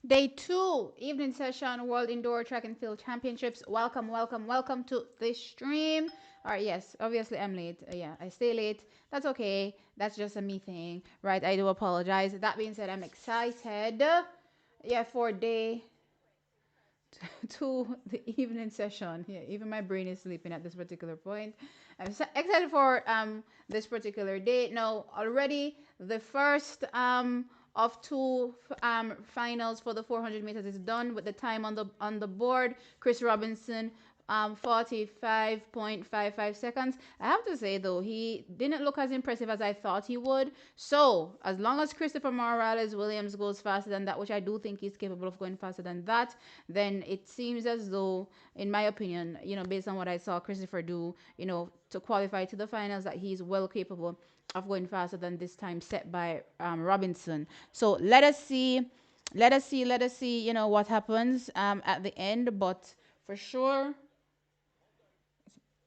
Day two, evening session, World Indoor Track and Field Championships. Welcome, welcome, welcome to this stream. All right, yes, obviously I'm late. Yeah, I stay late. That's okay. That's just a me thing, right? I do apologize. That being said, I'm excited. Yeah, for day two, the evening session. Yeah, even my brain is sleeping at this particular point. I'm excited for this particular day. Now, already the first of two finals for the 400 meters is done with the time on the board. Chris Robinson 45.55 seconds. I have to say though, he didn't look as impressive as I thought he would. So as long as Christopher Morales Williams goes faster than that, which I do think he's capable of going faster than that, then it seems as though, in my opinion, based on what I saw Christopher do, to qualify to the finals, that he's well capable of going faster than this time set by Robinson. So let us see, what happens at the end. But for sure,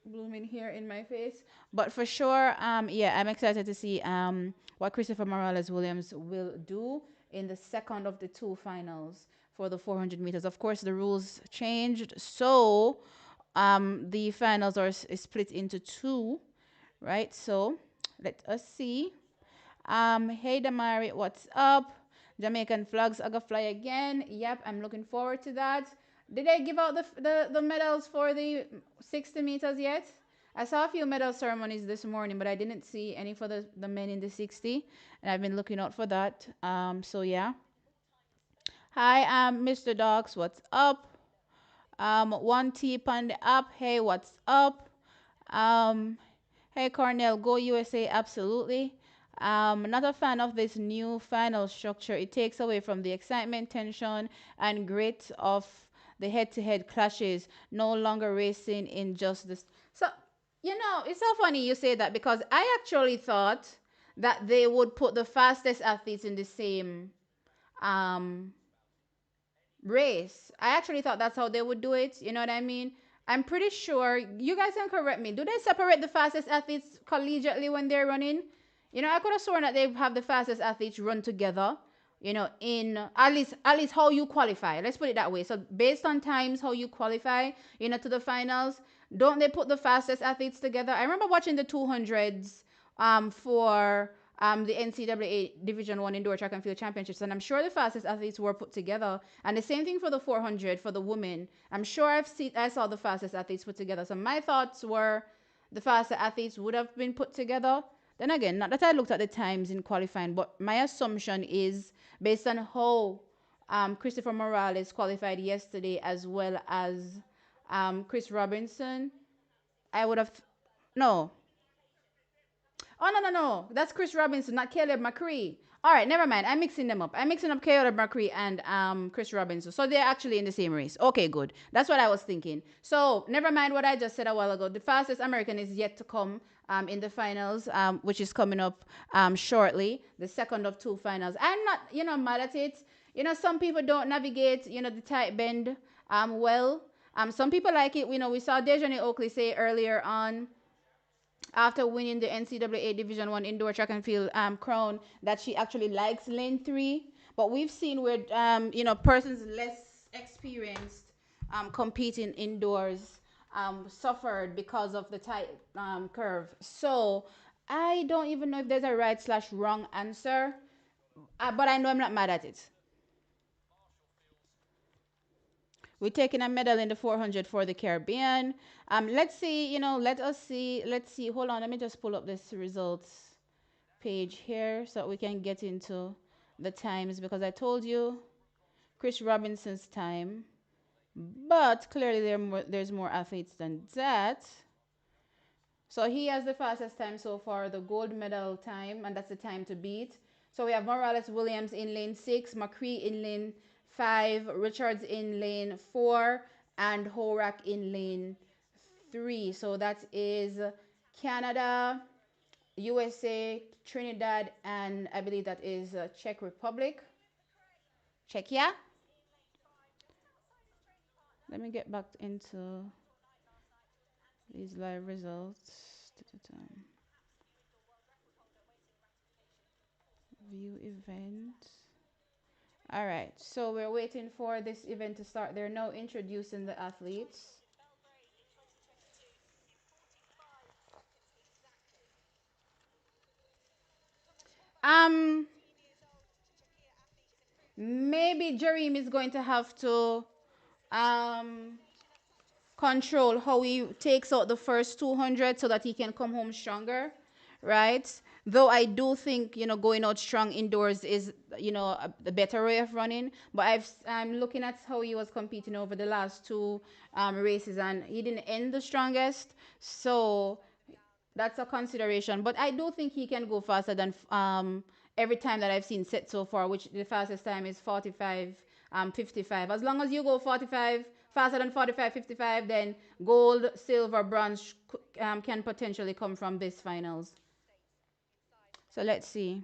blooming here in my face. But for sure, yeah, I'm excited to see what Christopher Morales Williams will do in the second of the two finals for the 400 meters. Of course, the rules changed, so the finals is split into two, right? So let us see. Hey Damari, what's up? Jamaican flags are gonna fly again. Yep, I'm looking forward to that. Did they give out the medals for the 60 meters yet? I saw a few medal ceremonies this morning, but I didn't see any for the men in the 60, and I've been looking out for that. So yeah. Hi, Mr. Docs, what's up? One T on the app. Hey, what's up? Um, hey, Cornell, go USA, absolutely. Not a fan of this new final structure. It takes away from the excitement, tension, and grit of the head-to-head clashes. No longer racing in just this. So, it's so funny you say that, because I actually thought that they would put the fastest athletes in the same um, race. I actually thought that's how they would do it. You know what I mean? I'm pretty sure, you guys can correct me. Do they separate the fastest athletes collegiately when they're running? I could have sworn that they have the fastest athletes run together. In at least how you qualify. Let's put it that way. So based on times, how you qualify, to the finals, don't they put the fastest athletes together? I remember watching the 200s for the NCAA Division One Indoor Track and Field Championships, and I'm sure the fastest athletes were put together. And the same thing for the 400 for the women. I'm sure I saw the fastest athletes put together. So my thoughts were the fastest athletes would have been put together. Then again, not that I looked at the times in qualifying, but my assumption is based on how Christopher Morales qualified yesterday, as well as Chris Robinson. I would have no. Oh, no, no, no. That's Chris Robinson, not Caleb McCree. All right, never mind. I'm mixing them up. I'm mixing up Caleb McCree and Chris Robinson. So they're actually in the same race. Okay, good. That's what I was thinking. So never mind what I just said a while ago. The fastest American is yet to come in the finals, which is coming up shortly. The second of two finals. I'm not, mad at it. Some people don't navigate, the tight bend well. Some people like it. We saw Dejanay Oakley say earlier on, after winning the NCAA Division One Indoor Track and Field crown, that she actually likes lane three. But we've seen where persons less experienced competing indoors suffered because of the tight curve. So I don't even know if there's a right slash wrong answer, but I know I'm not mad at it. We're taking a medal in the 400 for the Caribbean. Let's see, let us see. Let's see. Hold on. Let me just pull up this results page here so we can get into the times, because I told you Chris Robinson's time, but clearly there's more athletes than that. So he has the fastest time so far, the gold medal time, and that's the time to beat. So we have Morales Williams in lane 6, McCree in lane 5, Richards in lane 4, and Horak in lane 3. So that is Canada, USA, Trinidad, and I believe that is Czech Republic. Czechia. Let me get back into these live results. View event. All right. So we're waiting for this event to start. They're now introducing the athletes. Um, maybe Jareem is going to have to um control how he takes out the first 200 so that he can come home stronger, right? Though I do think, going out strong indoors is, the better way of running. But I'm looking at how he was competing over the last two races, and he didn't end the strongest. So that's a consideration. But I do think he can go faster than every time that I've seen set so far, which the fastest time is 45, 55. As long as you go 45 faster than 45, 55, then gold, silver, bronze can potentially come from this finals. So let's see.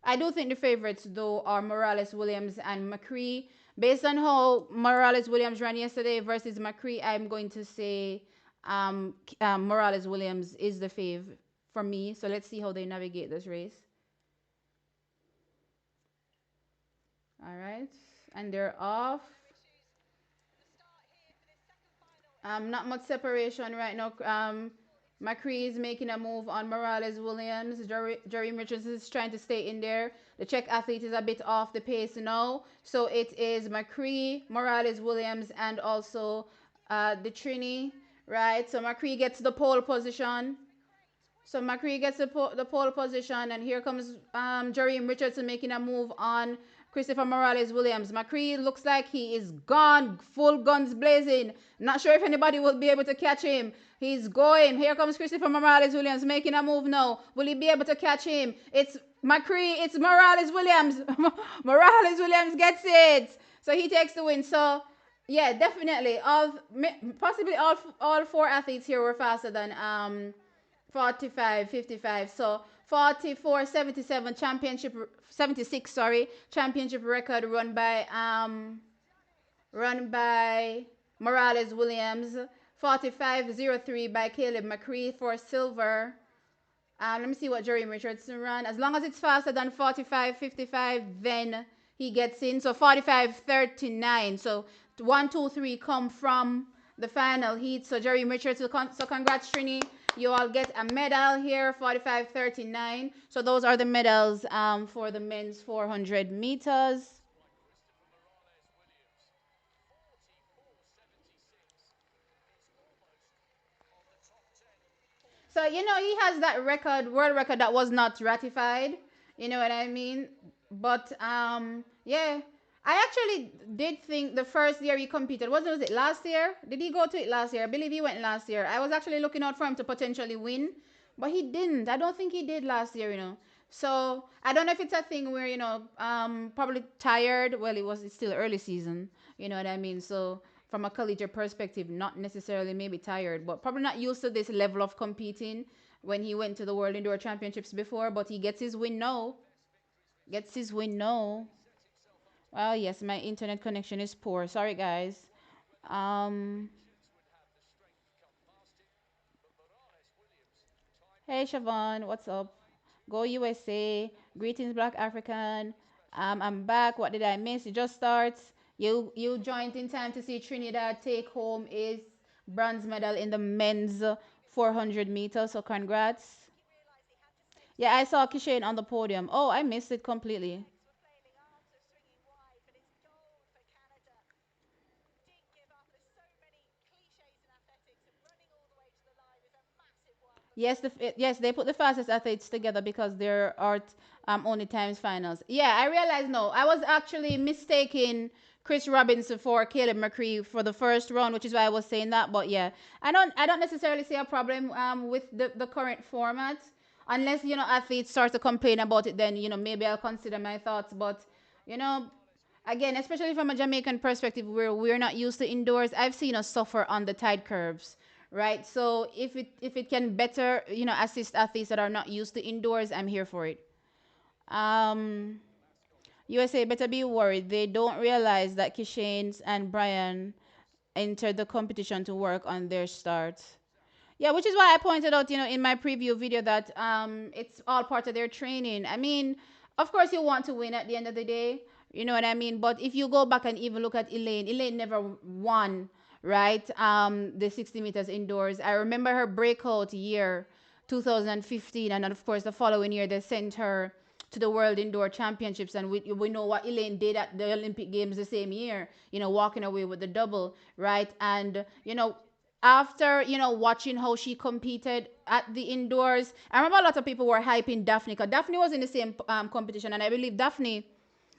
I do think the favorites, though, are Morales, Williams, and McCree. Based on how Morales Williams ran yesterday versus McCree, I'm going to say Morales Williams is the fave for me. So let's see how they navigate this race. All right. And they're off. Not much separation right now. McCree is making a move on Morales Williams. Jerry Richards is trying to stay in there. The Czech athlete is a bit off the pace now. So it is McCree, Morales Williams, and also the Trini, right? So McCree gets the pole position. So McCree gets the pole position, and here comes Jerry Richardson making a move on Christopher Morales Williams. McCree looks like he is gone, full guns blazing. Not sure if anybody will be able to catch him. He's going. Here comes Christopher Morales Williams making a move now. Will he be able to catch him? It's McCree. It's Morales Williams. Morales Williams gets it. So he takes the win. So yeah, definitely. Possibly all four athletes here were faster than 45, 55. So 44, 77 championship 76, sorry, championship record run by Morales Williams. 45:03 by Caleb McCree for silver. Let me see what Jerry Richardson ran. As long as it's faster than 45:55, then he gets in. So 45:39. So 1, 2, 3 come from the final heat. So Jerry Richardson, so congrats Trini. You all get a medal here, 45:39. So those are the medals for the men's 400 meters. So, he has that record, world record that was not ratified. You know what I mean? But, yeah. I actually did think the first year he competed, was it last year? Did he go to it last year? I believe he went last year. I was actually looking out for him to potentially win, but he didn't. I don't think he did last year. So I don't know if it's a thing where, probably tired. Well, it's still early season. You know what I mean? So from a collegiate perspective, not necessarily maybe tired, but probably not used to this level of competing when he went to the World Indoor Championships before, but he gets his win now. Gets his win now. Well, yes, my internet connection is poor. Sorry, guys. Um, hey, Siobhan, what's up? Go USA. Greetings, Black African. I'm back. What did I miss? It just starts. You joined in time to see Trinidad take home is bronze medal in the men's 400 meters. So congrats. Yeah, I saw Kishane on the podium. Oh, I missed it completely. Yes, they put the fastest athletes together because there are only times finals. Yeah, I realized no. I was actually mistaking Chris Robinson for Caleb McCree for the first round, which is why I was saying that. But yeah, I don't necessarily see a problem with the current format. Unless, athletes start to complain about it, then, maybe I'll consider my thoughts. But, you know, again, especially from a Jamaican perspective where we're not used to indoors, I've seen us suffer on the tide curves, right? So if it can better, assist athletes that are not used to indoors, I'm here for it. Um, USA better be worried. They don't realize that Kishane's and Brian entered the competition to work on their start. Yeah, which is why I pointed out, in my preview video that it's all part of their training. I mean, of course you want to win at the end of the day. You know what I mean? But if you go back and even look at Elaine, Elaine never won, right? The 60 meters indoors. I remember her breakout year, 2015, and then of course the following year they sent her to the World Indoor Championships, and we know what Elaine did at the Olympic Games the same year. Walking away with the double, right? And after watching how she competed at the indoors, I remember a lot of people were hyping Daphne, because Daphne was in the same competition, and I believe Daphne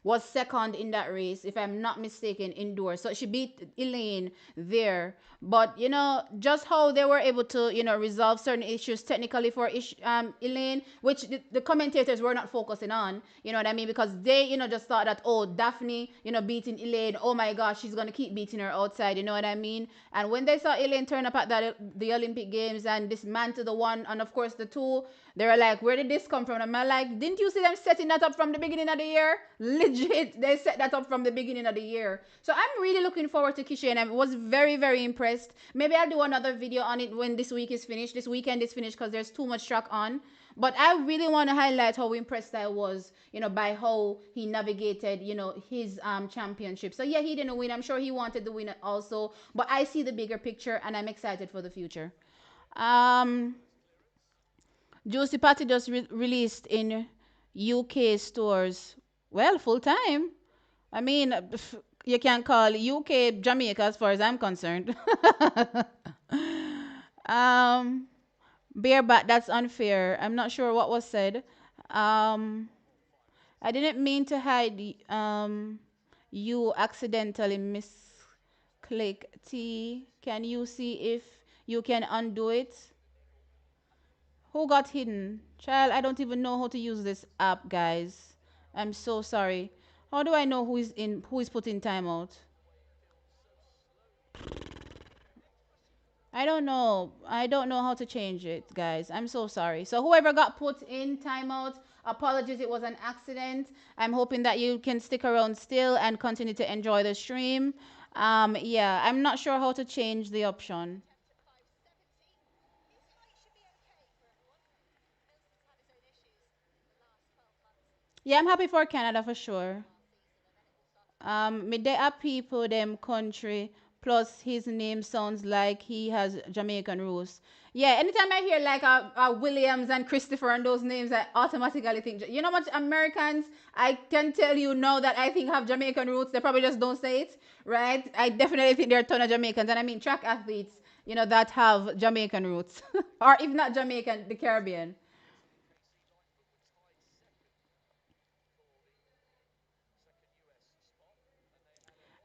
was second in that race, if I'm not mistaken, indoors. So she beat Elaine there. But just how they were able to resolve certain issues technically for Elaine, which the commentators were not focusing on. You know what I mean? Because they just thought that, oh, Daphne beating Elaine, oh my gosh, she's gonna keep beating her outside. You know what I mean? And when they saw Elaine turn up at the Olympic Games and dismantle the one and of course the two, they were like, where did this come from? And I'm like, didn't you see them setting that up from the beginning of the year? Legit, they set that up from the beginning of the year. So I'm really looking forward to Kisha, and I was very, very impressed. Maybe I'll do another video on it when this week is finished. This weekend is finished because there's too much track on. But I really want to highlight how impressed I was, by how he navigated, his championship. So yeah, he didn't win. I'm sure he wanted to win also. But I see the bigger picture, and I'm excited for the future. Um, Juicy Patty just released in UK stores. Well, full time. I mean, you can call UK Jamaica as far as I'm concerned. um, Bareback, that's unfair. I'm not sure what was said. Um, I didn't mean to hide you accidentally misclick T. Can you see if you can undo it? Who got hidden? Child, I don't even know how to use this app, guys. I'm so sorry. How do I know who is put in timeout? I don't know. I don't know how to change it, guys. I'm so sorry. So whoever got put in timeout, apologies, it was an accident. I'm hoping that you can stick around still and continue to enjoy the stream. Yeah, I'm not sure how to change the option. Yeah, I'm happy for Canada for sure. Me there are people them country plus his name sounds like he has Jamaican roots. Yeah, anytime I hear like Williams and Christopher and those names, I automatically think, much Americans I can tell you now that I think have Jamaican roots. They probably just don't say it, right? I definitely think there are a ton of Jamaicans, and I mean track athletes, that have Jamaican roots, or if not Jamaican, the Caribbean.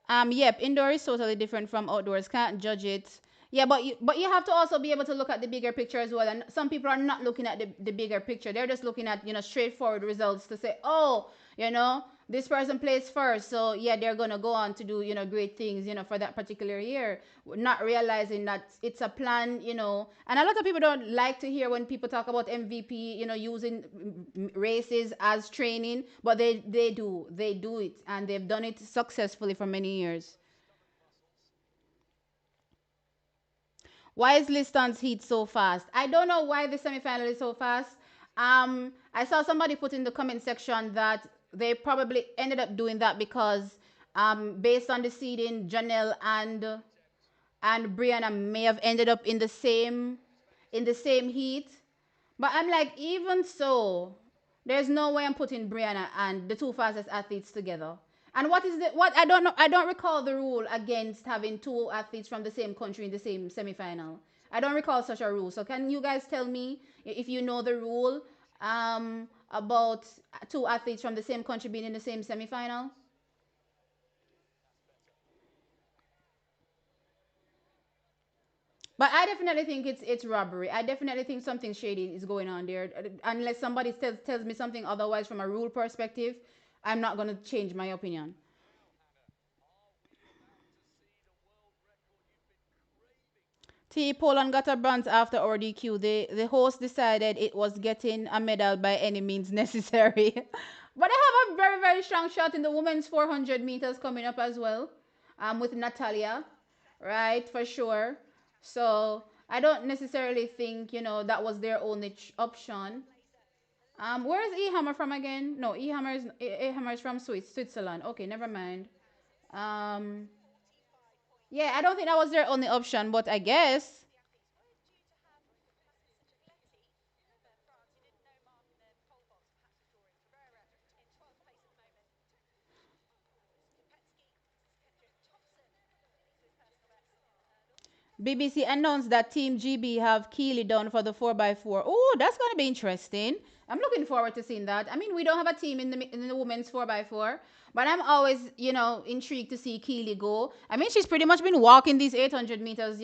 Yep, indoor is totally different from outdoors. Can't judge it. Yeah, but you have to also be able to look at the bigger picture as well. And some people are not looking at the bigger picture. They're just looking at straightforward results to say, oh, this person plays first, so yeah, they're gonna go on to do great things for that particular year, not realizing that it's a plan. And a lot of people don't like to hear when people talk about MVP, using races as training, but they do it, and they've done it successfully for many years. Why is Liston's heat so fast? I don't know why the semifinal is so fast. I saw somebody put in the comment section that they probably ended up doing that because, based on the seeding, Janelle and Brianna may have ended up in the same heat. But I'm like, even so, there's no way I'm putting Brianna and the two fastest athletes together. And what I don't know, I don't recall the rule against having two athletes from the same country in the same semifinal. I don't recall such a rule. So can you guys tell me if you know the rule about two athletes from the same country being in the same semifinal? But I definitely think it's robbery. I definitely think something shady is going on there. Unless somebody tells me something otherwise from a rule perspective, I'm not going to change my opinion. T. Poland got a bronze after RDQ. The host decided it was getting a medal by any means necessary. But I have a very, very strong shot in the women's 400 meters coming up as well, with Natalia, right, for sure. So I don't necessarily think, that was their only option. Where is Ehammer from again? No, Ehammer is from Switzerland. Okay, never mind. Um, yeah, I don't think that was their only option, but I guess BBC announced that Team GB have Keely done for the 4x4. Oh, that's going to be interesting. I'm looking forward to seeing that. I mean, we don't have a team in the women's 4x4, but I'm always, intrigued to see Keely go. I mean, she's pretty much been walking these 800 meters,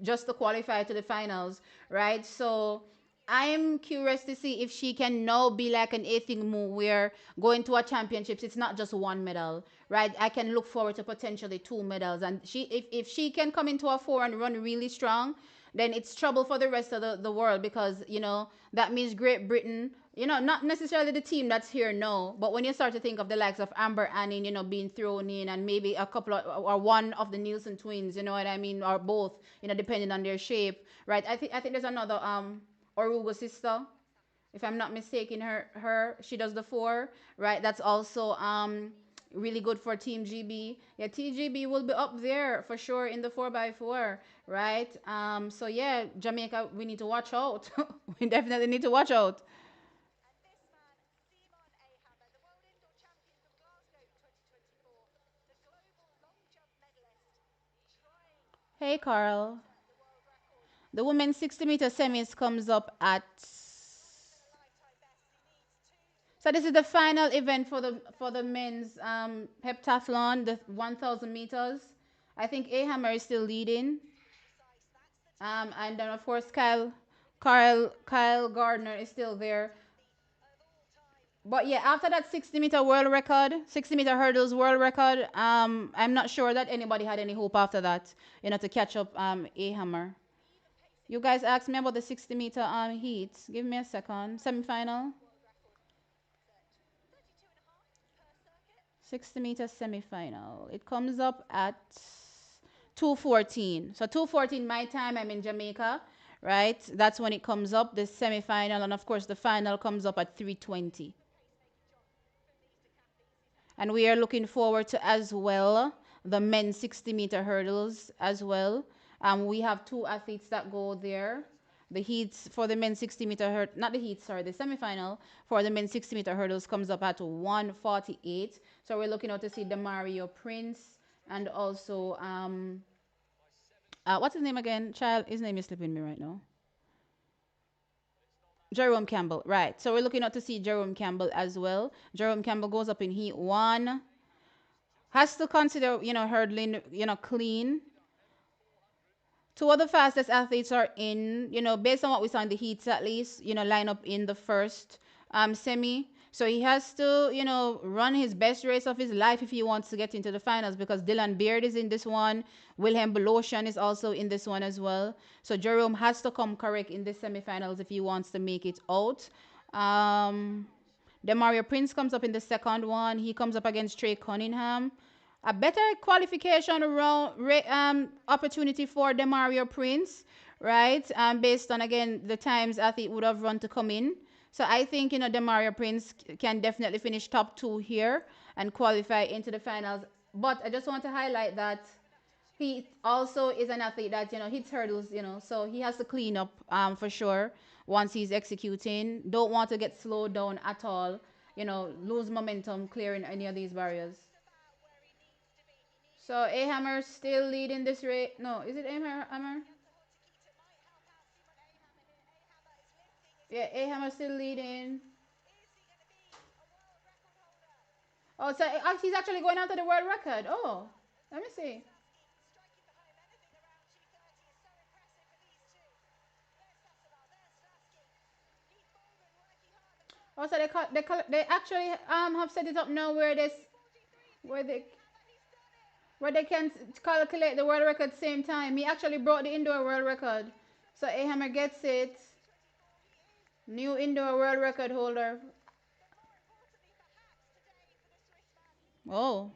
just to qualify to the finals, right? So I'm curious to see if she can now be like an Athing Mu where going to a championships, it's not just one medal, right? I can look forward to potentially two medals. And if she can come into a four and run really strong, then it's trouble for the rest of the world because, that means Great Britain, not necessarily the team that's here now, but when you start to think of the likes of Amber Anning, being thrown in and maybe a couple of, or one of the Nielsen twins, you know what I mean, or both, depending on their shape, right? I think there's another Orugo sister, if I'm not mistaken. Her she does the four, right? That's also really good for Team GB. Yeah, TGB will be up there for sure in the 4x4, right? So yeah, Jamaica, we need to watch out. We definitely need to watch out. Hey, Carl. The women's 60-meter semis comes up at. So this is the final event for the men's heptathlon, the 1,000 meters. I think Ahammer is still leading. And then of course Kyle Gardner is still there. But yeah, after that 60-meter world record, 60-meter hurdles world record, I'm not sure that anybody had any hope after that, to catch up Ahammer. You guys asked me about the 60-meter heat. Give me a second. Semi-final. 60-meter semi-final. It comes up at 2:14. So 2:14 my time. I'm in Jamaica, right? That's when it comes up, the semi-final, and of course the final comes up at 3:20. And we are looking forward to as well the men's 60-meter hurdles as well. We have two athletes that go there. The heats for the men's 60-meter not the heat, sorry, the semifinal for the men's 60-meter hurdles comes up at 1:48. So we're looking out to see Demario Prince and also what's his name again? Child, his name is slipping me right now. Jerome Campbell, right. So we're looking out to see Jerome Campbell as well. Jerome Campbell goes up in heat one. Has to consider, hurdling, clean. Two of the fastest athletes are in, based on what we saw in the heats at least, line up in the first semi. So he has to, run his best race of his life if he wants to get into the finals because Dylan Beard is in this one. Wilhelm Belosian is also in this one as well. So Jerome has to come correct in the semifinals if he wants to make it out. Demario Prince comes up in the second one. He comes up against Trey Cunningham. A better qualification round opportunity for Demario Prince, right? Based on again the times athlete would have run to come in. So I think Demario Prince can definitely finish top two here and qualify into the finals. But I just want to highlight that he also is an athlete that hits hurdles, so he has to clean up for sure once he's executing. Don't want to get slowed down at all, lose momentum clearing any of these barriers. So A Hammer still leading this race. No, is it A Hammer? Yeah, A Hammer still leading. Oh, so he's actually going after the world record. Oh, let me see. Oh, so they actually have set it up now where they where they can calculate the world record same time. He actually brought the indoor world record. So A Hammer gets it. New indoor world record holder. Oh.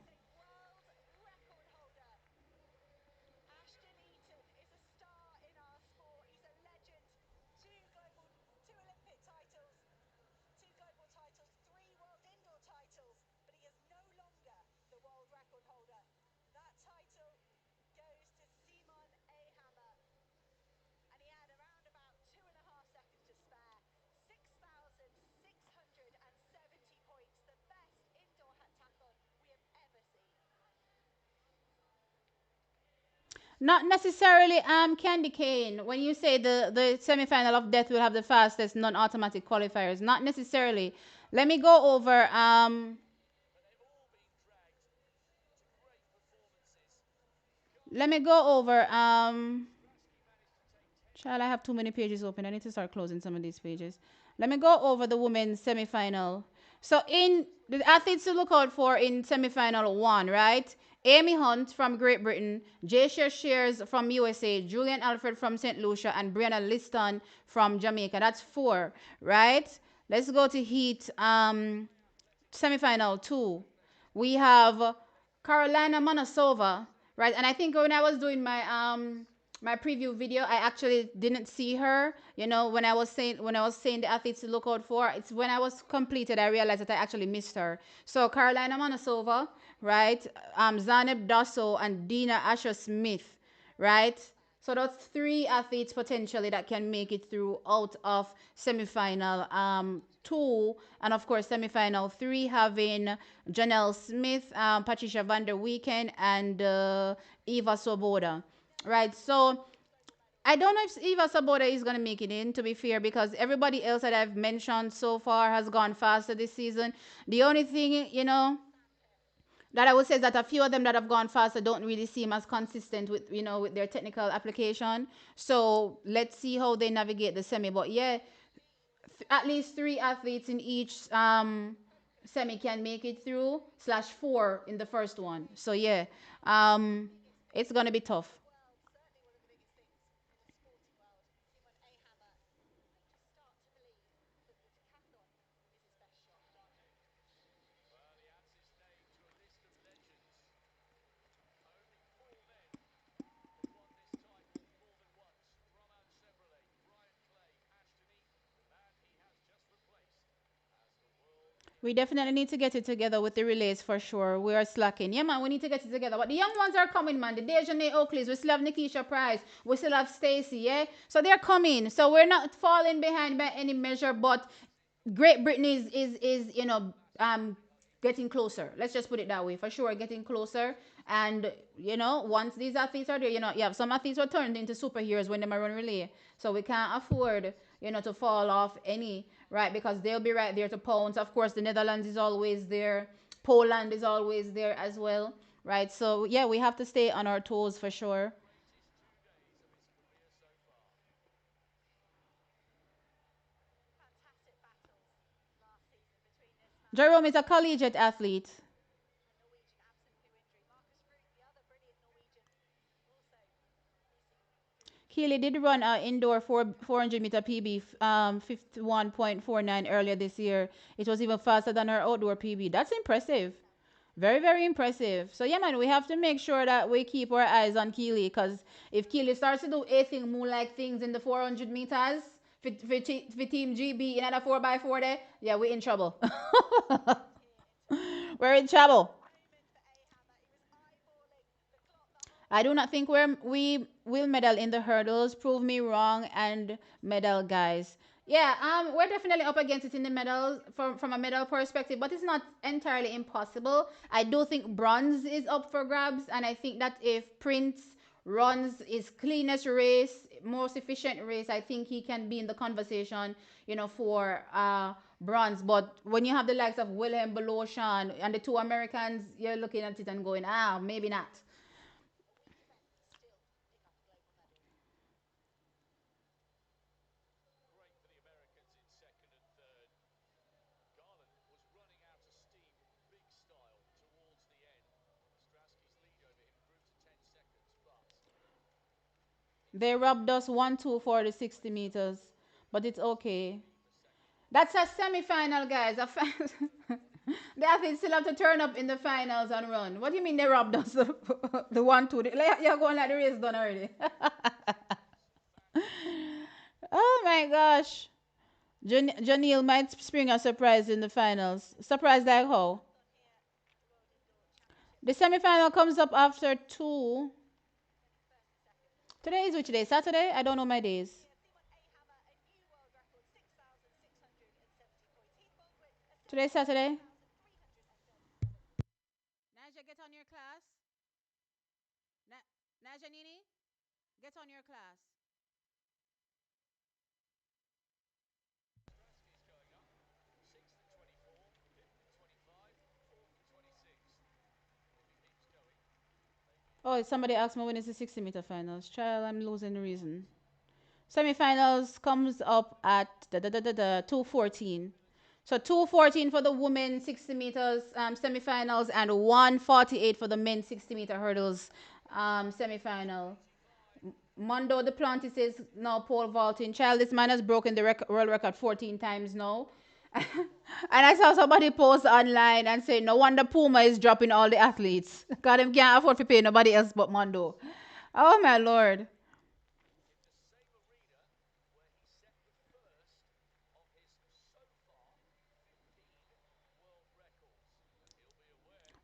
Not necessarily candy cane. When you say the semi-final of death will have the fastest non-automatic qualifiers, not necessarily. Let me go over let me go over child, I have too many pages open. I need to start closing some of these pages. Let me go over the women's semi-final. So in the athletes to look out for in semi-final one, right? Amy Hunt from Great Britain, Jasia Shears from USA, Julian Alfred from St. Lucia, and Brianna Liston from Jamaica. That's four, right? Let's go to heat semifinal two. We have Carolina Monasova, right? And I think when I was doing my preview video, I actually didn't see her. You know, when I was saying the athletes to look out for, it's when I was completed I realized that I actually missed her. So Carolina Monasova, right? Zaneb Dasso and Dina Asher Smith, right? So that's three athletes potentially that can make it through out of semifinal two, and of course semifinal three having Janelle Smith, Patricia Van der Weeken, and Eva Svoboda, right? So I don't know if Eva Svoboda is going to make it in, to be fair, because everybody else that I've mentioned so far has gone faster this season. The only thing, that I would say is that a few of them that have gone faster don't really seem as consistent with with their technical application. So let's see how they navigate the semi. But yeah, at least three athletes in each semi can make it through slash four in the first one. So yeah, um, it's gonna be tough. We definitely need to get it together with the relays for sure. We are slacking. Yeah, man, we need to get it together. But the young ones are coming, man. The Dejanay Oakleys. We still have Nikisha Price. We still have Stacy, yeah? So they're coming. So we're not falling behind by any measure, but Great Britain is getting closer. Let's just put it that way. For sure, getting closer. And once these athletes are there, you have some athletes were turned into superheroes when they run relay. So we can't afford, to fall off any, right? Because they'll be right there to pounce. Of course, the Netherlands is always there. Poland is always there as well, right? So yeah, we have to stay on our toes for sure. Jerome is a collegiate athlete. Keely did run an indoor 400-meter PB 51.49 earlier this year. It was even faster than her outdoor PB. That's impressive. Very, very impressive. So, yeah, man, we have to make sure that we keep our eyes on Keely because if Keely starts to do anything more like things in the 400 meters for Team GB in another 4x4 there, yeah, we're in trouble. We're in trouble. I do not think we will medal in the hurdles. Prove me wrong and medal, guys. Yeah, we're definitely up against it in the medals from a medal perspective, but it's not entirely impossible. I do think bronze is up for grabs, and I think that if Prince runs his cleanest race, most efficient race, I think he can be in the conversation, for bronze. But when you have the likes of Wilhelm Beloshan and the two Americans, you're looking at it and going, maybe not. They robbed us 1-2 for the 60 meters, but it's okay. That's a semi-final, guys. The athletes still have to turn up in the finals and run. What do you mean they robbed us the 1-2? You're going like the race done already. Oh my gosh. Janelle might spring a surprise in the finals. Surprise like how? The semi-final comes up after two. Today is which day? Saturday? I don't know my days. Today's Saturday. Naja, get on your class. Naja Nini? Get on your class. Oh, somebody asked me when is the 60-meter finals. Child, I'm losing the reason. Semi-finals comes up at 2:14. So 2:14 for the women 60 meters semi-finals and 1:48 for the men 60-meter hurdles semi-final. Mondo Duplantis is now pole vaulting. Child, this man has broken the world record 14 times now. And I saw somebody post online and say, no wonder Puma is dropping all the athletes. Because them can't afford to pay nobody else but Mondo. Oh my lord.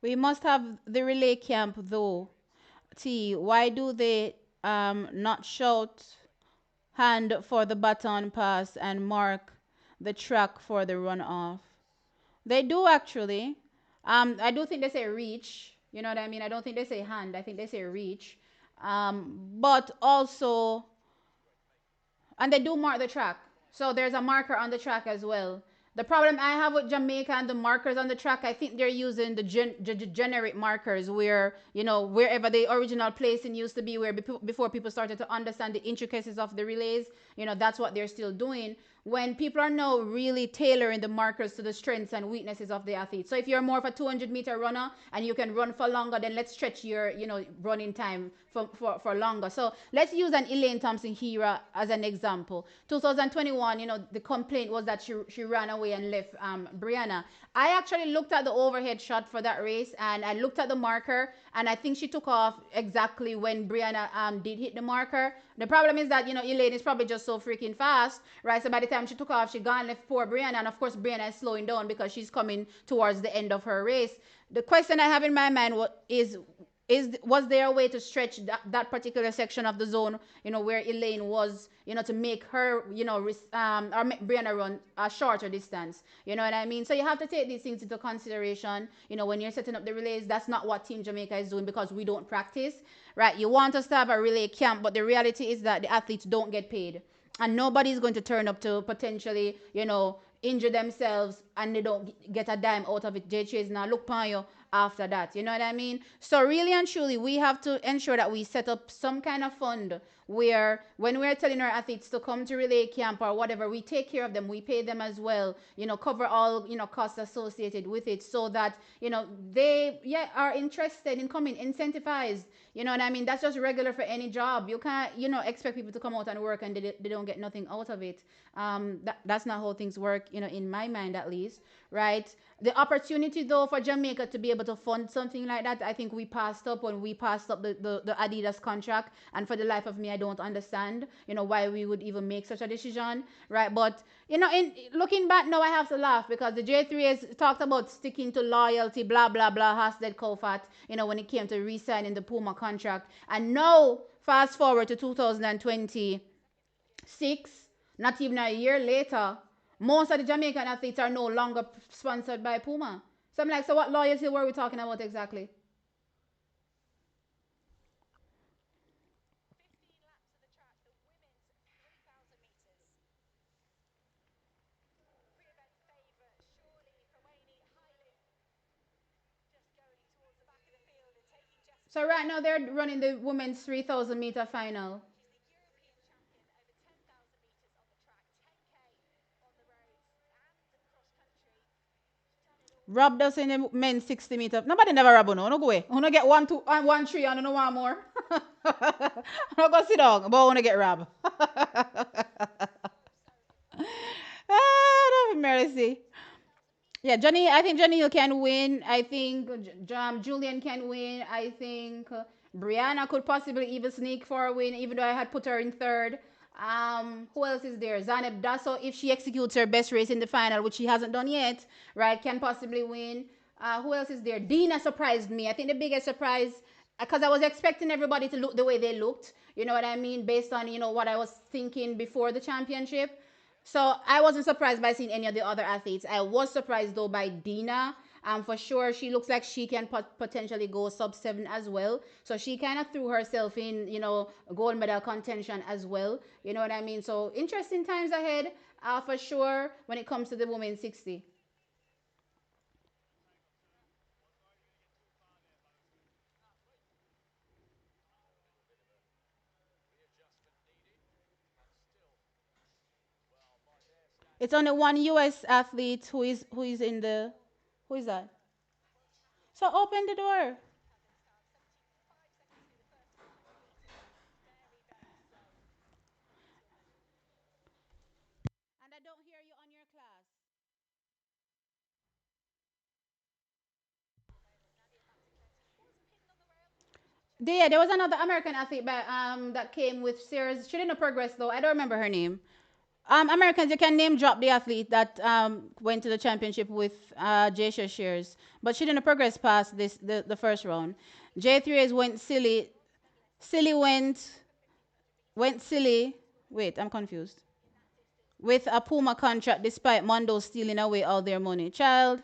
We must have the relay camp though. T, why do they not shout hand for the baton pass and mark the track for the runoff? They do actually. I do think they say reach. You know what I mean? I don't think they say hand. I think they say reach. But also, and they do mark the track. So there's a marker on the track as well. The problem I have with Jamaica and the markers on the track, I think they're using the generic markers where, wherever the original placing used to be, where before people started to understand the intricacies of the relays, that's what they're still doing. When people are now really tailoring the markers to the strengths and weaknesses of the athlete. So if you're more of a 200-meter runner and you can run for longer, then let's stretch your, running time for longer. So let's use an Elaine Thompson Hira as an example. 2021, the complaint was that she ran away and left Brianna. I actually looked at the overhead shot for that race and I looked at the marker and I think she took off exactly when Brianna did hit the marker. The problem is that, Elaine is probably just so freaking fast, right? So by the time she took off, she gone left poor Brianna. And of course, Brianna is slowing down because she's coming towards the end of her race. The question I have in my mind was there a way to stretch that particular section of the zone, where Elaine was, to make her, or make Brianna run a shorter distance. You know what I mean? So you have to take these things into consideration, when you're setting up the relays. That's not what Team Jamaica is doing because we don't practice, right? You want us to have a relay camp, but the reality is that the athletes don't get paid. And nobody's going to turn up to potentially, injure themselves and they don't get a dime out of it. J Chase now look upon you after that. You know what I mean? So really and truly, we have to ensure that we set up some kind of fund where when we're telling our athletes to come to relay camp or whatever, we take care of them, we pay them as well, cover all, costs associated with it so that, they are interested in coming, incentivized. You know what I mean? That's just regular for any job. You can't, expect people to come out and work and they don't get nothing out of it. That's not how things work, in my mind at least, right? The opportunity though for Jamaica to be able to fund something like that, I think we passed up when we passed up the Adidas contract. And for the life of me, I don't understand, why we would even make such a decision, right? But, in looking back now, I have to laugh because the J3 has talked about sticking to loyalty, blah, blah, blah, Hasted Kofat, when it came to re-signing the Puma contract. And now, fast forward to 2026, not even a year later, most of the Jamaican athletes are no longer sponsored by Puma. So I'm like, so what loyalty were we talking about exactly? So right now they're running the women's 3,000-meter final. Robbed us in the men's 60-meter. Nobody never rob no. No go away. I wanna get 1, 2, 1, 3 and I don't want more. I don't go sit down, but I wanna get robbed. Ah, mercy. Yeah, Johnny. I think Johnny can win. I think Julian can win. I think Brianna could possibly even sneak for a win, even though I had put her in third. Who else is there? Zaneb Dasso, if she executes her best race in the final, which she hasn't done yet, right, can possibly win. Who else is there? Dina surprised me. I think the biggest surprise, because I was expecting everybody to look the way they looked. You know what I mean? Based on what I was thinking before the championship. So I wasn't surprised by seeing any of the other athletes. I was surprised though by Dina. For sure, she looks like she can potentially go sub 7 as well. So she kind of threw herself in, gold medal contention as well. You know what I mean? So interesting times ahead, for sure, when it comes to the women's 60. It's only one U.S. athlete who is in the who is that? So open the door. And I don't hear you on your class. Yeah, there was another American athlete that came with Sears. She didn't progress though. I don't remember her name. Americans, you can name drop the athlete that went to the championship with Jasha Shears, but she didn't progress past the first round. J3s went silly. Silly went silly. Wait, I'm confused. With a Puma contract despite Mondo stealing away all their money. Child,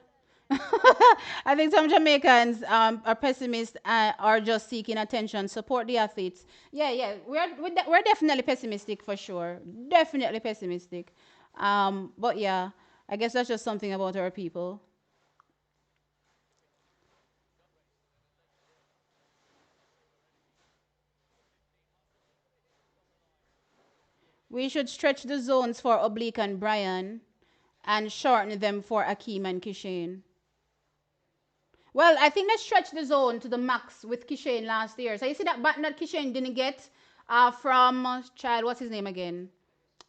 I think some Jamaicans are pessimists are just seeking attention. Support the athletes. Yeah, yeah, we're definitely pessimistic for sure. Definitely pessimistic. But yeah, I guess that's just something about our people. We should stretch the zones for Oblique and Brian and shorten them for Akeem and Kishane. Well, I think they stretched the zone to the max with Kishane last year. So you see that button that Kishane didn't get from child, what's his name again?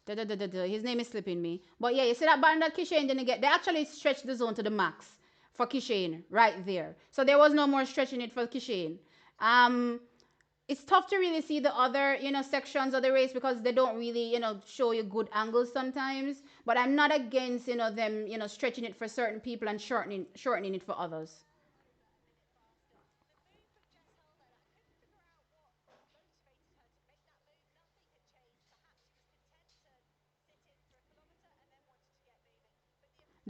Da, da, da, da, da. His name is slipping me. But yeah, you see that button that Kishane didn't get? They actually stretched the zone to the max for Kishane right there. So there was no more stretching it for Kishane. Um, it's tough to really see the other, sections of the race because they don't really, show you good angles sometimes. But I'm not against, them, stretching it for certain people and shortening it for others.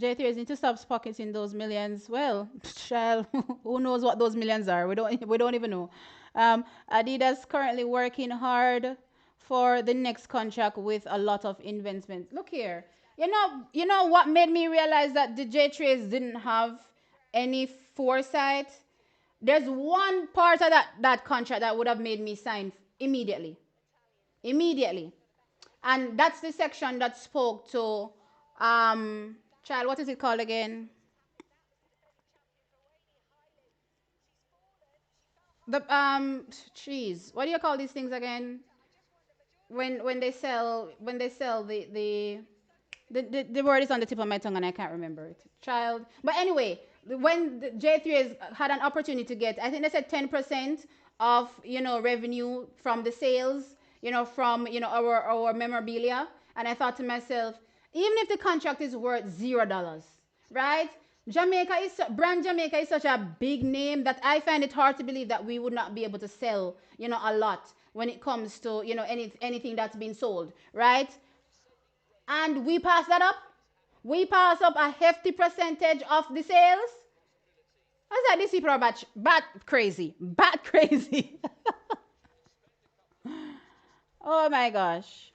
J3s need to stop pocketing those millions. Well, child, who knows what those millions are? We don't even know. Adidas currently working hard for the next contract with a lot of investment. Look here. You know what made me realize that the J3s didn't have any foresight? There's one part of that contract that would have made me sign immediately. Immediately. And that's the section that spoke to child, what is it called again? The cheese. What do you call these things again? When they sell the word is on the tip of my tongue and I can't remember it. Child. But anyway, when the J3 has had an opportunity to get, I think they said 10% of revenue from the sales, from our memorabilia, and I thought to myself, even if the contract is worth $0, right? Brand Jamaica is such a big name that I find it hard to believe that we would not be able to sell, a lot when it comes to anything that's been sold, right? And we pass that up. We pass up a hefty percentage of the sales. I was like, these people are bat crazy, bat crazy. Oh my gosh.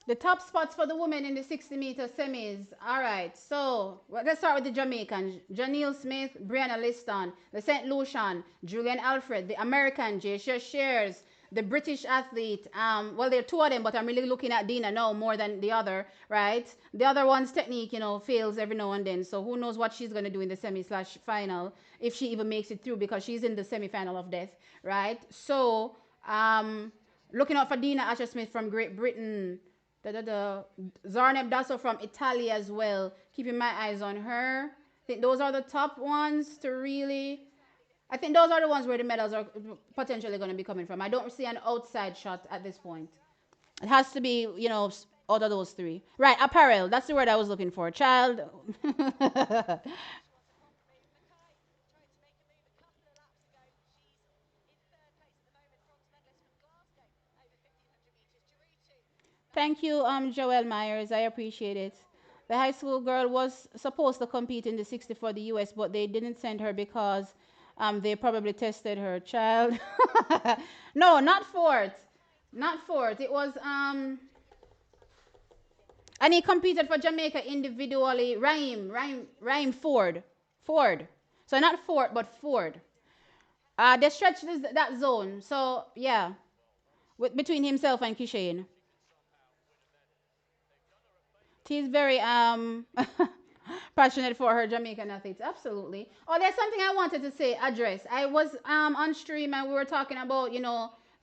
The top spots for the women in the 60-meter semis. All right, so let's start with the Jamaicans. Janelle Smith, Brianna Liston, the St. Lucian, Julian Alfred, the American, Jasia Shears, the British athlete. Well, there are two of them, but I'm really looking at Dina now more than the other, right? The other one's technique, fails every now and then. So who knows what she's going to do in the semi/final, if she even makes it through, because she's in the semi-final of death, right? So, looking out for Dina Asher Smith from Great Britain. Zarneb Dasso from Italy as well. Keeping my eyes on her. I think those are the top ones to really. I think those are the ones where the medals are potentially going to be coming from. I don't see an outside shot at this point. It has to be, out of those three. Right, apparel. That's the word I was looking for. Child. Thank you, Joelle Myers. I appreciate it. The high school girl was supposed to compete in the 60 for the US, but they didn't send her because they probably tested her child. No, not fourth. Not fourth. It was and he competed for Jamaica individually. Rhyme Ford. Ford. So not Ford, but Ford. They stretched that zone. So yeah, between himself and Kishane. She's very passionate for her Jamaican athletes. Absolutely. Oh, there's something I wanted to say. Address. I was on stream and we were talking about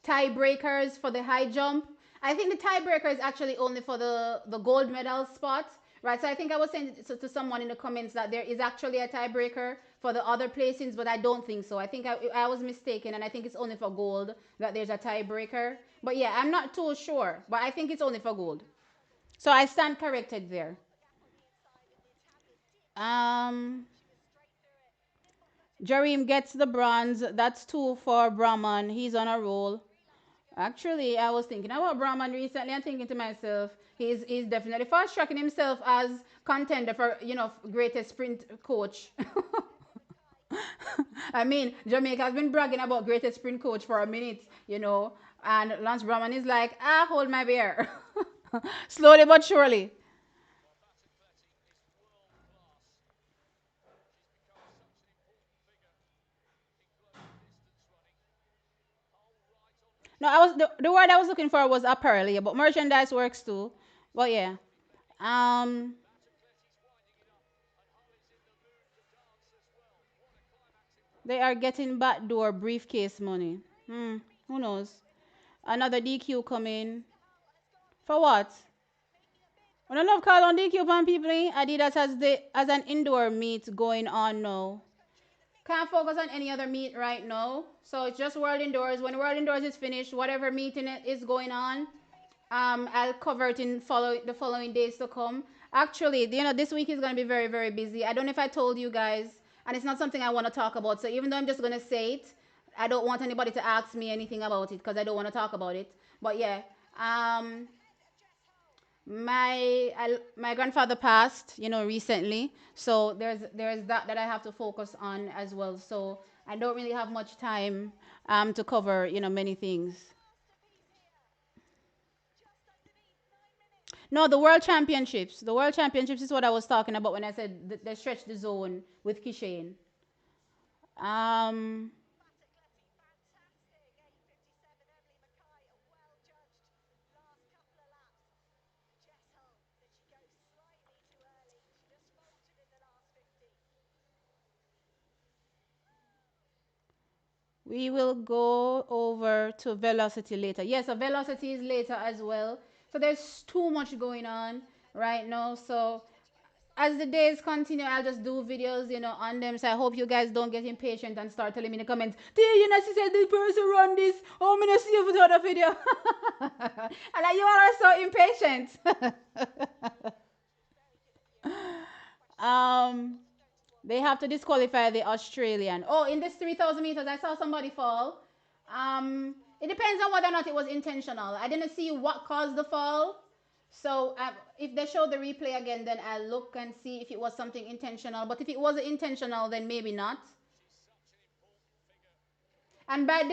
tiebreakers for the high jump. I think the tiebreaker is actually only for the gold medal spot, right? So I think I was saying to someone in the comments that there is actually a tiebreaker for the other placings, but I don't think so. I think I was mistaken, and I think it's only for gold that there's a tiebreaker. But yeah, I'm not too sure, but I think it's only for gold. So I stand corrected there. Um, Jareem gets the bronze. That's two for Brahman. He's on a roll. Actually, I was thinking about Brahman recently and thinking to myself, he's definitely fast tracking himself as contender for greatest sprint coach. I mean, Jamaica has been bragging about greatest sprint coach for a minute, and Lance Brahman is like, hold my beer, slowly but surely. No, I was the word I was looking for was apparel, yeah, but merchandise works too. But yeah, um, they are getting backdoor briefcase money. Who knows? Another DQ coming for what? When I love call on DQ upon people, Adidas has an indoor meet going on now. Can't focus on any other meet right now. So it's just World Indoors. When World Indoors is finished, whatever meeting it is going on, I'll cover it in the following days to come. Actually, this week is gonna be very, very busy. I don't know if I told you guys, and it's not something I want to talk about. So even though I'm just gonna say it, I don't want anybody to ask me anything about it because I don't want to talk about it. But yeah, um, my grandfather passed recently, so there's that I have to focus on as well, so I don't really have much time to cover many things. No, the world championships is what I was talking about when I said they stretch the zone with Kishane. um we will go over to velocity later. Yes, so velocity is later as well, so there's too much going on right now. So as the days continue, I'll just do videos on them. So I hope you guys don't get impatient and start telling me in the comments, she said this person run this. Oh, me not see you for the other video. And like, you all are so impatient. um, they have to disqualify the Australian. Oh, in this 3,000 meters, I saw somebody fall. It depends on whether or not it was intentional. I didn't see what caused the fall. So if they show the replay again, then I'll look and see if it was something intentional. But if it wasn't intentional, then maybe not. And by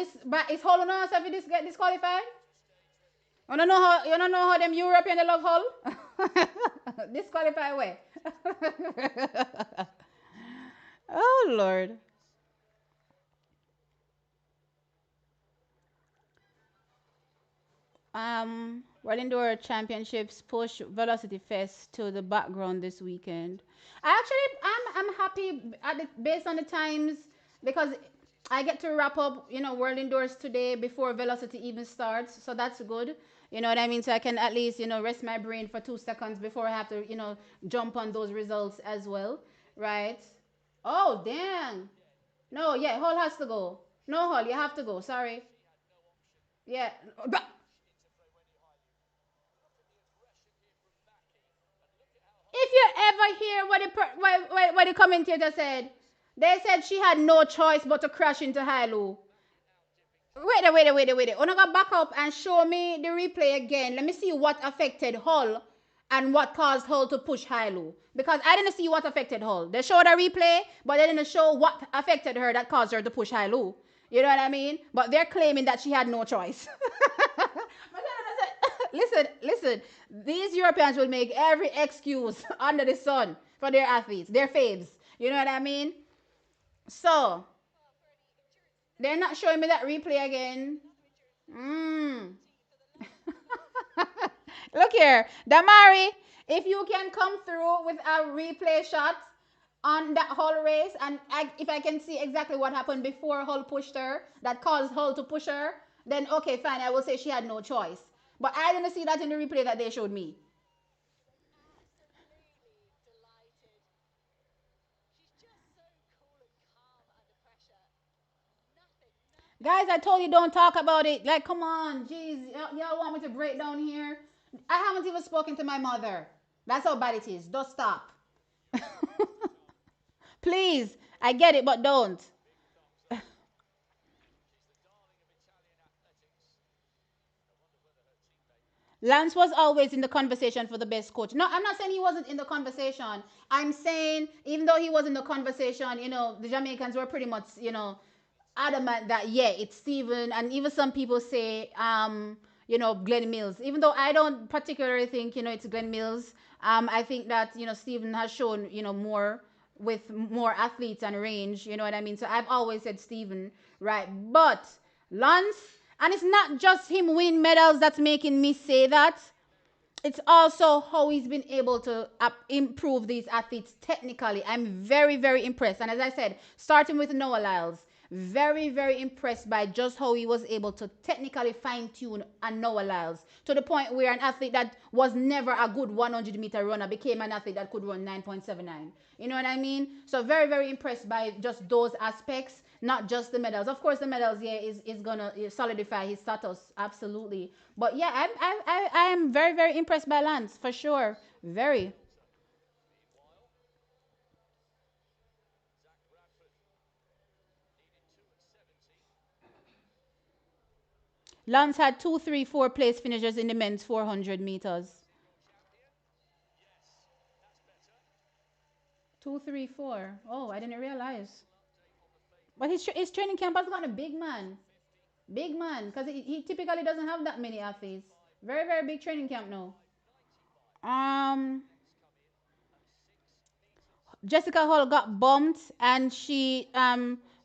it's Hull on us if it get disqualified. You don't know how them European they love Hull. Disqualify way. Oh Lord. World Indoor Championships push Velocity Fest to the background this weekend. I'm happy based on the times because I get to wrap up World Indoors today before Velocity even starts, so that's good. You know what I mean? So I can at least rest my brain for 2 seconds before I have to jump on those results as well, right? Oh dang! No, yeah, Hall has to go. No, Hall, you have to go. Sorry. Yeah. what the commentator said? They said she had no choice but to crash into Hailu. Wait. Wanna go back up and show me the replay again. Let me see what affected Hull and what caused Hull to push Hailu. Because I didn't see what affected Hull. They showed a replay, but they didn't show what affected her that caused her to push Hailu. You know what I mean? But they're claiming that she had no choice. Listen. These Europeans will make every excuse under the sun for their athletes, their faves. You know what I mean? So, they're not showing me that replay again. Mm. Look here, Damari, if you can come through with a replay shot on that Hull race, and if I can see exactly what happened before Hull pushed her, that caused Hull to push her, then okay, fine, I will say she had no choice. But I didn't see that in the replay that they showed me. Guys, I told you don't talk about it. Like, come on, jeez, y'all want me to break down here? I haven't even spoken to my mother. That's how bad it is. Don't stop. Please, I get it, but don't. Lance was always in the conversation for the best coach. No, I'm not saying he wasn't in the conversation. I'm saying even though he was in the conversation, the Jamaicans were pretty much, adamant that yeah, it's Steven, and even some people say, Glenn Mills. Even though I don't particularly think, it's Glenn Mills. I think that Steven has shown, more with more athletes and range. You know what I mean? So I've always said Steven, right? But Lance, and it's not just him winning medals that's making me say that. It's also how he's been able to improve these athletes technically. I'm very, very impressed. And as I said, starting with Noah Lyles, very, very impressed by just how he was able to technically fine tune a Noah Lyles to the point where an athlete that was never a good 100-meter runner became an athlete that could run 9.79. You know what I mean? So very, very impressed by just those aspects, not just the medals. Of course, the medals, yeah, is gonna solidify his status, absolutely. But yeah, I'm very, very impressed by Lance for sure. Very. Lance had 2, 3, 4 place finishers in the men's 400 meters. 2, 3, 4. Oh, I didn't realize. But his training camp has got a big man. Big man. Because he typically doesn't have that many athletes. Very, very big training camp now. Um, Jessica Hall got bumped and she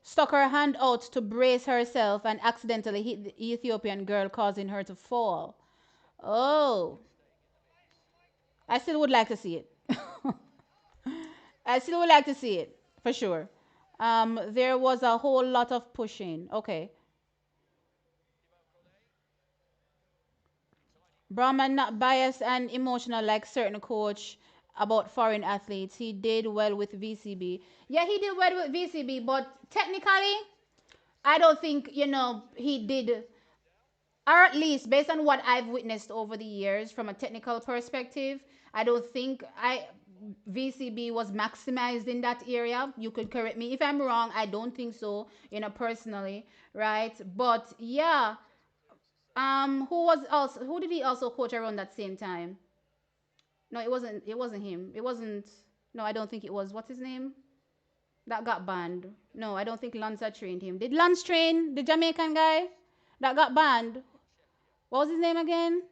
stuck her hand out to brace herself and accidentally hit the Ethiopian girl, causing her to fall. Oh, I still would like to see it. I still would like to see it for sure. There was a whole lot of pushing. Okay. Brahman not biased and emotional like certain coach about foreign athletes. He did well with VCB. Yeah, he did well with VCB, but technically, I don't think, he did, or at least based on what I've witnessed over the years from a technical perspective, I don't think VCB was maximized in that area. You could correct me if I'm wrong. I don't think so, personally, right? But yeah, who did he also coach around that same time? No, it wasn't him. It wasn't. No, I don't think it was. What's his name? That got banned. No, I don't think Lanza trained him. Did Lance train the Jamaican guy that got banned? What was his name again?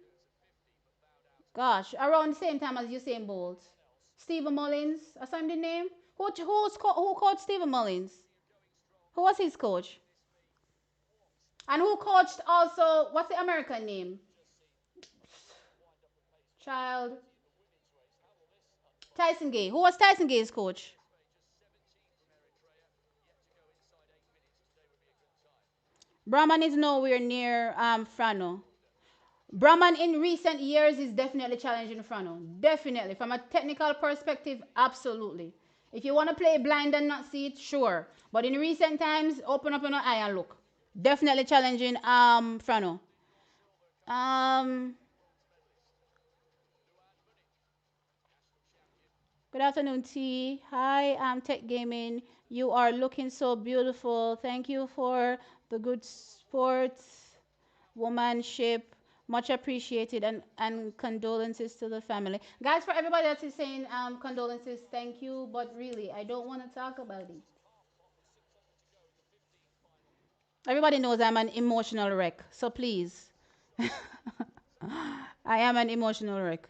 Gosh, around the same time as Usain Bolt. Stephen Mullins. I saw him the name. Who coached Stephen Mullins? Who was his coach? And who coached also, what's the American name? Child. Tyson Gay. Who was Tyson Gay's coach? Brahman is nowhere near Frano. Brahman in recent years is definitely challenging Frano. Definitely. From a technical perspective, absolutely. If you want to play blind and not see it, sure. But in recent times, open up your eye and look. Definitely challenging Frano. Um Good afternoon, T. Hi, I'm Tech Gaming. You are looking so beautiful. Thank you for the good sports, womanship. Much appreciated and condolences to the family. Guys, for everybody that is saying condolences, thank you. But really, I don't want to talk about it. Everybody knows I'm an emotional wreck. So please, I am an emotional wreck.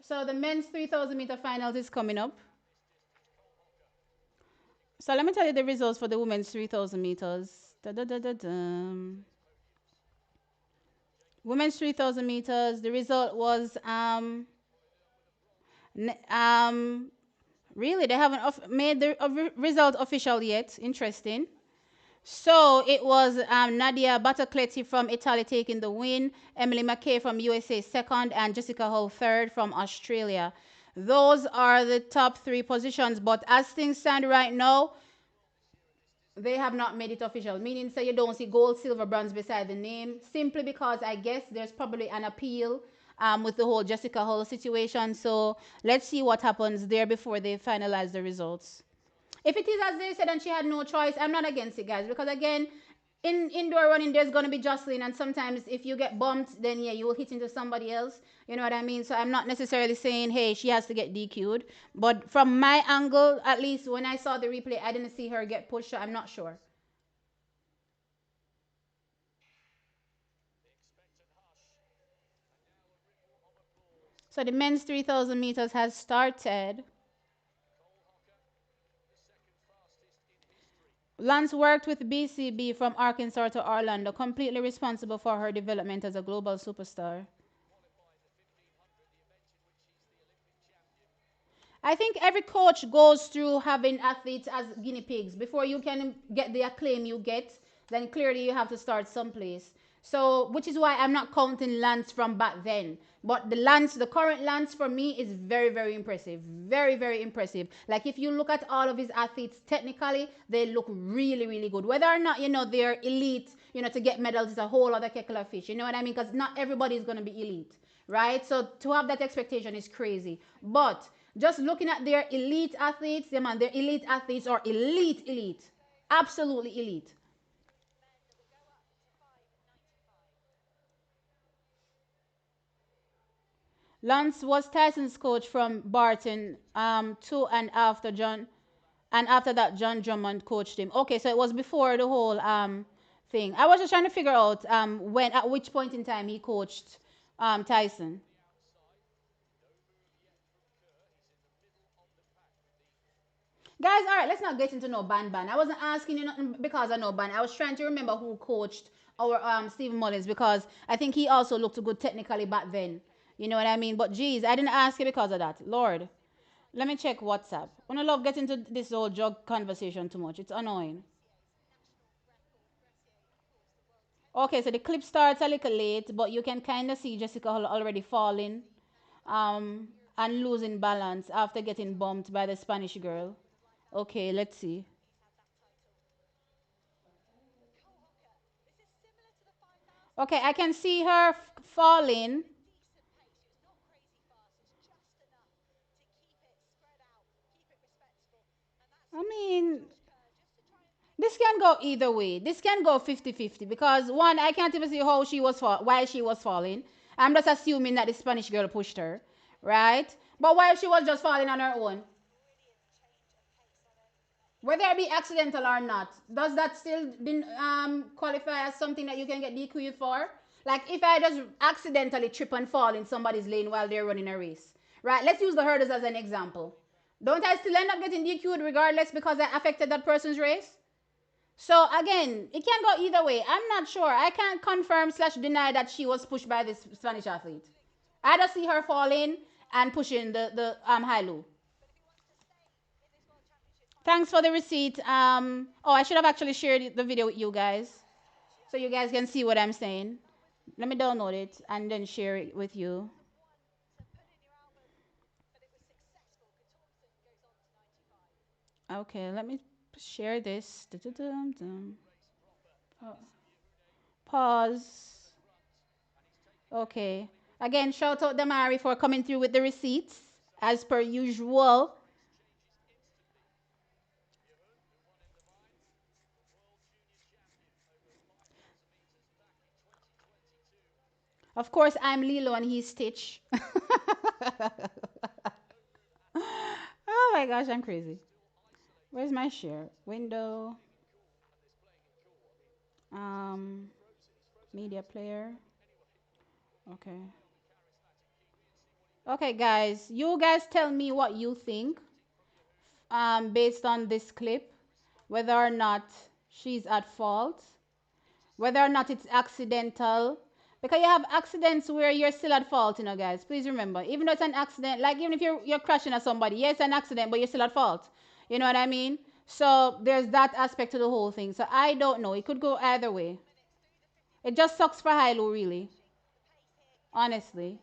So the men's 3,000 meter finals is coming up. So let me tell you the results for the women's 3,000 meters. Da, da, da, da, da. Women's 3,000 meters, the result was really they haven't made the result official yet. Interesting. So it was Nadia Battocletti from Italy taking the win, Emily McKay from USA second, and Jessica Hull third from Australia. Those are the top three positions. But as things stand right now, they have not made it official, meaning so you don't see gold, silver, bronze beside the name, simply because I guess there's probably an appeal with the whole Jessica Hull situation. So let's see what happens there before they finalize the results. If it is as they said and she had no choice, I'm not against it, guys. Because again, in indoor running, there's going to be jostling. And sometimes if you get bumped, then yeah, you will hit into somebody else. You know what I mean? So I'm not necessarily saying, hey, she has to get DQ'd. But from my angle, at least when I saw the replay, I didn't see her get pushed. So I'm not sure. So the men's 3,000 meters has started. Lance worked with BCB from Arkansas to Orlando, completely responsible for her development as a global superstar. I think every coach goes through having athletes as guinea pigs. Before you can get the acclaim you get, then clearly you have to start someplace. So, which is why I'm not counting Lance from back then. But the current Lance for me is very, very impressive. Very, very impressive. Like if you look at all of his athletes, technically, they look really, really good. Whether or not, they're elite, to get medals is a whole other kettle of fish. You know what I mean? Because not everybody is going to be elite, right? So to have that expectation is crazy. But just looking at their elite athletes, yeah, man, their elite athletes are elite, elite. Absolutely elite. Lance was Tyson's coach from Barton to and after John, and after that John Drummond coached him. Okay, so it was before the whole thing. I was just trying to figure out when at which point in time he coached Tyson. Guys, all right, let's not get into no ban. I wasn't asking you nothing because of no ban. I was trying to remember who coached our Stephen Mullins because I think he also looked good technically back then. You know what I mean? But geez, I didn't ask you because of that. Lord, let me check WhatsApp. When I love getting into this whole drug conversation too much, it's annoying. Okay, so the clip starts a little late, but you can kind of see Jessica Hull already falling and losing balance after getting bumped by the Spanish girl. Okay, let's see. Okay, I can see her falling. I mean, this can go either way. This can go 50-50 because one, I can't even see how she was why she was falling. I'm just assuming that the Spanish girl pushed her, right? But why she was just falling on her own? Whether it be accidental or not, does that still qualify as something that you can get DQ'd for? Like if I just accidentally trip and fall in somebody's lane while they're running a race, right? Let's use the hurdles as an example. Don't I still end up getting DQ'd regardless because I affected that person's race? So again, it can go either way. I'm not sure. I can't confirm slash deny that she was pushed by this Spanish athlete. I just see her falling and pushing the high low. Thanks for the receipt. Oh, I should have actually shared the video with you guys so you guys can see what I'm saying. Let me download it and then share it with you. Okay, let me share this. Pause. Okay. Again, shout out Damari for coming through with the receipts. as per usual. Of course, I'm Lilo and he's Stitch. Oh my gosh, I'm crazy. Where's my share? Window, um, media player. Okay. Okay, guys, you guys tell me what you think based on this clip, whether or not she's at fault, whether or not it's accidental. Because you have accidents where you're still at fault, guys. Please remember, even though it's an accident, like even if you're crashing at somebody, yes, it's an accident, but you're still at fault. You know what I mean? So there's that aspect to the whole thing. So I don't know. It could go either way. It just sucks for Hilo, really. Honestly.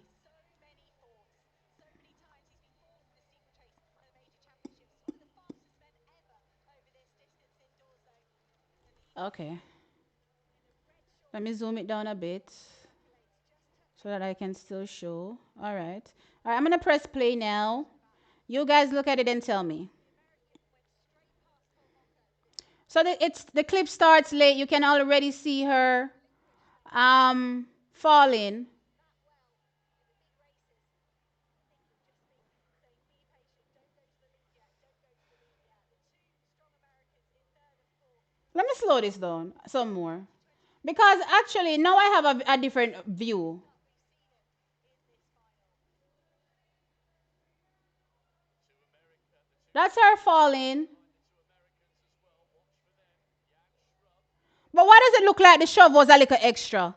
Okay. Let me zoom it down a bit so that I can still show. All right. All right, I'm going to press play now. You guys look at it and tell me. So the clip starts late. You can already see her falling. Let me slow this down some more. Because actually now I have a different view. That's her falling. But why does it look like the shove was a little extra?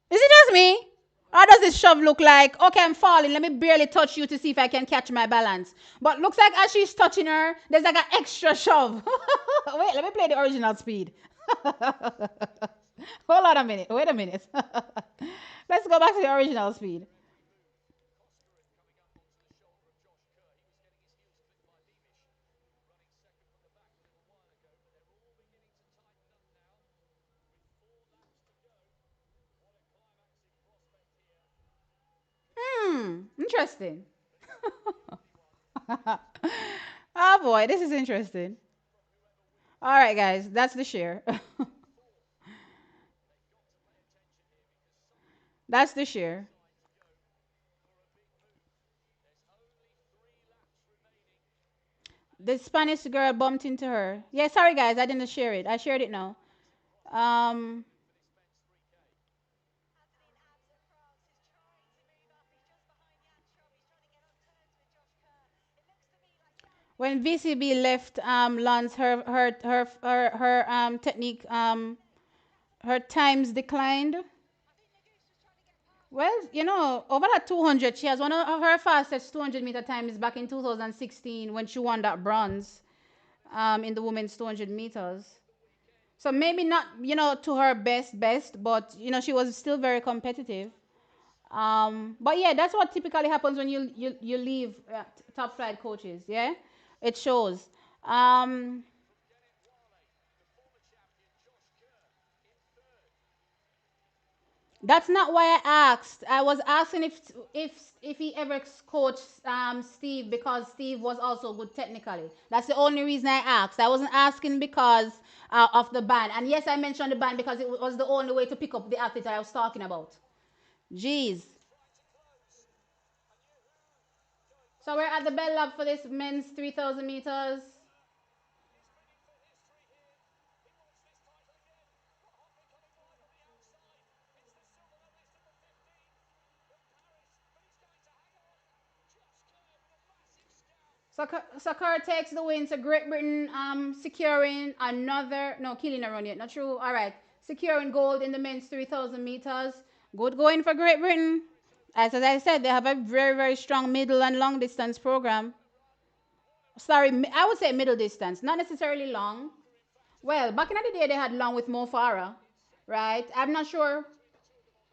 Is it just me? How does this shove look like? Okay, I'm falling. Let me barely touch you to see if I can catch my balance. But looks like as she's touching her, there's like an extra shove. Wait, let me play the original speed. Hold on a minute. Wait a minute. Let's go back to the original speed. Interesting. Oh boy, this is interesting. All right, guys, that's the share. That's the share. The Spanish girl bumped into her. Yeah, sorry guys, I didn't share it. I shared it now. Um, when VCB left Lance, her technique her times declined. Well, over that 200, she has one of her fastest 200-meter times back in 2016 when she won that bronze in the women's 200 meters. So maybe not, to her best, but she was still very competitive. But yeah, that's what typically happens when you leave top flight coaches. Yeah, it shows. Um, that's not why I asked. I was asking if he ever coached Steve because Steve was also good technically. That's the only reason I asked. I wasn't asking because of the band. And yes, I mentioned the band because it was the only way to pick up the athlete I was talking about. Jeez. So we're at the bell lab for this men's 3,000 meters. Sakura takes the win. So Great Britain securing another, no, killing a run yet, not true. All right, securing gold in the men's 3,000 meters. Good going for Great Britain. As I said, they have a very, very strong middle and long distance program. Sorry, I would say middle distance, not necessarily long. Well, back in the day, they had long with Mo Farah, right? I'm not sure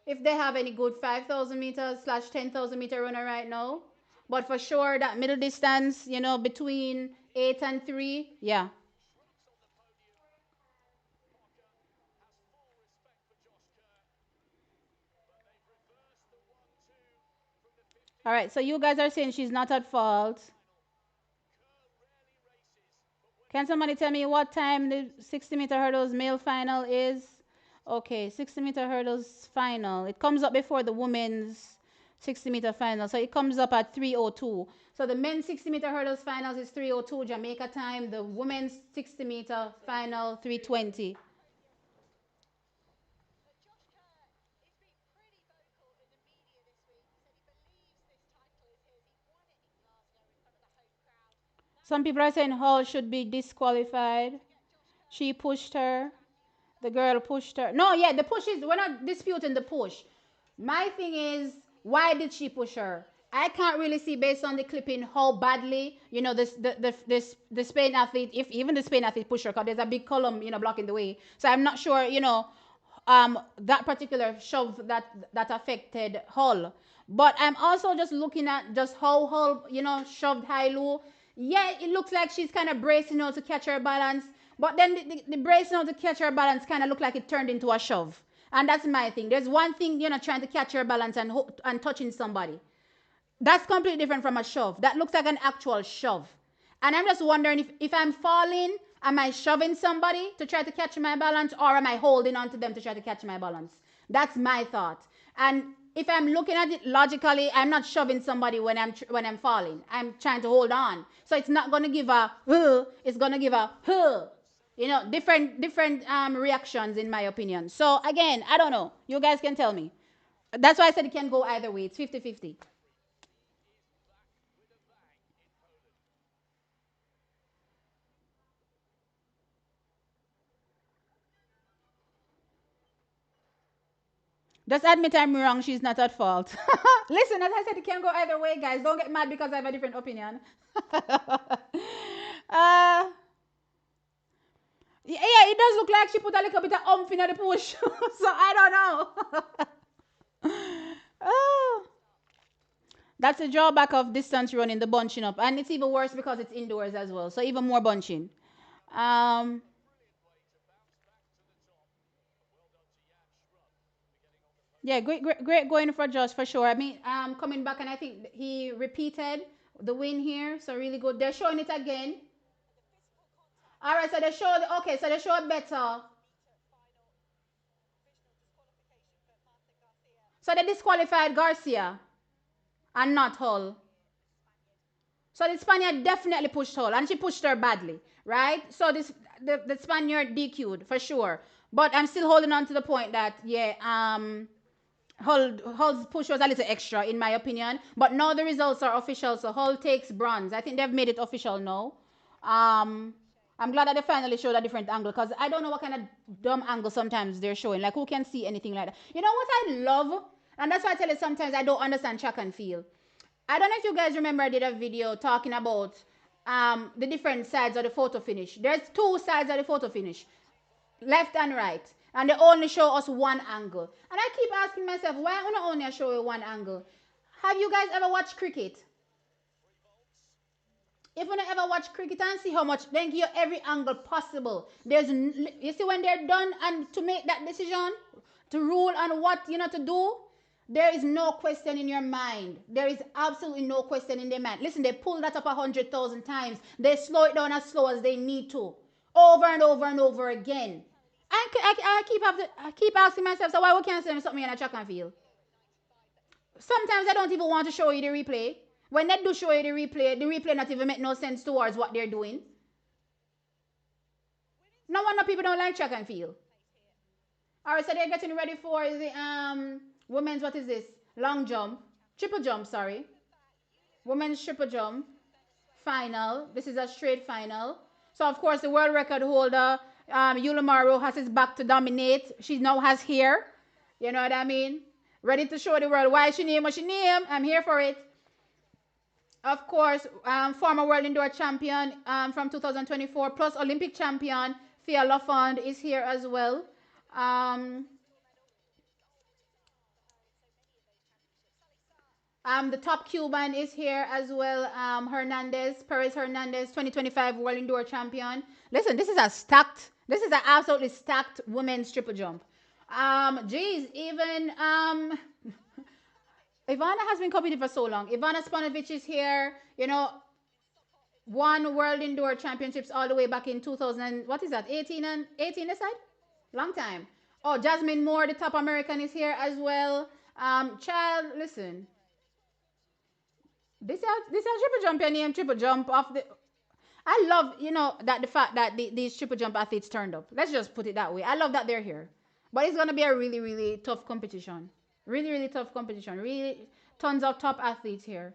if they have any good 5,000 meters slash 10,000 meter runner right now. But for sure, that middle distance, between 8 and 3, yeah. All right, so you guys are saying she's not at fault. Can somebody tell me what time the 60-meter hurdles male final is? Okay, 60-meter hurdles final. It comes up before the women's 60-meter final. So it comes up at 3:02. So the men's 60-meter hurdles finals is 3:02 Jamaica time. The women's 60-meter final 3:20. Some people are saying Hall should be disqualified. She pushed her. The girl pushed her. No, yeah, the push is, we're not disputing the push. My thing is, why did she push her? I can't really see based on the clipping how badly, the Spain athlete, if even the Spain athlete pushed her, because there's a big column, blocking the way. So I'm not sure, that particular shove that affected Hull. But I'm also just looking at just how Hull, shoved high low. Yeah, it looks like she's kind of bracing out to catch her balance. But then the bracing out to catch her balance kind of looked like it turned into a shove. And that's my thing. There's one thing, trying to catch your balance and touching somebody. That's completely different from a shove. That looks like an actual shove. And I'm just wondering if I'm falling, am I shoving somebody to try to catch my balance, or am I holding on to them to try to catch my balance? That's my thought. And if I'm looking at it logically, I'm not shoving somebody when I'm falling. I'm trying to hold on. So it's not going to give a it's going to give a different reactions in my opinion. So again, I don't know. You guys can tell me. That's why I said it can go either way. It's 50-50. Just admit I'm wrong. She's not at fault. Listen, as I said, it can go either way, guys. Don't get mad because I have a different opinion. Yeah, it does look like she put a little bit of oomph in the push. So I don't know. Oh, that's a drawback of distance running, the bunching up. And it's even worse because it's indoors as well. So even more bunching. Um, yeah, great going for Josh for sure. I mean, coming back, and I think he repeated the win here. So really good. They're showing it again. All right, so they showed, okay, so they showed better. So they disqualified Garcia and not Hull. So the Spaniard definitely pushed Hull, and she pushed her badly, right? So the Spaniard DQ'd for sure. But I'm still holding on to the point that yeah, Hull's push was a little extra in my opinion. But now the results are official, so Hull takes bronze. I think they've made it official now. Um, I'm glad that they finally showed a different angle because I don't know what kind of dumb angle sometimes they're showing. Like who can see anything like that? You know what I love? And that's why I tell you sometimes I don't understand track and field. I don't know if you guys remember I did a video talking about the different sides of the photo finish. There's two sides of the photo finish, left and right. And they only show us one angle. And I keep asking myself, why don't only show you one angle? Have you guys ever watched cricket? If you ever watch cricket and see how much, then give you every angle possible. You see when they're done and to make that decision, to rule on what to do, there is no question in your mind. There is absolutely no question in their mind. Listen, they pull that up 100,000 times. They slow it down as slow as they need to, over and over and over again. I keep asking myself, so why we can't send something in a track and field? Sometimes I don't even want to show you the replay. When they do show you the replay not even make no sense towards what they're doing. No wonder people don't like track and field. All right, so they're getting ready for the women's, what is this? Long jump, triple jump, sorry. Women's triple jump final. This is a straight final. So of course the world record holder, Yulimaro, has his back to dominate. She now has hair. You know what I mean? Ready to show the world why she named what she named. I'm here for it. Of course, former world indoor champion from 2024 plus Olympic champion Thea Lafond is here as well. The top Cuban is here as well. Perez Hernandez, 2025 world indoor champion. Listen, this is an absolutely stacked women's triple jump. Geez, even Ivana has been competing for so long. Ivana Spanovich is here. Won World Indoor Championships all the way back in 2000. What is that? 18 and 18 this side? Long time. Oh, Jasmine Moore, the top American, is here as well. Child, listen. This is triple jump your name, triple jump off the. I love, that the fact that these triple jump athletes turned up. Let's just put it that way. I love that they're here. But it's gonna be a really, really tough competition. Really, really tough competition. Really tons of top athletes here.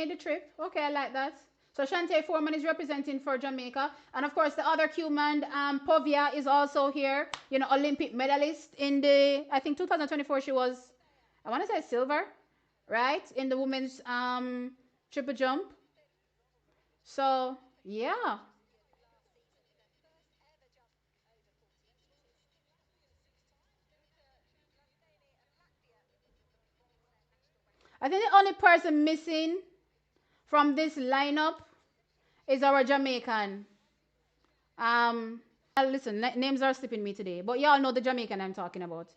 Made the trip. Okay, I like that. So Shante Foreman is representing for Jamaica. And of course, the other Cuban, Povia, is also here. Olympic medalist in the, I think 2024, she was, I want to say silver, right? In the women's triple jump. So, yeah. I think the only person missing from this lineup is our Jamaican. Listen, names are slipping me today, but y'all know the Jamaican I'm talking about.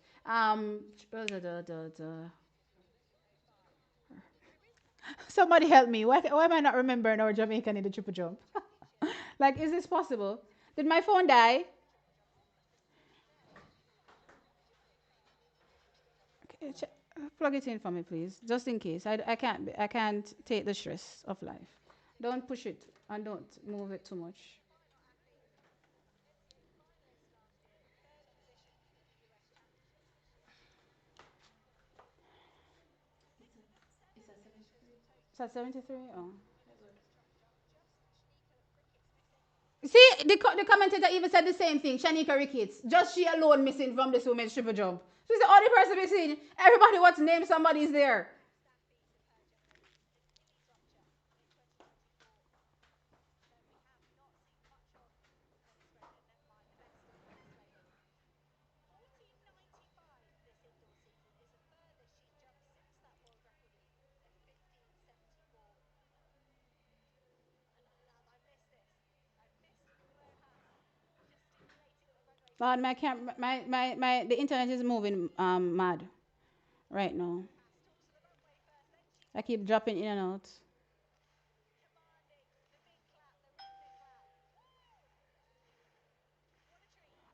Somebody help me. Why am I not remembering our Jamaican in the triple jump? Like, is this possible? Did my phone die? Okay, plug it in for me, please, just in case. I can't take the stress of life. Don't push it and don't move it too much. Is that 73? Oh. See, the commentator even said the same thing. Shanika Ricketts. Just she alone missing from this women's triple jump. She's the only person missing. Everybody wants to name somebody's there. Lord, the internet is moving mad right now. I keep dropping in and out.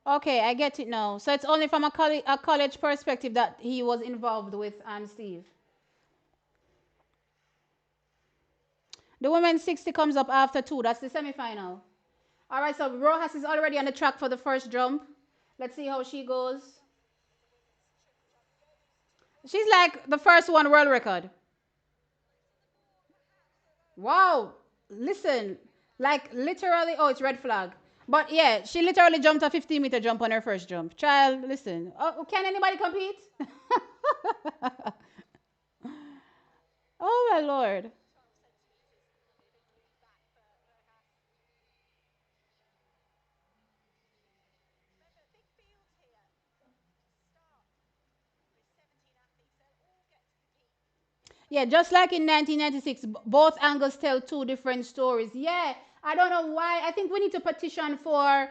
Okay, I get it now. So it's only from a college perspective that he was involved with Steve. The women's 60 comes up after two. That's the semi-final. All right, so Rojas is already on the track for the first jump. Let's see how she goes. She's like the first one world record. Wow. Listen, like literally, oh, it's red flag. But yeah, she literally jumped a 15-meter jump on her first jump. Child, listen. Oh, can anybody compete? Oh my lord. Yeah, just like in 1996, both angles tell two different stories. Yeah, I don't know why. I think we need to petition for,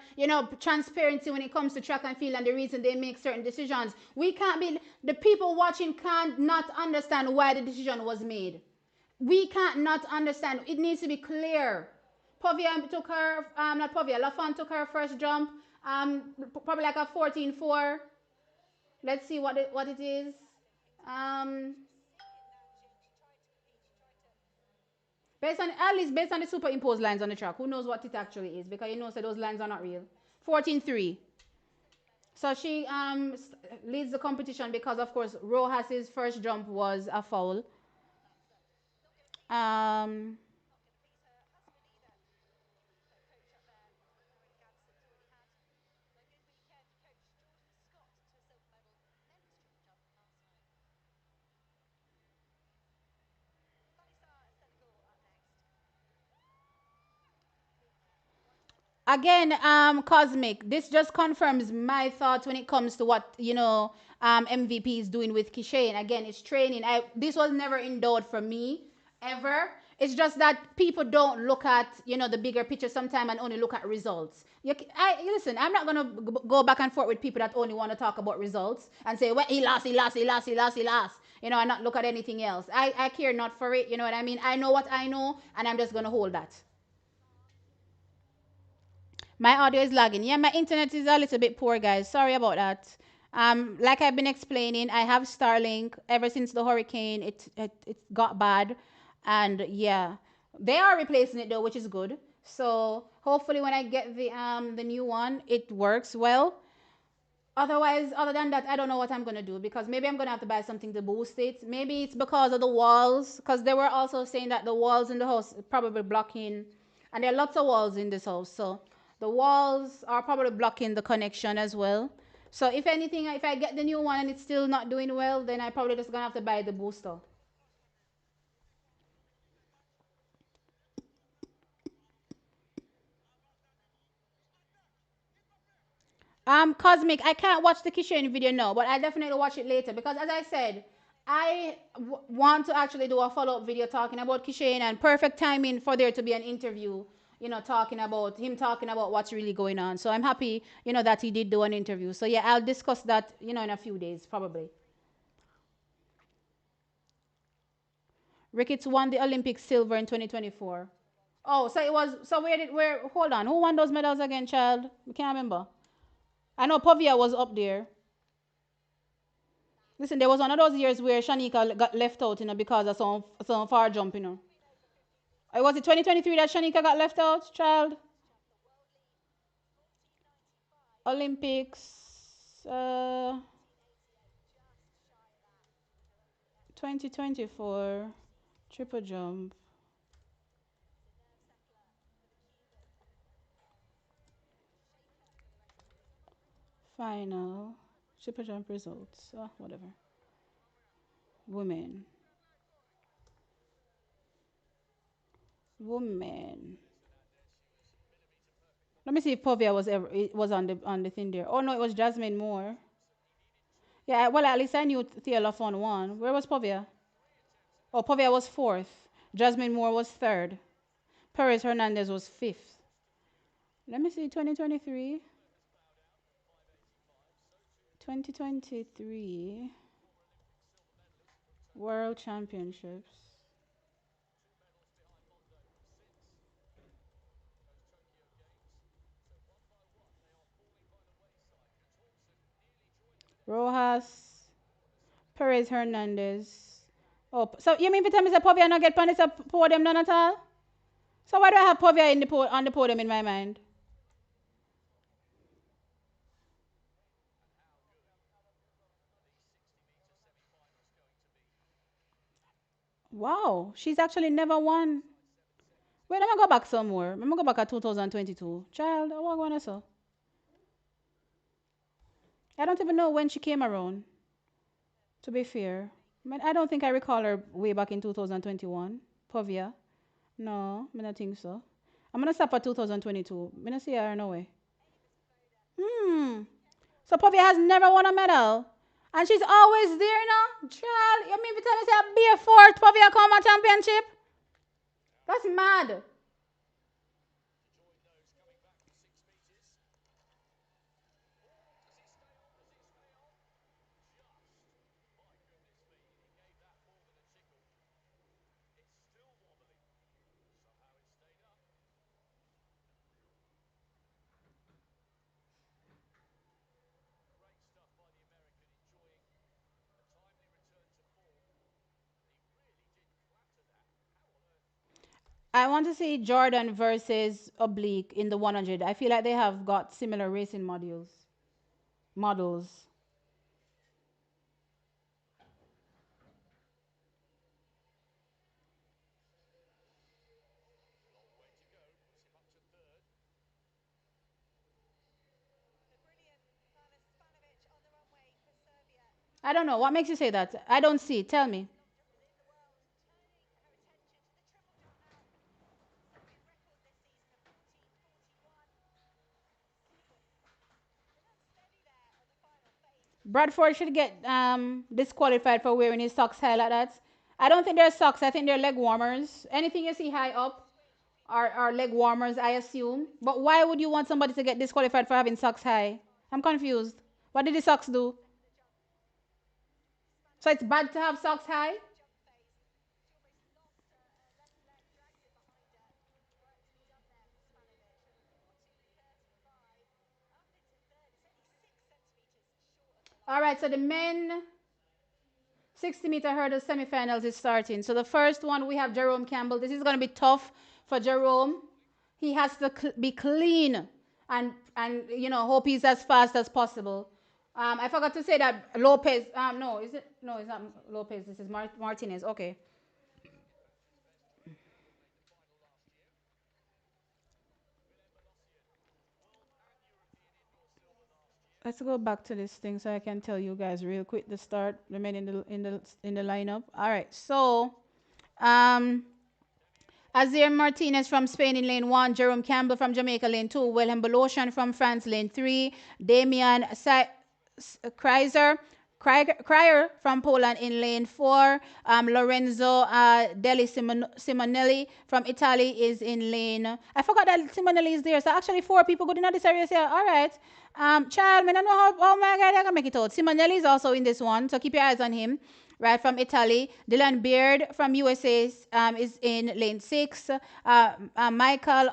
transparency when it comes to track and field and the reason they make certain decisions. We can't be, the people watching can't not understand why the decision was made. We can't not understand. It needs to be clear. Povia took her, not Povia, Lafont took her first jump, probably like a 14.4. Let's see what it is. Um, based on the superimposed lines on the track, who knows what it actually is? Because so those lines are not real. 14.3. So she leads the competition because, of course, Rojas's first jump was a foul. Um, Again, Cosmic, this just confirms my thoughts when it comes to what, MVP is doing with Kishane. Again, it's training. This was never endowed for me, ever. It's just that people don't look at, the bigger picture sometimes and only look at results. Listen, I'm not going to go back and forth with people that only want to talk about results and say, well, he lost, he lost, he lost, he lost, he lost. And not look at anything else. I care not for it. You know what I mean? I know what I know, and I'm just going to hold that. My audio is lagging. Yeah, my internet is a little bit poor, guys. Sorry about that. Like I've been explaining, I have Starlink ever since the hurricane. It got bad, and yeah, they are replacing it though, which is good. So hopefully, when I get the new one, it works well. Otherwise, other than that, I don't know what I'm gonna do because maybe I'm gonna have to buy something to boost it. Maybe it's because of the walls, because they were also saying that the walls in the house are probably blocking, and there are lots of walls in this house, so the walls are probably blocking the connection as well. So if anything, if I get the new one and it's still not doing well, then I probably just gonna have to buy the booster. Cosmic, I can't watch the Kishen video now, but I definitely watch it later because, as I said, want to actually do a follow up video talking about Kishen and perfect timing for there to be an interview, talking about what's really going on. So I'm happy, that he did do an interview. So yeah, I'll discuss that, in a few days probably. Ricketts won the Olympic silver in 2024. Oh, so it was, so hold on, who won those medals again, child? I can't remember. I know Povia was up there. Listen, there was one of those years where Shanika got left out, because of some far jump, Was it 2023 that Shanika got left out, child? Olympics, 2024, triple jump, final, triple jump results, whatever. Women, women. Let me see if Povia was on the thing there. Oh no, it was Jasmine Moore. Yeah, well at least I knew Thea Lafon won. Where was Povia? Oh, Povia was fourth. Jasmine Moore was third. Perez Hernandez was fifth. Let me see, 2023. 2023 World Championships. Rojas, Perez Hernandez. Oh, so you mean to tell me that Povia not get on this podium none at all? So why do I have Povia on the podium in my mind? Wow, she's actually never won. Wait, let me go back some more. Let me go back at 2022. Child, what going on so? I don't even know when she came around, to be fair. I mean, I don't think I recall her way back in 2021. Povia. No, I don't think so. I'm gonna stop at 2022. I'm gonna see her no way. Hmm. So Povia has never won a medal. And she's always there now. Child, you mean to tell me say be a fourth Povia come a championship? That's mad. I want to see Jordan versus Oblique in the 100. I feel like they have got similar racing models. I don't know. What makes you say that? I don't see. Tell me. Bradford should get disqualified for wearing his socks high like that. I don't think they're socks. I think they're leg warmers. Anything you see high up are leg warmers, I assume. But why would you want somebody to get disqualified for having socks high? I'm confused. What did the socks do? So it's bad to have socks high? All right, so the men 60-meter hurdle semifinals is starting. So the first one we have Jerome Campbell. This is going to be tough for Jerome. He has to be clean and hope he's as fast as possible. I forgot to say that Lopez. No, is it? No, it's not Lopez. This is Martinez. Okay, let's go back to this thing so I can tell you guys real quick the start, the men in the lineup. All right, so um, Azir Martinez from Spain in lane 1, Jerome Campbell from Jamaica lane 2, Wilhelm Belocian from France lane 3, Damian Cryer from Poland in lane 4, Lorenzo Deli Simonelli from Italy is in lane. I forgot that Simonelli is there, so actually 4 people good in this area. So, all right. Child, I don't know how, oh my God, I can make it out. Simonelli is also in this one, so keep your eyes on him. Right from Italy, Dylan Beard from USA is in lane 6. Michael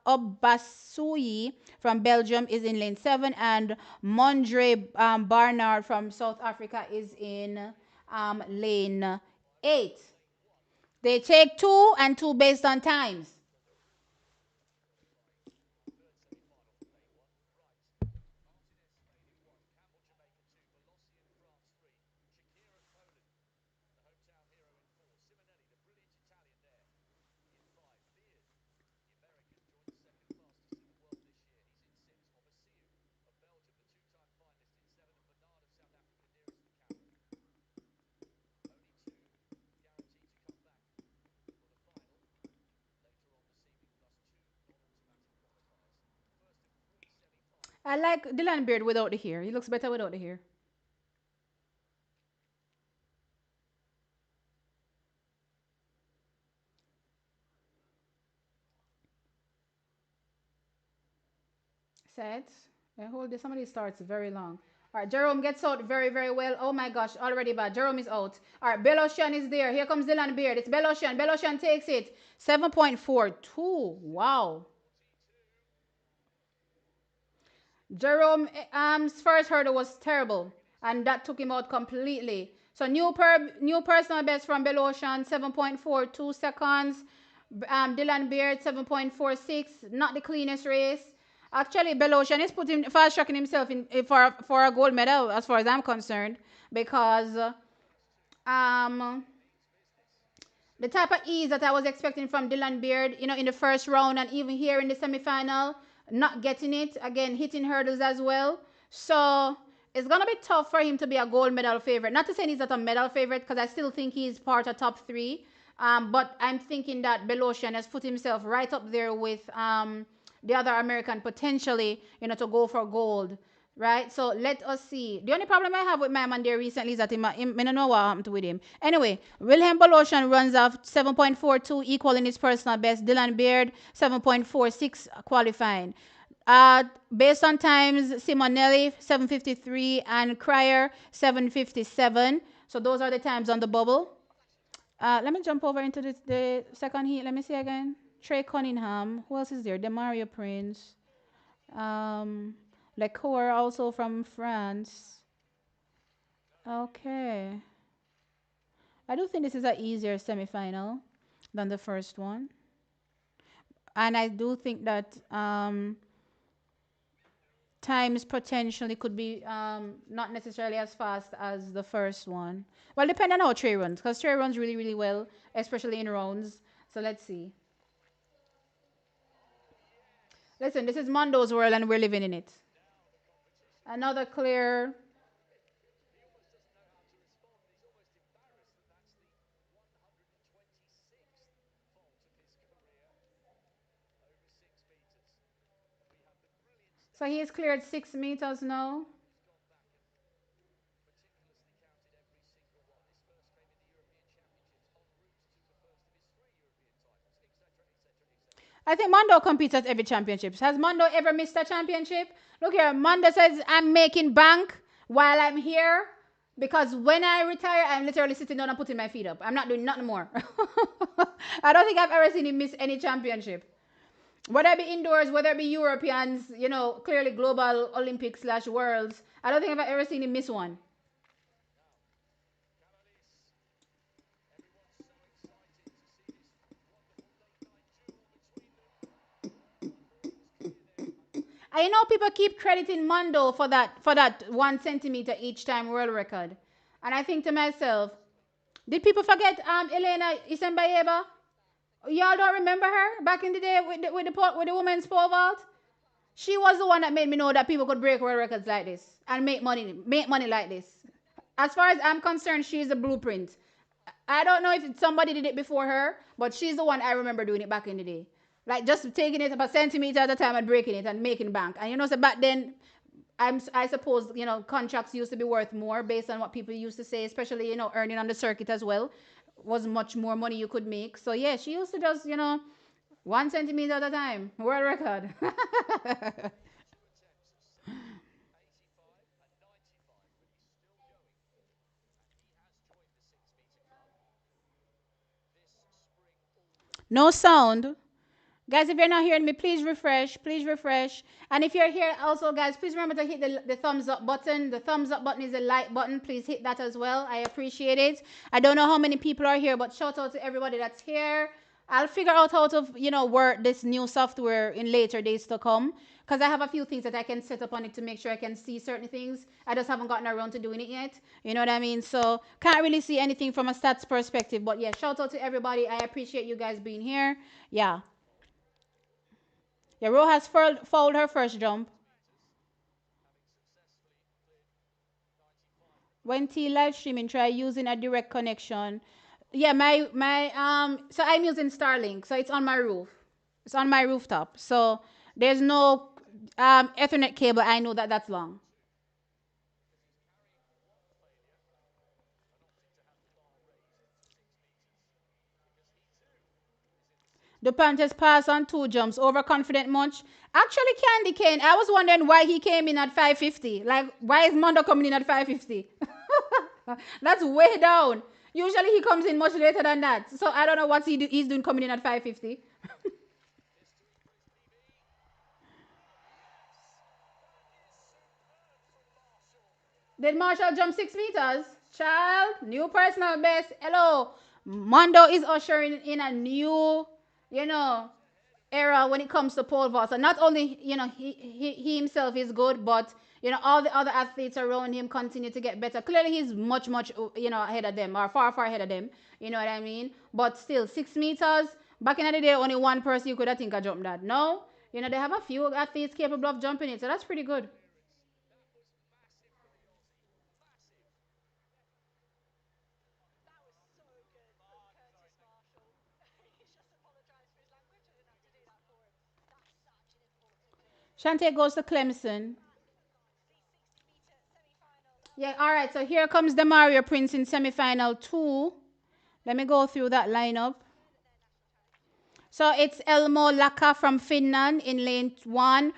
Obasui from Belgium is in lane 7. And Mondre Barnard from South Africa is in lane 8. They take 2 and 2 based on times. I like Dylan Beard without the hair. He looks better without the hair. Set. I hold this. Somebody starts very long. All right, Jerome gets out very, very well. Oh my gosh, already bad. Jerome is out. All right, Beloshian is there. Here comes Dylan Beard. It's Beloshian. Beloshian takes it. 7.42. Wow. Jerome's first hurdle was terrible, and that took him out completely. So new personal best from Beloshian, 7.42 seconds. Dylan Beard, 7.46. Not the cleanest race. Actually, Beloshian is putting fast tracking himself in for a gold medal, as far as I'm concerned, because um the type of ease that I was expecting from Dylan Beard, in the first round and even here in the semifinal, not getting it. Again, hitting hurdles as well. So it's going to be tough for him to be a gold medal favorite. Not to say he's not a medal favorite, because I still think he's part of top 3. But I'm thinking that Belosian has put himself right up there with the other American potentially, to go for gold. Right, so let us see. The only problem I have with my man there recently is that I don't know what happened with him. Anyway, Wilhelm Boloshan runs off 7.42, equaling his personal best. Dylan Beard 7.46, qualifying. Based on times, Simonelli 7:53 and Cryer 7:57. So those are the times on the bubble. Let me jump over into the second heat. Let me see again. Trey Cunningham. Who else is there? Demario Prince. Um, Lecour also from France. Okay. I do think this is an easier semifinal than the first one. And I do think that times potentially could be not necessarily as fast as the first one. Well, depending on how Trey runs, because Trey runs really, really well, especially in rounds. So let's see. Listen, this is Mondo's world and we're living in it. Another clear. So he is cleared 6 meters now. I think Mondo competes at every championship. Has Mondo ever missed a championship? Look here, Mondo says I'm making bank while I'm here because when I retire, I'm literally sitting down and putting my feet up. I'm not doing nothing more. I don't think I've ever seen him miss any championship. Whether it be indoors, whether it be Europeans, clearly global Olympics slash worlds. I don't think I've ever seen him miss one. I know people keep crediting Mondo for that 1 centimeter each time world record, and I think to myself, did people forget Elena Isembayeva? Y'all don't remember her back in the day with the women's pole vault? She was the one that made me know that people could break world records like this and make money like this. As far as I'm concerned, she's the blueprint. I don't know if somebody did it before her, but she's the one I remember doing it back in the day. Like just taking it about a centimeter at a time and breaking it and making bank. And so back then, I suppose, contracts used to be worth more based on what people used to say, especially, earning on the circuit as well. Was much more money you could make. So yeah, she used to just, 1 centimeter at a time. World record. No sound. Guys, if you're not hearing me, please refresh. Please refresh. And if you're here also, guys, please remember to hit the thumbs up button. The thumbs up button is a like button. Please hit that as well. I appreciate it. I don't know how many people are here, but shout out to everybody that's here. I'll figure out how to, work this new software in later days to come. Because I have a few things that I can set up on it to make sure I can see certain things. I just haven't gotten around to doing it yet. You know what I mean? So can't really see anything from a stats perspective. But yeah, shout out to everybody. I appreciate you guys being here. Yeah. Yeah, Ro has fouled her first jump. When T live streaming, try using a direct connection. Yeah, so I'm using Starlink, so it's on my roof. It's on my rooftop. So there's no Ethernet cable. I know that that's long. The Panthers pass on 2 jumps. Overconfident much? Actually, Candy Kane, I was wondering why he came in at 550. Like, why is Mondo coming in at 550? That's way down. Usually he comes in much later than that. So I don't know what he's doing coming in at 550. Did Marshall jump 6 meters? Child, new personal best. Hello. Mondo is ushering in a new, you know, era when it comes to pole vault. So not only, he himself is good, but, all the other athletes around him continue to get better. Clearly, he's much, much, ahead of them or far, far ahead of them. You know what I mean? But still, 6 meters. Back in the day, only one person you could, I think, have jumped that. No, they have a few athletes capable of jumping it. So that's pretty good. Shante goes to Clemson. Yeah, all right. So here comes the Mario Prince in semifinal 2. Let me go through that lineup. So it's Elmo Laka from Finland in lane 1,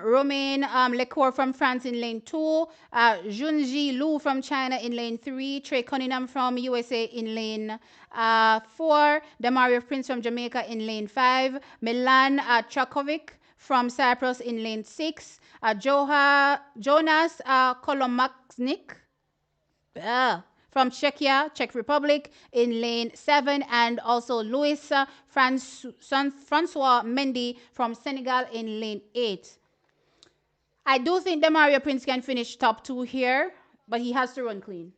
Romain Lecour from France in lane 2, Junji Lu from China in lane 3, Trey Cunningham from USA in lane 4, Demario Prince from Jamaica in lane 5, Milan Trakovic from Cyprus in lane 6, Jonas Kolomaknik from Czechia, Czech Republic, in lane 7, and also Luis Francois Mendy from Senegal in lane 8. I do think Demario Prince can finish top 2 here, but he has to run clean.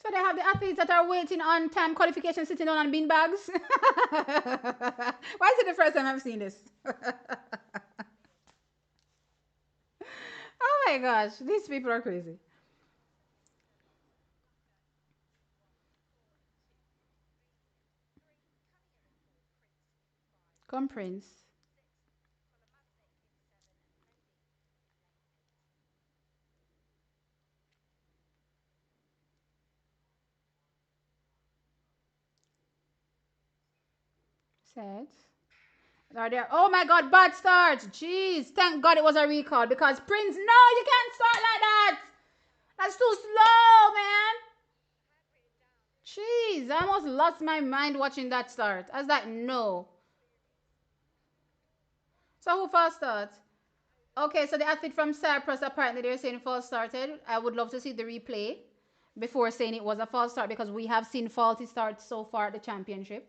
So they have the athletes that are waiting on time qualification sitting on bean bags. Why is it the first time I've seen this? Oh my gosh, these people are crazy. Come, Prince. Set. Are there? Oh my God, bad start. Jeez, thank God it was a recall because Prince. No, you can't start like that. That's too slow, man. Jeez, I almost lost my mind watching that start. I was like, no. So who first start? Okay, so the athlete from Cyprus apparently they're saying false started. I would love to see the replay before saying it was a false start because we have seen faulty starts so far at the championship.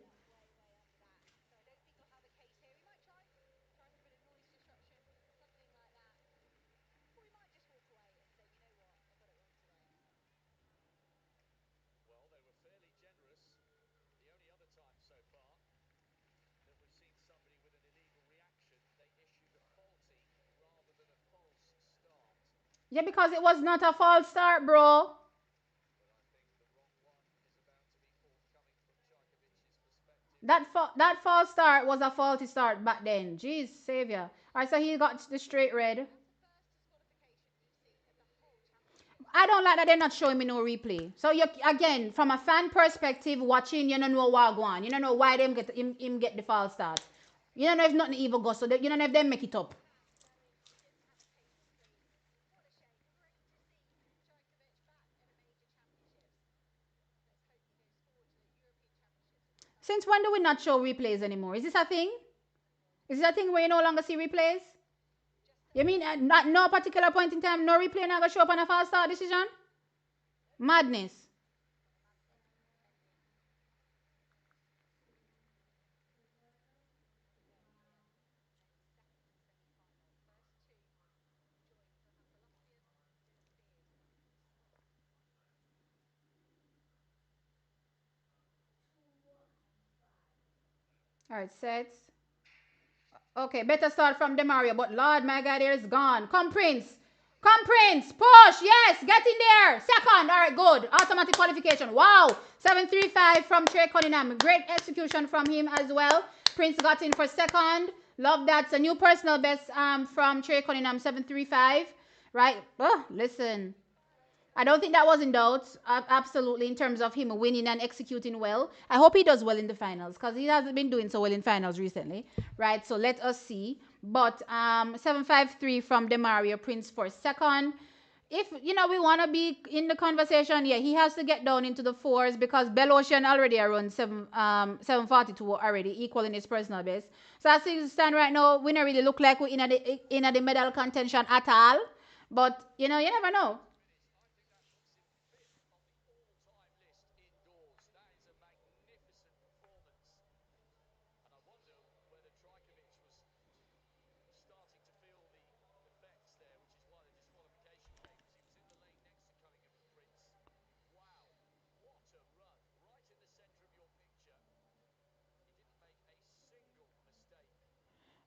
Yeah, because it was not a false start, bro. That false start was a faulty start back then. Jeez, savior. All right, so he got the straight red. I don't like that they're not showing me no replay. So you again, from a fan perspective, watching, you don't know what go on. You don't know why them get him get the false start. You don't know if nothing evil goes, so you don't know if they make it up. Since when do we not show replays anymore? Is this a thing? Is this a thing where you no longer see replays? You mean at no particular point in time, no replay not gonna show up on a false start decision? Madness. All right, sets. Okay, better start from Demario, but Lord, my guy there is gone. Come, Prince. Come, Prince. Push. Yes, get in there. Second. All right, good. Automatic qualification. Wow. 735 from Trey Cunningham. Great execution from him as well. Prince got in for second. Love that. It's a new personal best from Trey Cunningham, 735. Right? Oh, listen. I don't think that was in doubt, absolutely, in terms of him winning and executing well. I hope he does well in the finals because he hasn't been doing so well in finals recently, right? So let us see. But 753 from Demario Prince for second. If we want to be in the conversation, yeah, he has to get down into the fours because Belosian already around 742 already, equaling his personal best. So as things stand right now, we don't really look like we're in the medal contention at all. But you never know.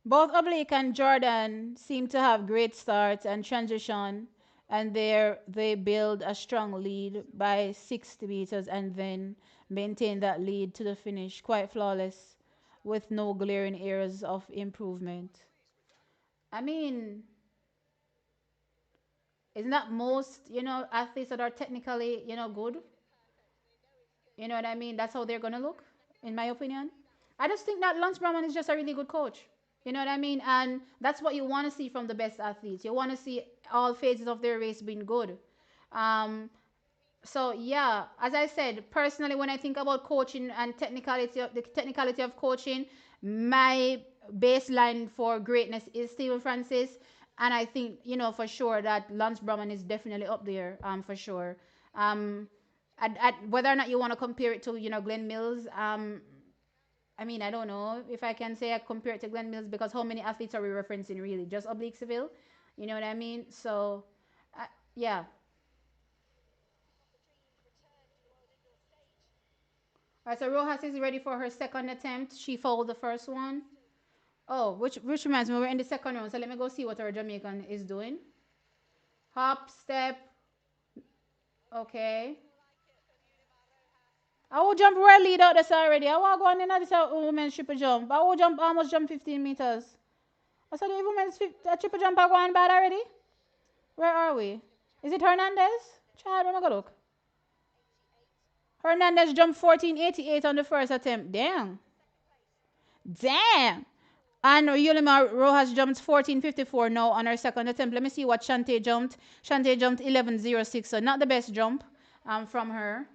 Both Oblique and Jordan seem to have great starts and transition, and they build a strong lead by 60 meters and then maintain that lead to the finish, quite flawless, with no glaring areas of improvement. I mean, isn't that most athletes that are technically good? You know what I mean? That's how they're gonna look, in my opinion. I just think that Lance Brahman is just a really good coach. You know what I mean? And that's what you want to see from the best athletes. You want to see all phases of their race being good. Um, so yeah, as I said, personally, when I think about coaching and the technicality of coaching, my baseline for greatness is Stephen Francis, and I think for sure that Lance Brahman is definitely up there, for sure. Um, whether or not you want to compare it to Glenn Mills, I mean, I don't know if I can say I compare it to Glenn Mills because how many athletes are we referencing really? Just Oblique Seville? You know what I mean? So, yeah. All right, so Rojas is ready for her second attempt. She fouled the first one. Oh, which reminds me, we're in the second round, so let me go see what our Jamaican is doing. Hop, step. Okay. I will jump world lead out this already. I will go on in this women's triple jump. I will jump almost jump 15 meters. I said the women's triple jump are going bad already. Where are we? Is it Hernandez? Child, let me go look. Hernandez jumped 14.88 on the first attempt. Damn. Damn. And Yulima Rojas jumped 14.54 now on her second attempt. Let me see what Shante jumped. Shante jumped 11.06, so not the best jump from her.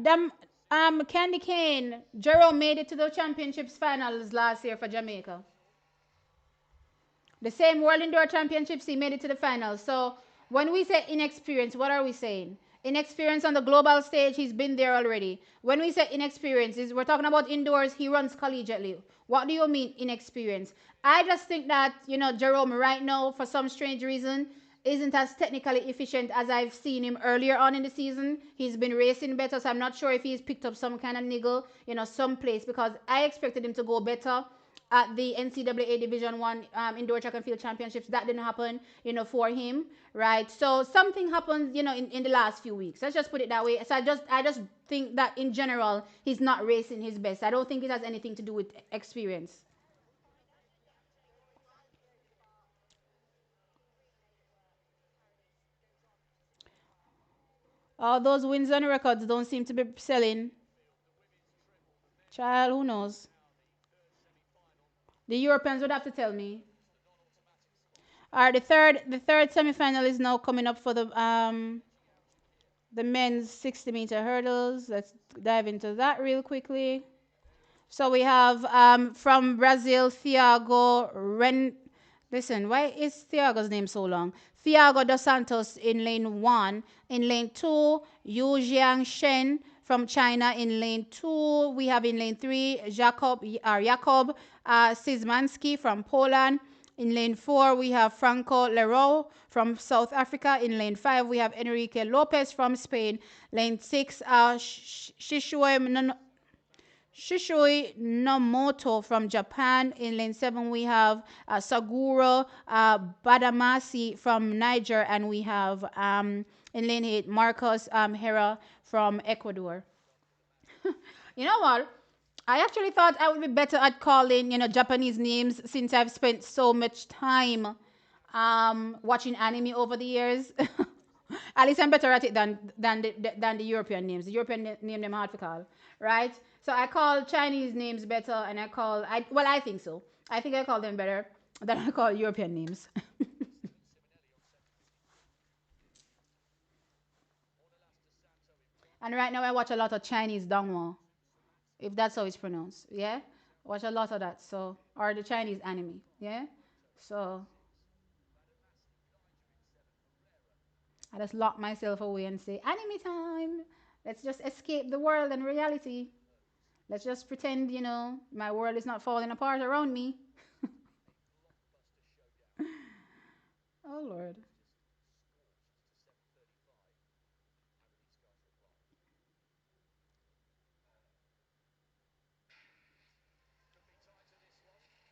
Them, Candy Cane, Jerome made it to the championships finals last year for Jamaica. The same World Indoor Championships, he made it to the finals. So when we say inexperience, what are we saying? Inexperience on the global stage, he's been there already. When we say inexperience, we're talking about indoors, he runs collegiately. What do you mean inexperience? I just think that, Jerome right now, for some strange reason, isn't as technically efficient as I've seen him earlier on in the season. He's been racing better, so I'm not sure if he's picked up some kind of niggle, someplace, because I expected him to go better at the NCAA Division One Indoor Track and Field Championships. That didn't happen, for him, right? So something happened, in the last few weeks. Let's just put it that way. So I just think that in general, he's not racing his best. I don't think it has anything to do with experience. All those wins and records don't seem to be selling. Child, who knows? The Europeans would have to tell me. All right, the third semifinal is now coming up for the men's 60-meter hurdles. Let's dive into that real quickly. So we have from Brazil, Thiago Ren. Listen, why is Thiago's name so long? Thiago dos Santos in lane 1. In lane 2, Yu Jiang Shen from China in lane 2. We have in lane 3, Jakob Szymanski from Poland. In lane 4, we have Franco Leroy from South Africa. In lane 5, we have Enrique Lopez from Spain. Lane 6, Shishui Nomoto from Japan. In lane 7, we have Saguro Badamasi from Niger. And we have in lane 8, Marcos Hera from Ecuador. You know what? I actually thought I would be better at calling, Japanese names since I've spent so much time watching anime over the years. At least I'm better at it than the European names. The European name them hard to call, right? So I call Chinese names better, and I think so. I think I call them better than I call European names. And right now I watch a lot of Chinese dongwon, if that's how it's pronounced. Yeah, watch a lot of that. So or the Chinese anime. Yeah, so I just lock myself away and say anime time. Let's just escape the world and reality. Let's just pretend, my world is not falling apart around me. Oh Lord.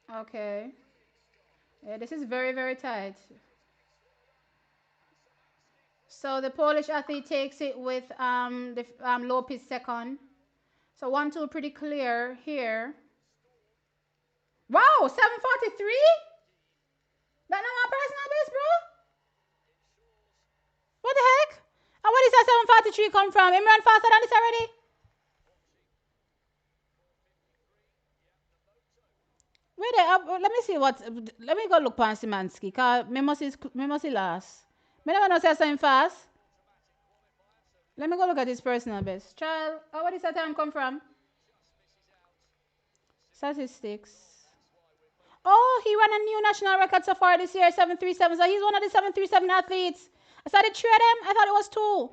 Okay. Yeah, this is very, very tight. So the Polish athlete takes it with the Lopez second. So 1-2 pretty clear here. Wow, 7:43. That not my personal best, bro. What the heck? And where does that 7:43 come from? Imran faster than this already? Wait there, let me see what. Let me go look past Simansky. Cause me must see last. Me never know say something fast. Let me go look at his personal best. Child, where does that time come from? Statistics. Oh, he ran a new national record so far this year, 737. So he's one of the 737 athletes. I saw the three of them. I thought it was two.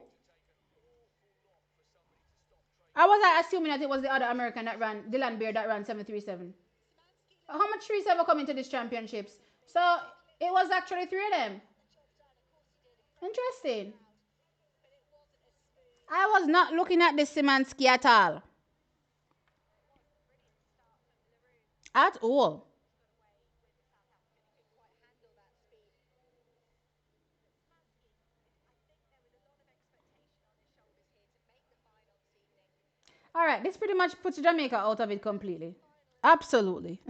I was assuming that it was the other American that ran, Dylan Beard, that ran 737. How much trees ever come into these championships? So it was actually three of them. Interesting. I was not looking at the Simansky at all. At all. All right, this pretty much puts Jamaica out of it completely. Absolutely.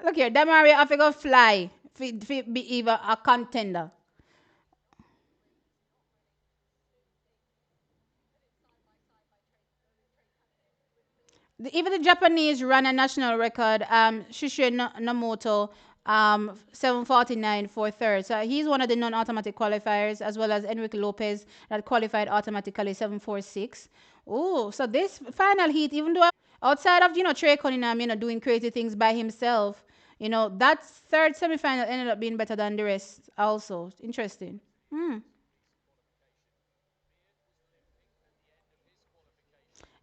Look here, Damari have to go fly. Be even a contender. Even the Japanese ran a national record. Namoto, 7:49 for third. So he's one of the non-automatic qualifiers, as well as Enrique Lopez that qualified automatically 7:46. Oh, so this final heat, even though outside of Trey Cunningham, doing crazy things by himself, that third semifinal ended up being better than the rest. Also interesting. Hmm.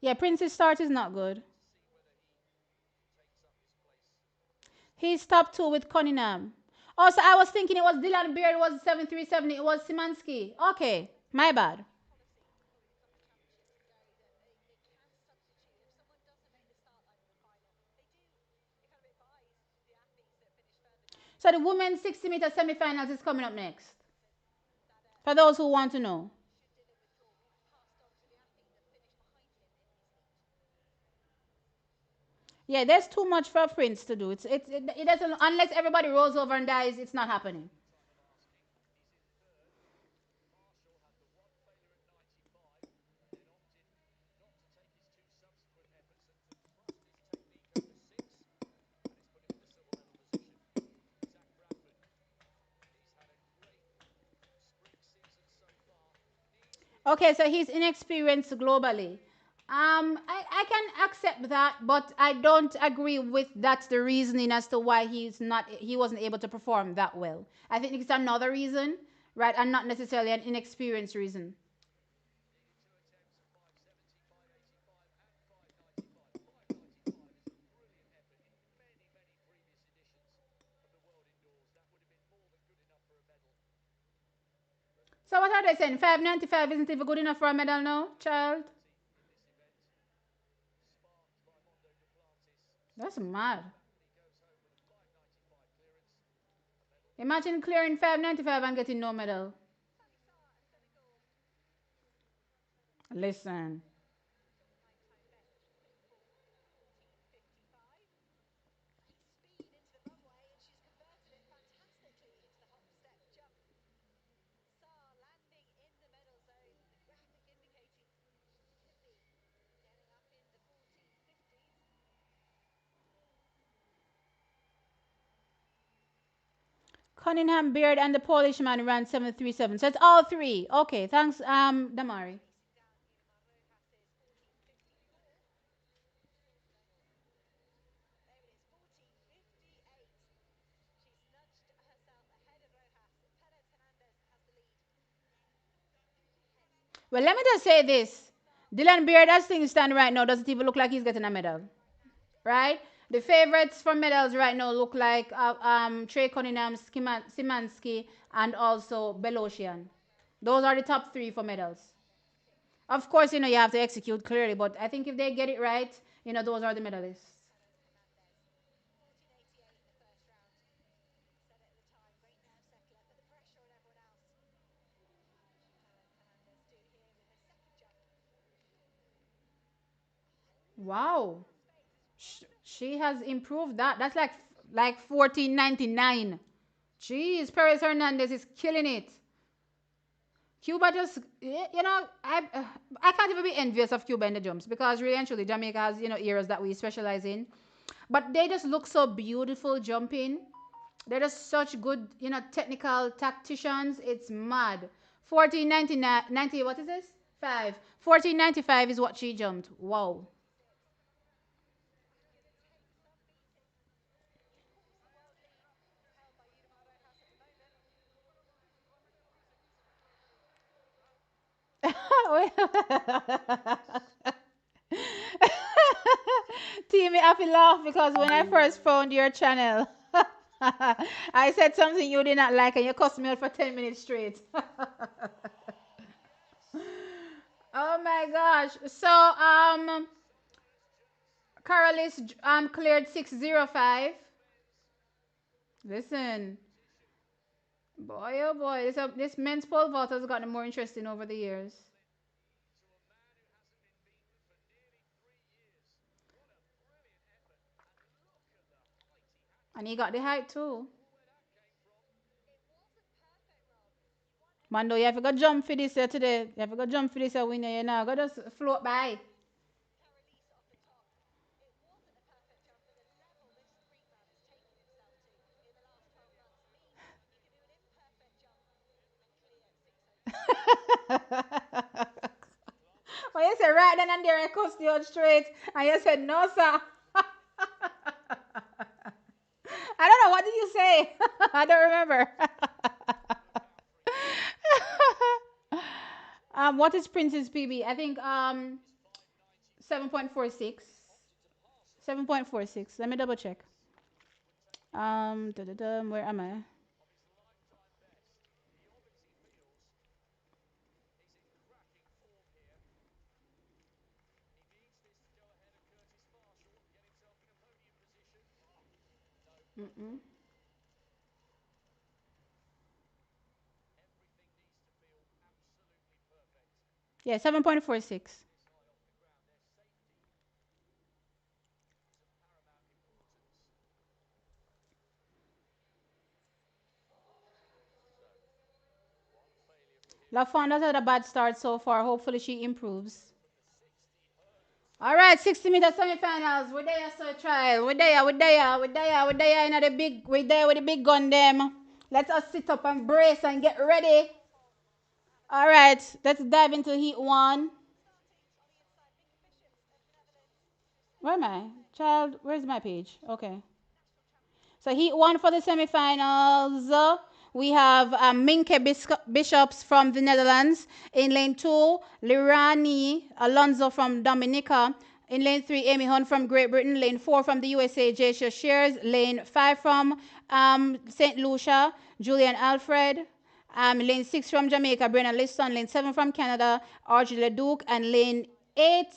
Yeah, Prince's start is not good. He's top two with Cunningham. Also, I was thinking it was Dylan Beard, it was 737, it was Simansky. Okay, my bad. So the women's 60-meter semifinals is coming up next. For those who want to know. Yeah, there's too much for Prince to do. It doesn't unless everybody rolls over and dies, it's not happening. Okay, so he's inexperienced globally. I can accept that, but I don't agree with that's the reasoning as to why he wasn't able to perform that well. I think it's another reason, right, and not necessarily an inexperienced reason. So what are they saying? 595 isn't even good enough for a medal now, child? That's mad. Imagine clearing 595 and getting no medal. Listen. Cunningham, Beard, and the Polish man ran 737. So it's all three. Okay, thanks, Damari. Well, let me just say this. Dylan Beard, as things stand right now, doesn't even look like he's getting a medal. Right? The favorites for medals right now look like Trey Cunningham, Simansky, and also Belosian. Those are the top three for medals. Of course, you have to execute clearly, but I think if they get it right, those are the medalists. Wow. She has improved that. That's like 14.99. Jeez, Perez Hernandez is killing it. Cuba just, I can't even be envious of Cuba in the jumps because really and truly Jamaica has, areas that we specialize in. But they just look so beautiful jumping. They're just such good, technical tacticians. It's mad. 14.99, 90, what is this? 5. 14.95 is what she jumped. Wow. Team, I feel laugh because when I first found your channel, I said something you did not like and you cussed me out for 10 minutes straight. my gosh. So Carolis cleared 605. Listen, boy, oh boy, this men's pole vault has gotten more interesting over the years. And he got the height too. Mando, you have to go jump for this today. You have to go jump for this winner, you know. Go just float by. Well, you said right then and there I coast you out straight. And you said no, sir. I don't know. What did you say? I don't remember. What is Prince's PB? I think 7.46. 7.46. Let me double check. Where am I? Mm-mm. Yeah, 7.46. La Fonda's had a bad start so far. Hopefully she improves. All right, 60-meter semifinals. We're there, so trial. We're there in the big, we're there with the big gun them. Let us sit up and brace and get ready. All right, let's dive into heat one. Where am I? Child, where's my page? Okay. So heat one for the semifinals. We have Minke Bishops from the Netherlands. In lane two, Lirani Alonso from Dominica. In lane three, Amy Hunt from Great Britain. Lane four from the USA, Jasha Shears. Lane five from St. Lucia, Julian Alfred. Lane six from Jamaica, Brenna Liston. Lane seven from Canada, Archie Leduc. And lane eight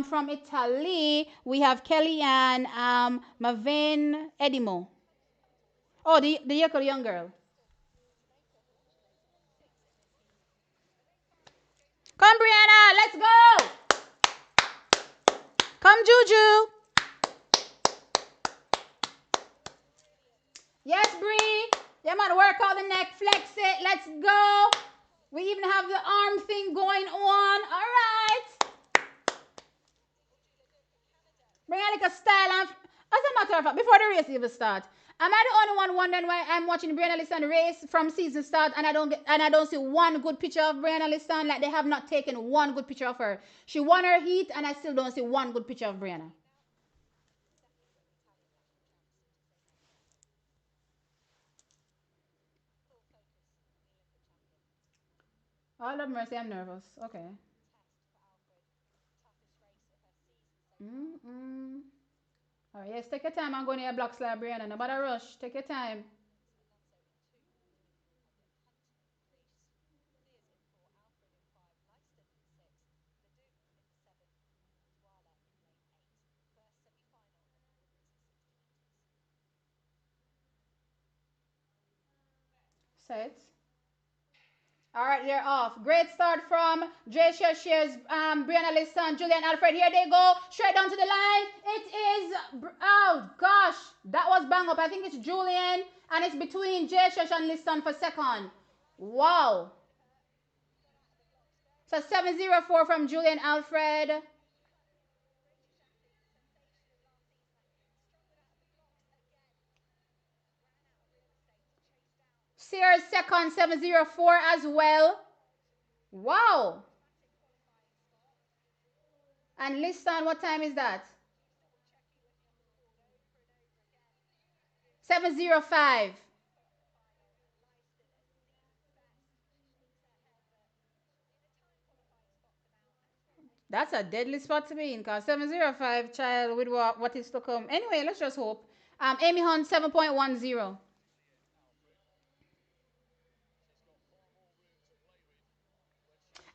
from Italy, we have Kellyanne Mavin Edimo. Oh, the young girl. Come, Brianna, let's go. Come, Juju. Yes, Bree. Yeah, man, work out the neck, flex it. Let's go. We even have the arm thing going on. All right. Bring a like a style and as a matter of fact, before the race even start, am I the only one wondering why I'm watching Brianna Liston race from season start and I don't see one good picture of Brianna Liston? Like they have not taken one good picture of her. She won her heat and I still don't see one good picture of Brianna. All of mercy, I'm nervous. Okay. Mm-mm. All right, yes, take your time. I'm going to your block slide, Brianna. Nobody rush. Take your time. Set. All right, they're off. Great start from Jasha Shears, Brianna Liston, Julian Alfred. Here they go. Straight down to the line. It is, oh gosh, that was bang up. I think it's Julian, and it's between Jasha and Liston for second. Wow. So 704 from Julian Alfred. Sears second, 704 as well. Wow. And Liston, what time is that? 705. That's a deadly spot to be in because 705 child with what is to come. Anyway, let's just hope. Amy Hunt 7.10.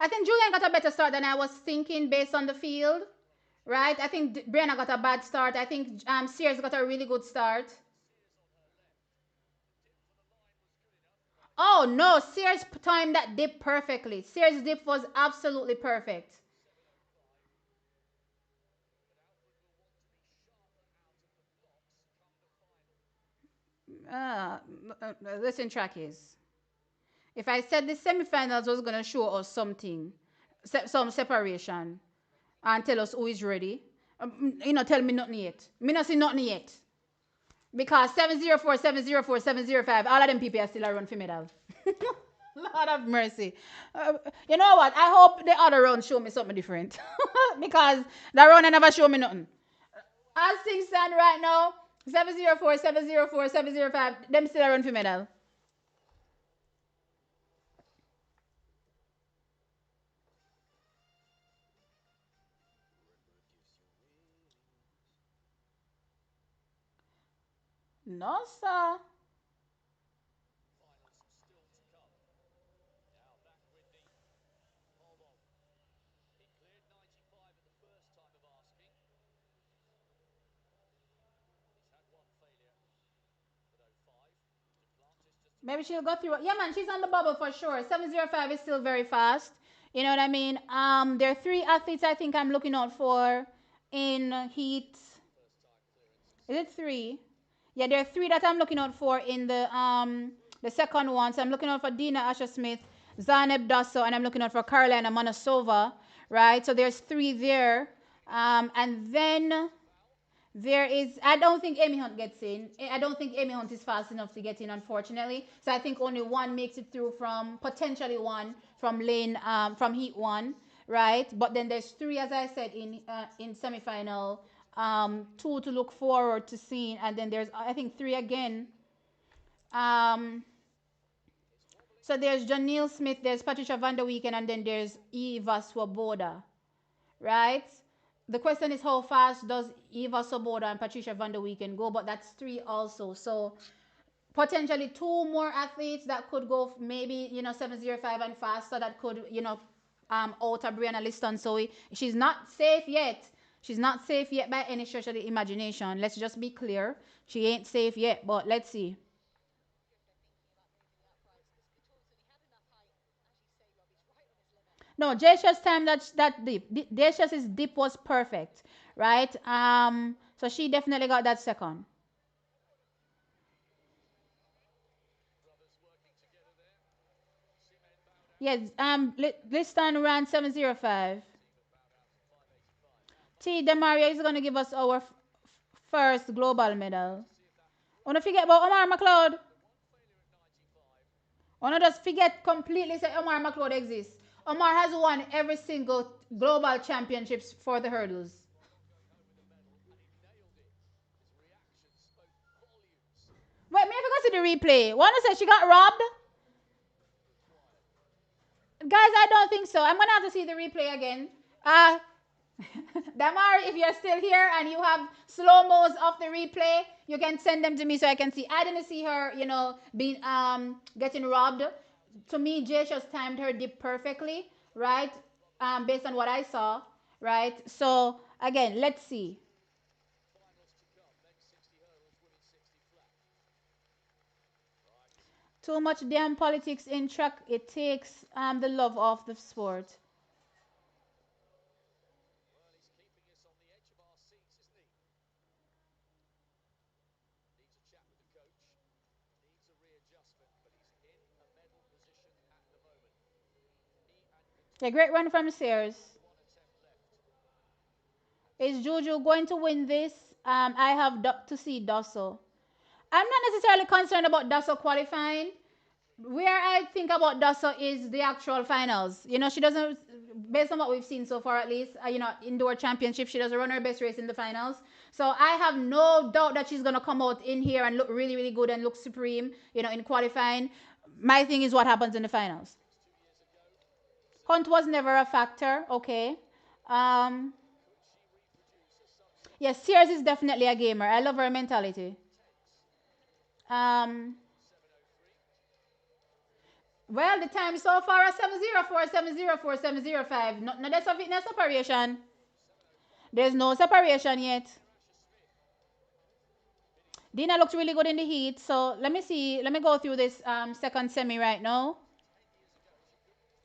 I think Julian got a better start than I was thinking based on the field, right? I think Brianna got a bad start. I think Sears got a really good start. Oh no, Sears timed that dip perfectly. Sears' dip was absolutely perfect. Uh, Listen, trackies. If I said the semifinals was gonna show us something, some separation, and tell us who is ready, tell me nothing yet. Me not see nothing yet. Because 704, 704, 705, all of them people are still around for medal. Lord of mercy. You know what? I hope the other round show me something different. Because that round I never show me nothing. As things stand right now, 704, 704, 705, them still around for medal. No, sir. Maybe she'll go through it. Yeah, man, she's on the bubble for sure. 705 is still very fast. You know what I mean? There are three athletes I think I'm looking out for in heat. Is it three? Yeah, there are three that I'm looking out for in the second one. So I'm looking out for Dina Asher Smith, Zaneb Dasso, and I'm looking out for Carolina Manasova. Right? So there's three there. And then there is, I don't think Amy Hunt gets in. I don't think Amy Hunt is fast enough to get in, unfortunately. So I think only one makes it through from, potentially one from from heat one, right? But then there's three, as I said, in semifinal, two to look forward to seeing, and then there's, I think, three again. Um, so there's Janelle Smith, there's Patricia Van der Weeken, and then there's Eva Swoboda, right? The question is how fast does Eva Soboda and Patricia Van der Weeken go? But that's three also. So potentially two more athletes that could go maybe 705 and faster that could alter Brianna Liston. So she's not safe yet. She's not safe yet by any stretch of the imagination. Let's just be clear. She ain't safe yet. But let's see. No, Jasha's time that dip. Jasha's dip was perfect, right? So she definitely got that second. Yes, Liston ran 705. T. Demaria is going to give us our first global medal. Don't forget about Omar McLeod. Don't just forget completely say Omar McLeod exists. Omar has won every single global championships for the hurdles. Wait, maybe go see the replay. Wanna say she got robbed? Guys, I don't think so. I'm gonna have to see the replay again. Uh Damar, if you're still here and you have slow mos of the replay, you can send them to me so I can see. I didn't see her, being getting robbed. To me, Jay just timed her dip perfectly, right? Based on what I saw, right? So again, let's see. Too much damn politics in track. It takes the love of the sport. A great run from Sears. Is Juju going to win this? I have to see Dosso. I'm not necessarily concerned about Dasso qualifying. Where I think about Dasso is the actual finals. She doesn't, based on what we've seen so far at least, indoor championship, she doesn't run her best race in the finals. So I have no doubt that she's going to come out in here and look really, really good and look supreme, in qualifying. My thing is what happens in the finals. Hunt was never a factor, okay. Um, yes, Sears is definitely a gamer. I love her mentality. Um, Well, the time so far is 704, 704, 705. No, there's a fitness separation. There's no separation yet. Dina looks really good in the heat. So let me see. Let me go through this second semi right now.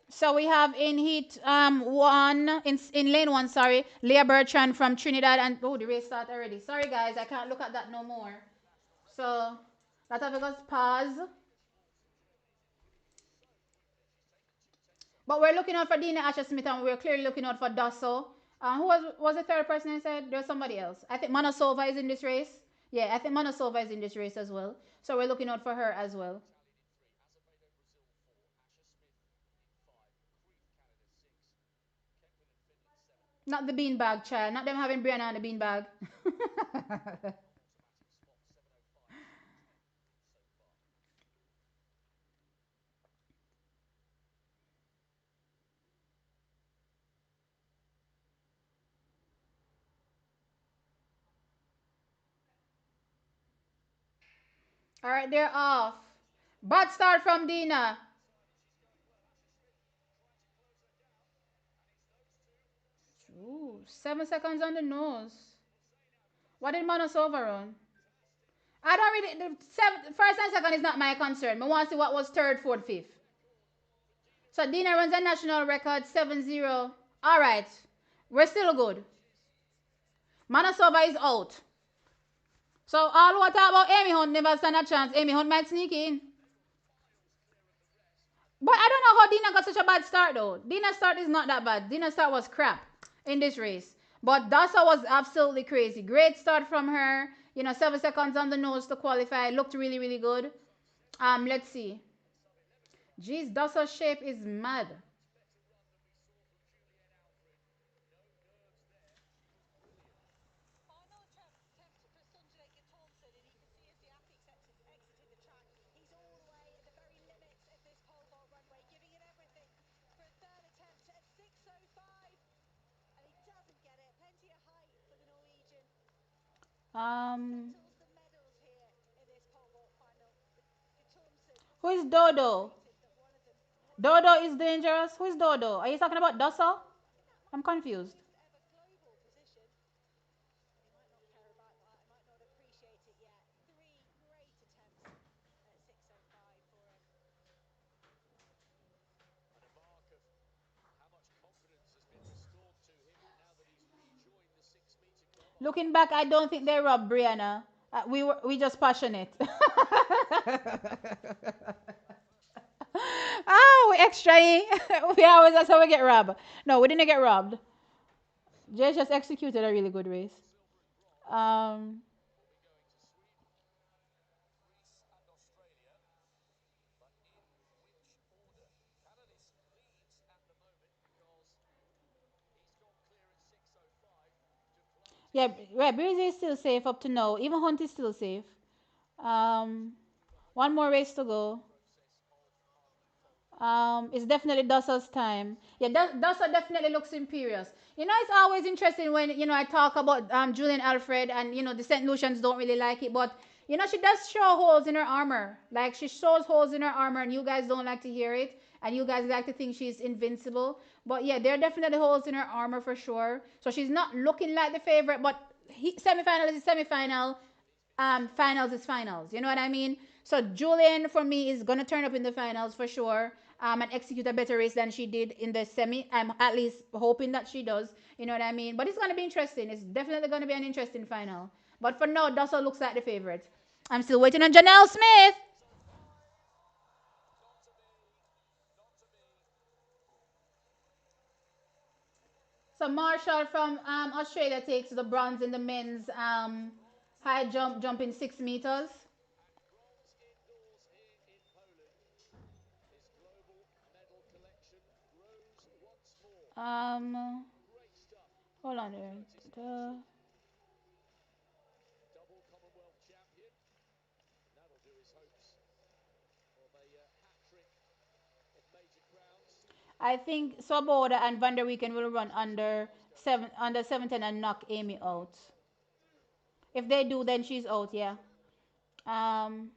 So we have in heat one in lane one. Sorry, Leah Bertrand from Trinidad, and oh, the race start already. Sorry guys, I can't look at that no more. So that have us pause. But we're looking out for Dina Asher Smith, and we're clearly looking out for Dosso. Who was the third person I said? There's somebody else. I think Monosova is in this race. Yeah, I think Monosova is in this race as well. So we're looking out for her as well. Not the beanbag child. Not them having Brianna on the beanbag. All right, they're off. Bad start from Dina. Ooh, 7 seconds on the nose. What did Monosova run? I don't really. First and second is not my concern. I want to see what was third, fourth, fifth. So Dina runs a national record 7-0. All right, we're still good. Manasova is out. So all what about Amy Hunt never stand a chance. Amy Hunt might sneak in. But I don't know how Dina got such a bad start though. Dina's start is not that bad. Dina's start was crap in this race. But Dasa was absolutely crazy. Great start from her. 7 seconds on the nose to qualify. Looked really, really good. Let's see. Jeez, Dasa's shape is mad. Um, who is Dodo? Dodo is dangerous. Who is Dodo? Are you talking about Dasa? I'm confused. Looking back, I don't think they robbed Brianna. We just passionate. Oh, we extra. We always that's how we get robbed. No, we didn't get robbed. Jay just executed a really good race. Um, yeah, right. Breezy is still safe up to now. Even Hunt is still safe. Um, one more race to go. It's definitely Dussel's time. Yeah, Dussel definitely looks imperious. It's always interesting when I talk about Julian Alfred, and the St. Lucians don't really like it, but she does show holes in her armor. Like she shows holes in her armor, and you guys don't like to hear it, and you guys like to think she's invincible. But yeah, there are definitely holes in her armor for sure. So she's not looking like the favorite, but semifinal is semifinal, finals is finals. You know what I mean? So Julian for me is gonna turn up in the finals for sure. And execute a better race than she did in the semi. I'm at least hoping that she does. You know what I mean? But it's gonna be interesting. It's definitely gonna be an interesting final. But for now, Dussel looks like the favorite. I'm still waiting on Janelle Smith. So Marshall from Australia takes the bronze in the men's high jump, jumping 6 meters. Um, hold on there. I think Swoboda and Van der Weeken will run under 710 and knock Amy out. If they do, then she's out. Yeah. Um.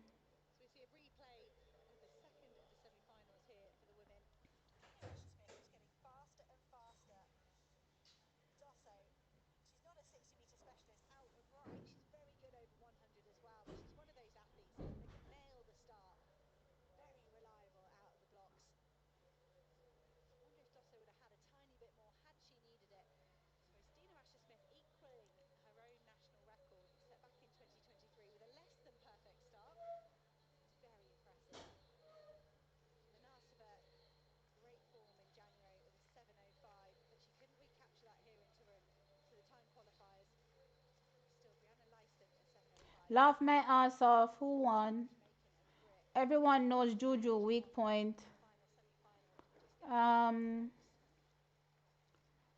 Laugh my ass off. Who won? Everyone knows Juju weak point. Um,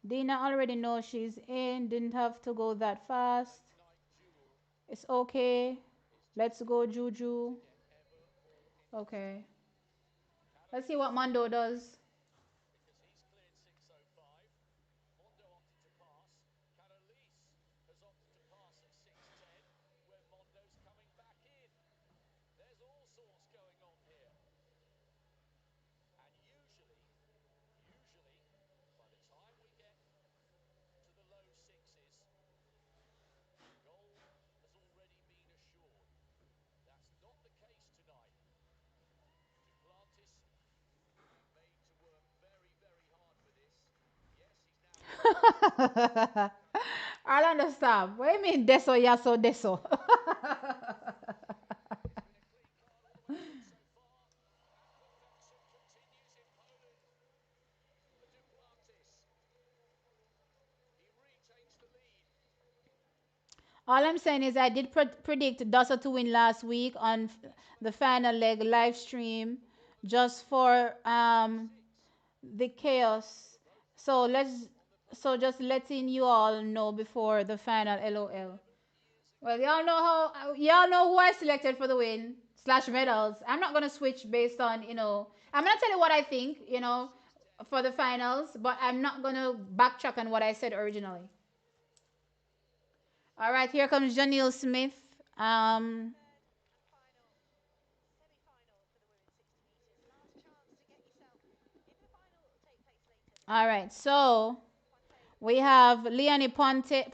Dina already knows she's in. Didn't have to go that fast. It's okay. Let's go, Juju. Okay. Let's see what Mondo does. I'll understand. What do you mean, deso, yaso, deso? All I'm saying is I did predict Dasa to win last week on the final leg live stream just for the chaos. So just letting you all know before the final LOL. Well, y'all know who I selected for the win slash medals. I'm not gonna switch based on I'm gonna tell you what I think for the finals, but I'm not gonna backtrack on what I said originally. All right, here comes Janelle Smith. Um, all right, so we have Leonie Pointet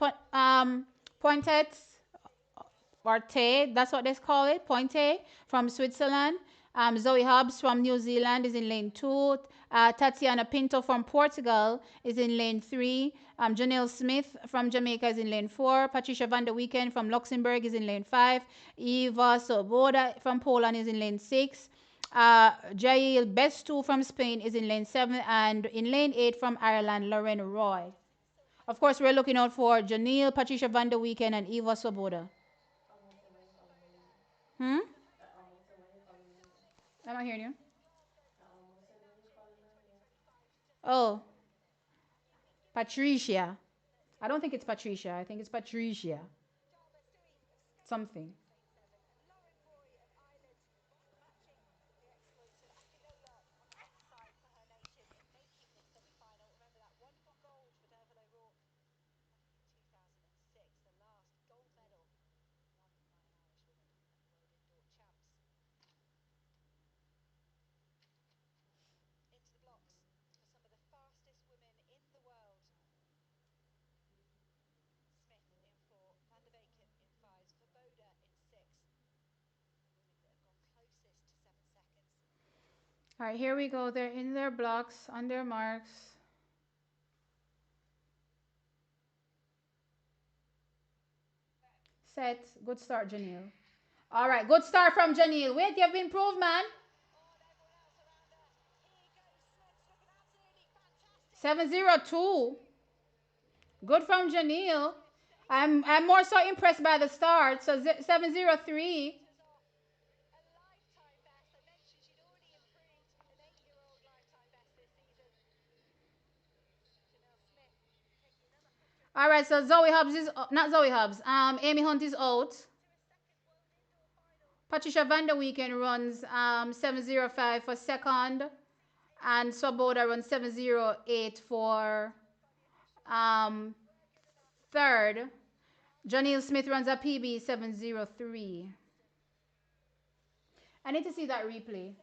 or Tay, that's what they call it, Pointe from Switzerland. Zoe Hobbs from New Zealand is in lane two. Tatiana Pinto from Portugal is in lane three. Janelle Smith from Jamaica is in lane four. Patricia Van der Weekend from Luxembourg is in lane five. Eva Soboda from Poland is in lane six. Jail Bestu from Spain is in lane seven. And in lane eight from Ireland, Lauren Roy. Of course, we're looking out for Janelle, Patricia Van der Weekend, and Eva Soboda. Hmm? I'm not hearing you. Oh, Patricia. I don't think it's Patricia. I think it's Patricia. Something. All right, here we go. They're in their blocks, on their marks. Set. Good start, Janelle. All right, good start from Janelle. Wait, you've improved, man. 702. Good from Janelle. I'm more so impressed by the start. So 703. All right, so Zoe Hobbs is not Zoe Hobbs. Amy Hunt is out. Patricia Van der Weekend runs 705 for second, and Swoboda runs 708 for um, third. Janelle Smith runs a PB 703. I need to see that replay.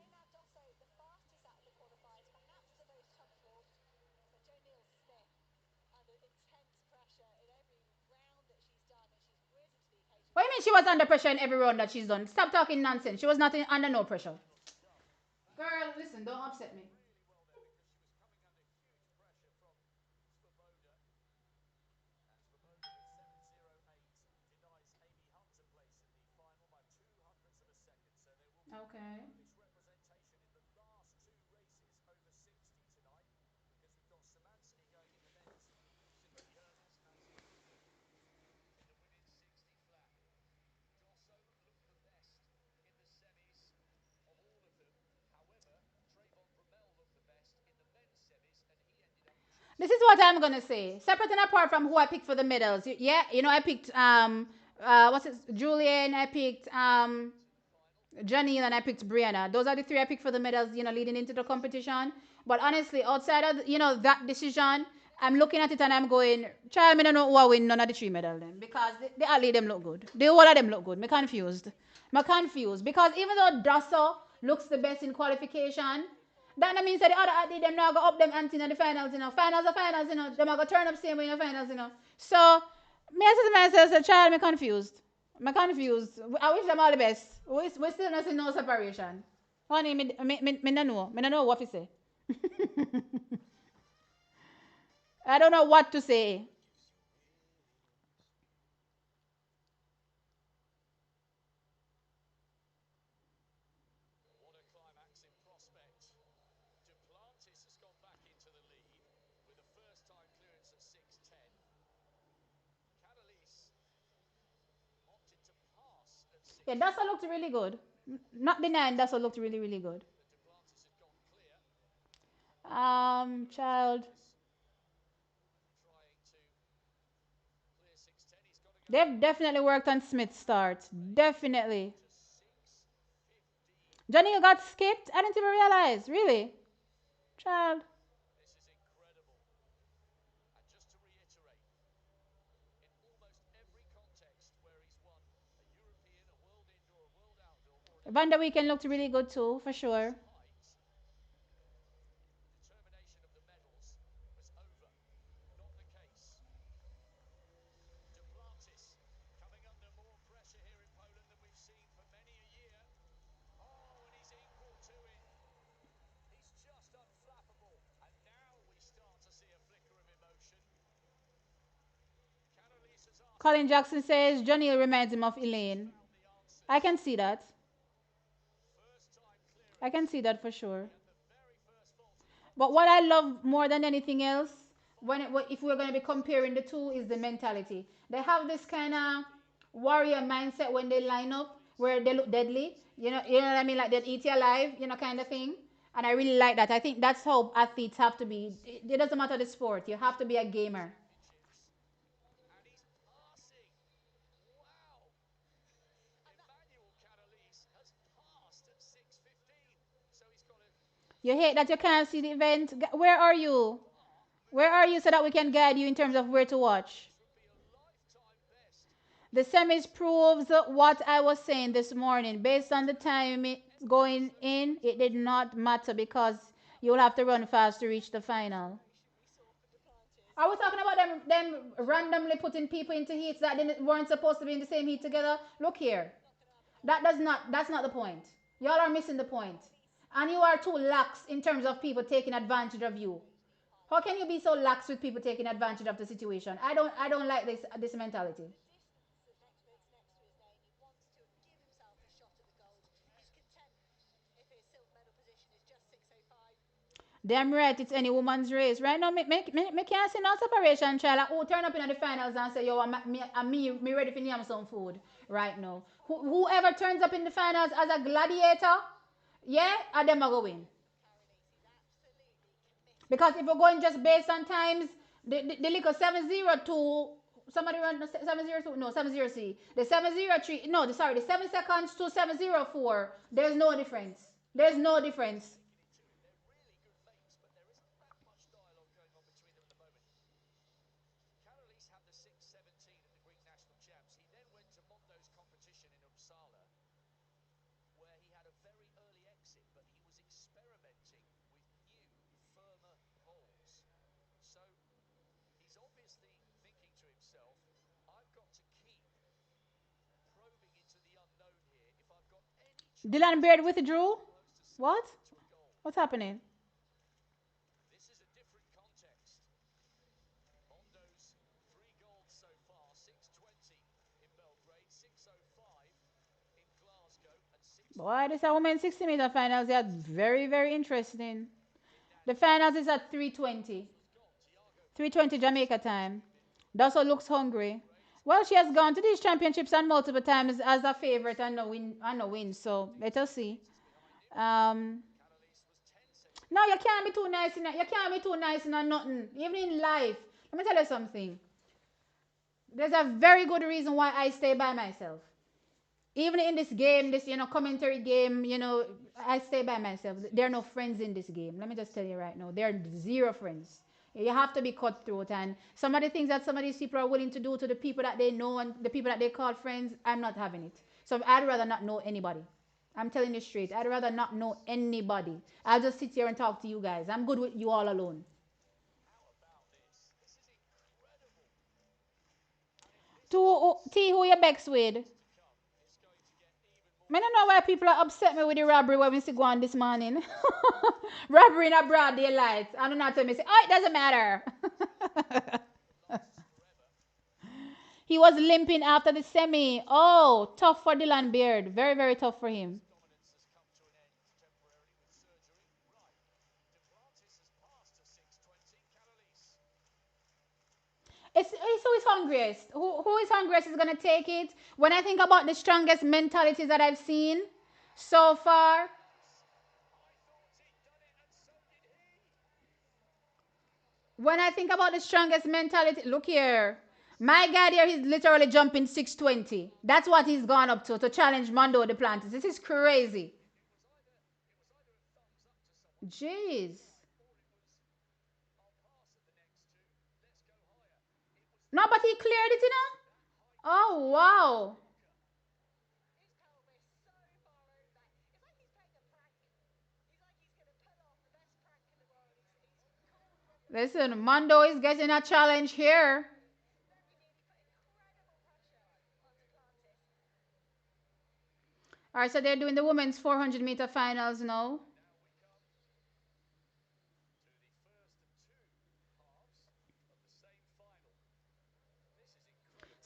What do you mean she was under pressure in every round that she's done? Stop talking nonsense. She was not under no pressure. Girl, listen, don't upset me. Okay. This is what I'm gonna say. Separate and apart from who I picked for the medals. Yeah, you know, I picked what's it, Julian. I picked Janine, and I picked Brianna. Those are the three I picked for the medals, you know, leading into the competition. But honestly, outside of, you know, that decision, I'm looking at it and I'm going, child, I don't know who I win none of the three medals then. Because the athlete them look good. The whole of them look good. Me confused. Me confused. Because even though Dasso looks the best in qualification, that means that the other athlete them now go up them ante in the finals, you know. Finals are finals, you know. Them are go turn up same way in the finals, you know. So me I said to myself, child, me confused. I'm confused. I wish them all the best. We still not see no separation. Honey, me no know. Me no know what to say. I don't know what to say. Yeah, Dasa looked really good. Not denying Dasa looked really, really good. Child. They've definitely worked on Smith's start. Definitely. Johnny, you got skipped? I didn't even realize. Really? Child. Van der Weekend looked really good too, for sure. Colin Jackson says Johnny reminds him of Elaine. I can see that. I can see that for sure. But what I love more than anything else, if we're going to be comparing the two, is the mentality. They have this kind of warrior mindset when they line up, where they look deadly. You know what I mean, like they'll eat you alive, you know, kind of thing. And I really like that. I think that's how athletes have to be. It doesn't matter the sport. You have to be a gamer. You hate that you can't see the event. Where are you? Where are you so that we can guide you in terms of where to watch? The semis proves what I was saying this morning. Based on the time going in, it did not matter because you'll have to run fast to reach the final. Are we talking about them randomly putting people into heats that didn't, weren't supposed to be in the same heat together? Look here. That's not the point. Y'all are missing the point. And you are too lax in terms of people taking advantage of you. How can you be so lax with people taking advantage of the situation? I don't like this mentality. Damn right, it's any woman's race. Right now, me can't see no separation, child. Like, who turn up in the finals and say, yo, me ready for name some food right now. Whoever turns up in the finals as a gladiator, yeah, are them a go win. Because if we're going just based on times, the little 702, somebody run 702, no, 703. The 703, no, sorry, the 7 seconds to 704, there's no difference. There's no difference. Dylan Beard withdrew? What? What's happening? Boy, this is a women's 60-meter finals. They are very, very interesting. The finals is at 3:20. 3:20 Jamaica time. Dasso looks hungry. Well, she has gone to these championships and multiple times as a favorite and no win. So let us see. Um, No, you can't be too nice in you can't be too nice in nothing. Even in life. Let me tell you something. There's a very good reason why I stay by myself. Even in this game, this commentary game, I stay by myself. There are no friends in this game. Let me just tell you right now, there are zero friends. You have to be cutthroat, and some of the things that some of these people are willing to do to the people that they know and the people that they call friends, I'm not having it. So I'd rather not know anybody. I'm telling you straight. I'd rather not know anybody. I'll just sit here and talk to you guys. I'm good with you all alone. T, who you bex with? I don't know why people are upset me with the robbery when we see go on this morning. Robbery in a broad daylight. I don't know to me say, oh, it doesn't matter. He was limping after the semi. Oh, tough for Dylan Beard. Very, very tough for him. It's who is hungriest. Who is hungriest is going to take it. When I think about the strongest mentalities that I've seen so far, when I think about the strongest mentality, look here. My guy here, he's literally jumping 620. That's what he's gone up to challenge Mondo Duplantis. This is crazy. Jeez. No, but he cleared it, Oh, wow. Listen, Mondo is getting a challenge here. All right, so they're doing the women's 400-meter finals now.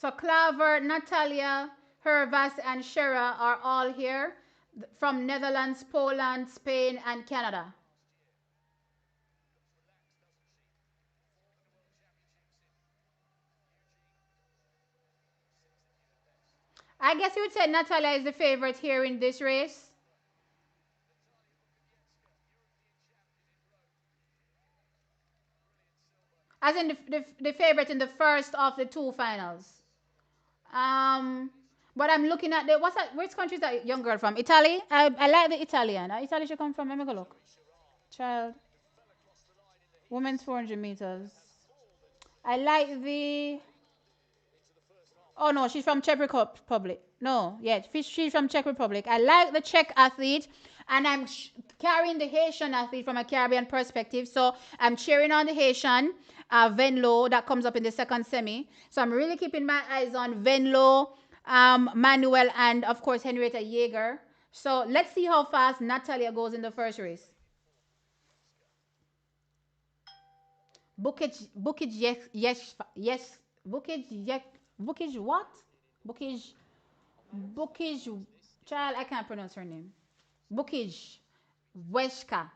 So Klaver, Natalia, Hervas, and Shera are all here from Netherlands, Poland, Spain, and Canada. I guess you would say Natalia is the favorite here in this race. As in the favorite in the first of the two finals. Um, but I'm looking at what's that? Which country is that young girl from? Italy? I like the Italian. Italy should come from. Let me go look. Child. Women's 400 meters. I like the. Oh no, she's from Czech Republic. No, yeah, she's from Czech Republic. I like the Czech athlete, and I'm carrying the Haitian athlete from a Caribbean perspective. So I'm cheering on the Haitian, Venlo, that comes up in the second semi. So I'm really keeping my eyes on Venlo, Manuel, and of course Henrietta Jaeger. So let's see how fast Natalia goes in the first race. Bukic, yes, Bukic what? Bukic, Bukic, child, I can't pronounce her name. Bukic, Weshka.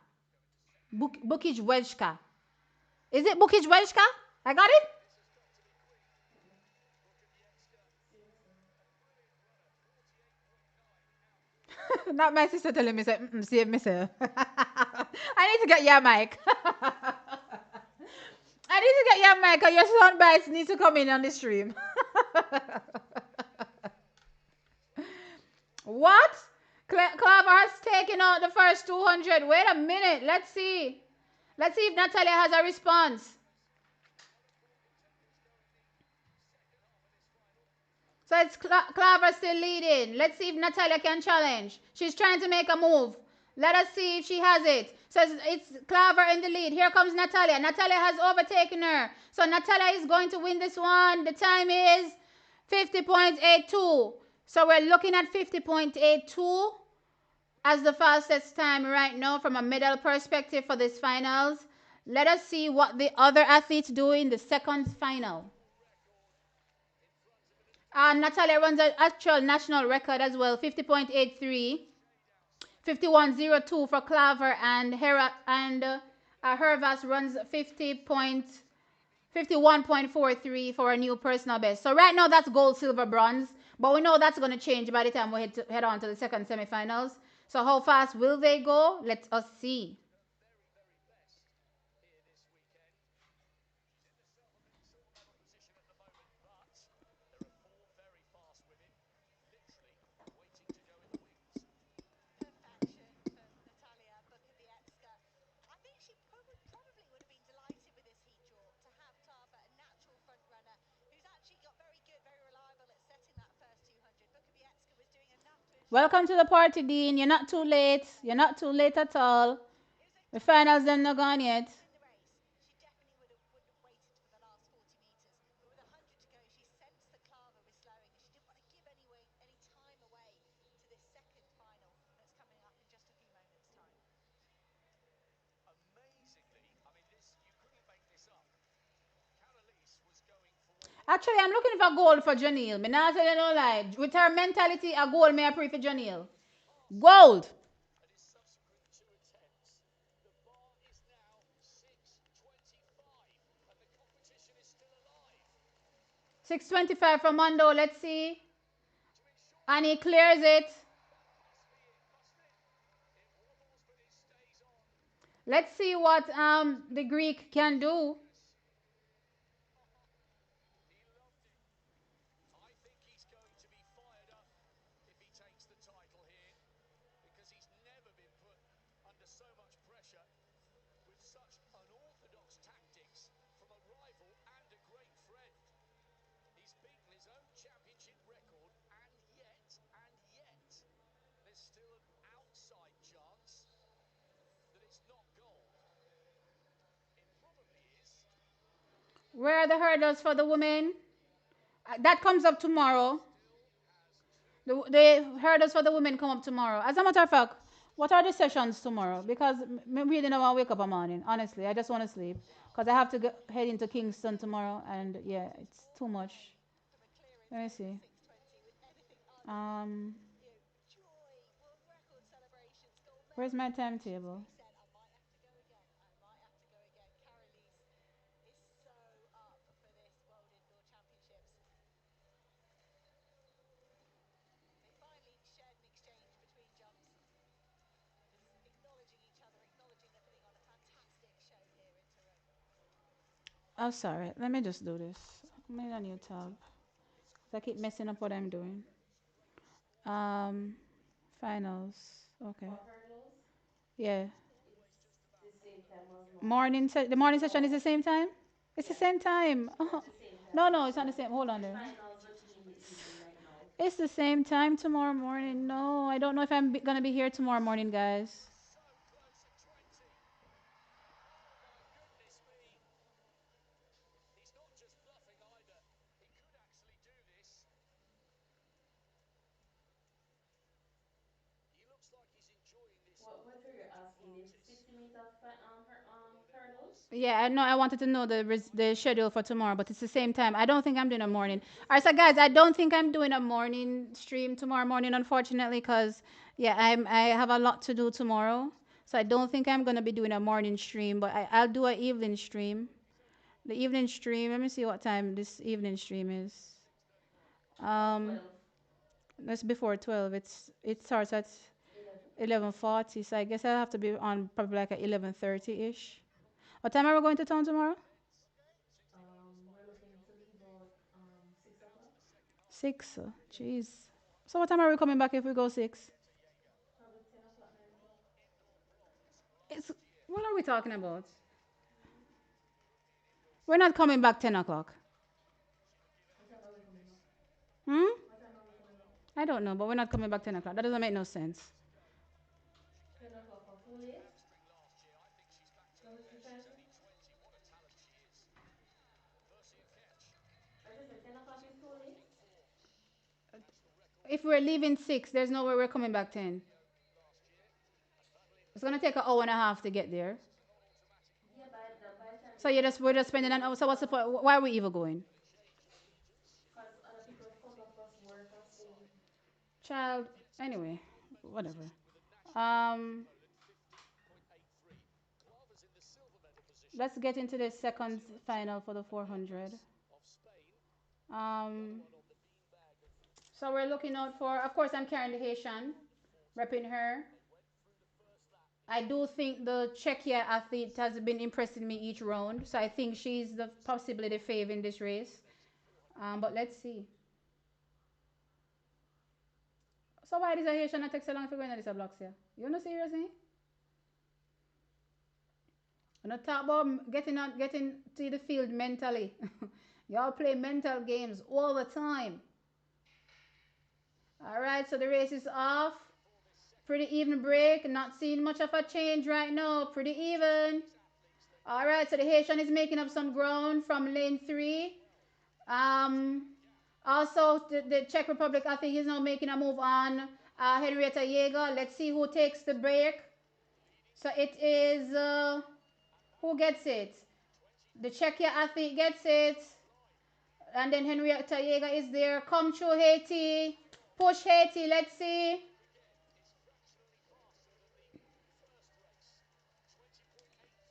Bukic Weshka. Is it Bukic Weshka? I got it? Not my sister telling me, say, save myself. I need to get your mic. I need to get your mic or your sound bites need to come in on the stream. What? Claver has taken out the first 200. Wait a minute. Let's see. Let's see if Natalia has a response. So it's Claver still leading. Let's see if Natalia can challenge. She's trying to make a move. Let us see if she has it. So it's Claver in the lead. Here comes Natalia. Natalia has overtaken her. So Natalia is going to win this one. The time is 50.82. So we're looking at 50.82 as the fastest time right now from a medal perspective for this finals. Let us see what the other athletes do in the second final. Natalia runs an actual national record as well, 50.83. 51.02 for Claver, and Hervas runs 51.43 for a new personal best. So right now that's gold, silver, bronze, but we know that's going to change by the time we head on to the second semifinals. So how fast will they go? Let us see. Welcome to the party, Dean. You're not too late. You're not too late at all. The finals them not gone yet. Actually, I'm looking for gold for Janelle. Me not tell you no lie. With her mentality, a gold may I pray for Janelle. Gold. 625 for Mondo. Let's see. And he clears it. Let's see what the Greek can do. Where are the hurdles for the women? That comes up tomorrow. The hurdles for the women come up tomorrow. As a matter of fact, what are the sessions tomorrow? Because I really don't want to wake up a morning. Honestly, I just want to sleep because I have to head into Kingston tomorrow, and yeah, it's too much. Let me see. Um, where's my timetable? Oh, sorry. Let me just do this. I made a new tab. I keep messing up what I'm doing. Um, finals. Okay. Yeah. The morning session is the same time. It's the same time. Oh. No, no, it's not the same. Hold on there. It's the same time tomorrow morning. No, I don't know if gonna be here tomorrow morning, guys. Yeah, I know. I wanted to know the schedule for tomorrow, but it's the same time. I don't think I'm doing a morning. All right, so guys, I don't think I'm doing a morning stream tomorrow morning, unfortunately, because yeah, I have a lot to do tomorrow. So I don't think I'm gonna be doing a morning stream, but I'll do an evening stream. The evening stream. Let me see what time this evening stream is. Um, that's before 12. It starts at 11:40, so I guess I'll have to be on probably like at 11:30 ish. What time are we going to town tomorrow? 6. Jeez. So what time are we coming back if we go 6? It's, what are we talking about? We're not coming back 10 o'clock. Hmm? I don't know, but we're not coming back 10 o'clock. That doesn't make no sense. If we're leaving 6, there's no way we're coming back 10. It's going to take an hour and a half to get there. So we're just spending an hour. So what's the point? Why are we even going? Child, anyway, whatever. Um, let's get into the second final for the 400. Um, so we're looking out for, of course, I'm carrying the Haitian, repping her. I do think the Czechia athlete has been impressing me each round, so I think she's possibly the fave in this race. But let's see. So why does a Haitian not take so long for going to this blocks here? You know seriously? I'm not talk about getting to the field mentally. Y'all play mental games all the time. All right, so the race is off. Pretty even break. Not seeing much of a change right now. Pretty even. All right, so the Haitian is making up some ground from lane three. Um, Also, the Czech Republic, I think, is now making a move on Henrietta Jaeger. Let's see who takes the break. So it is who gets it? The Czechia athlete gets it, and then Henrietta Jaeger is there. Come through Haiti, push Haiti. Let's see.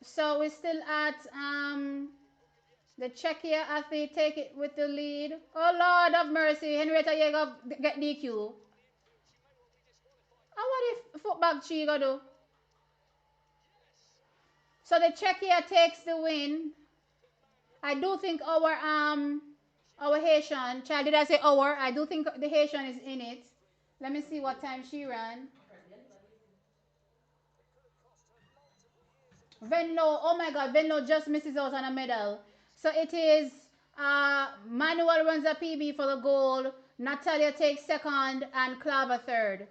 So we're still at the Czechia athlete take it with the lead. Oh Lord of mercy, Henrietta Jaeger get DQ. And what if football she go do? So the Czechia takes the win. I do think our Haitian child, did I say our? I do think the Haitian is in it. Let me see what time she ran. Venlo, oh my God, Venlo just misses out on a medal. So it is Manuel runs a PB for the gold. Natalia takes second and Clava third.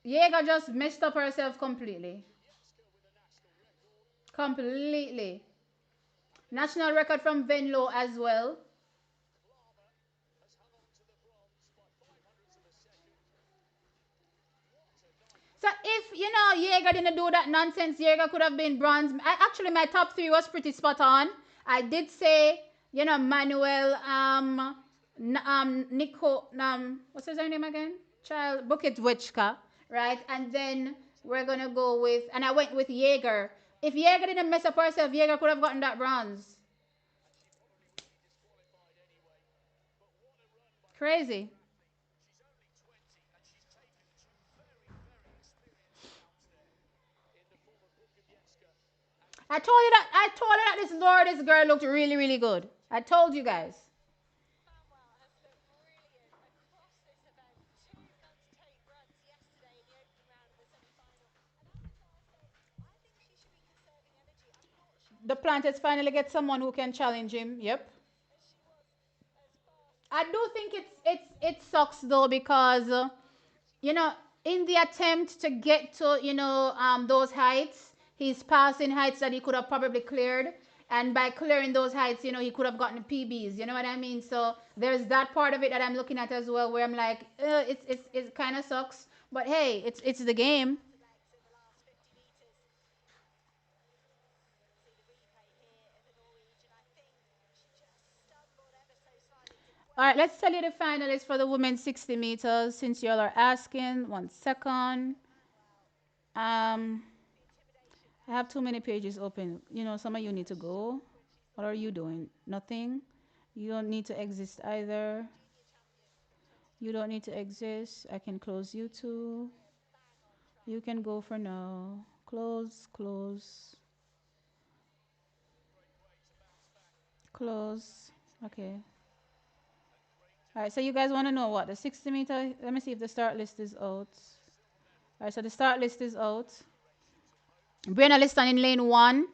Jaeger just messed up herself completely. Completely. National record from Venlo as well. So if Jaeger didn't do that nonsense, Jaeger could have been bronze. Actually, my top three was pretty spot on. I did say, Manuel, Nico, what's his name again? Child Bucket Wechka, right? And then we're gonna go with, and I went with Jaeger. If Jaeger didn't mess up herself, Jaeger could have gotten that bronze. Crazy. I told you that this girl looked really, really good. I told you guys. The Planters finally get someone who can challenge him. Yep. I do think it sucks though because you know in the attempt to get to those heights, he's passing heights that he could have probably cleared, and by clearing those heights, he could have gotten PBs. You know what I mean? So there's that part of it that I'm looking at as well, where I'm like, it kind of sucks, but hey, it's the game. All right, let's tell you the finalists for the women's 60 meters since y'all are asking. 1 second. Um, I have too many pages open. Some of you need to go. What are you doing? Nothing. You don't need to exist either. You don't need to exist. I can close you too. You can go for now. Close, close, close. Okay. All right, so you guys want to know what? The 60 meter? Let me see if the start list is out. All right, so the start list is out. Brianna Liston in lane one.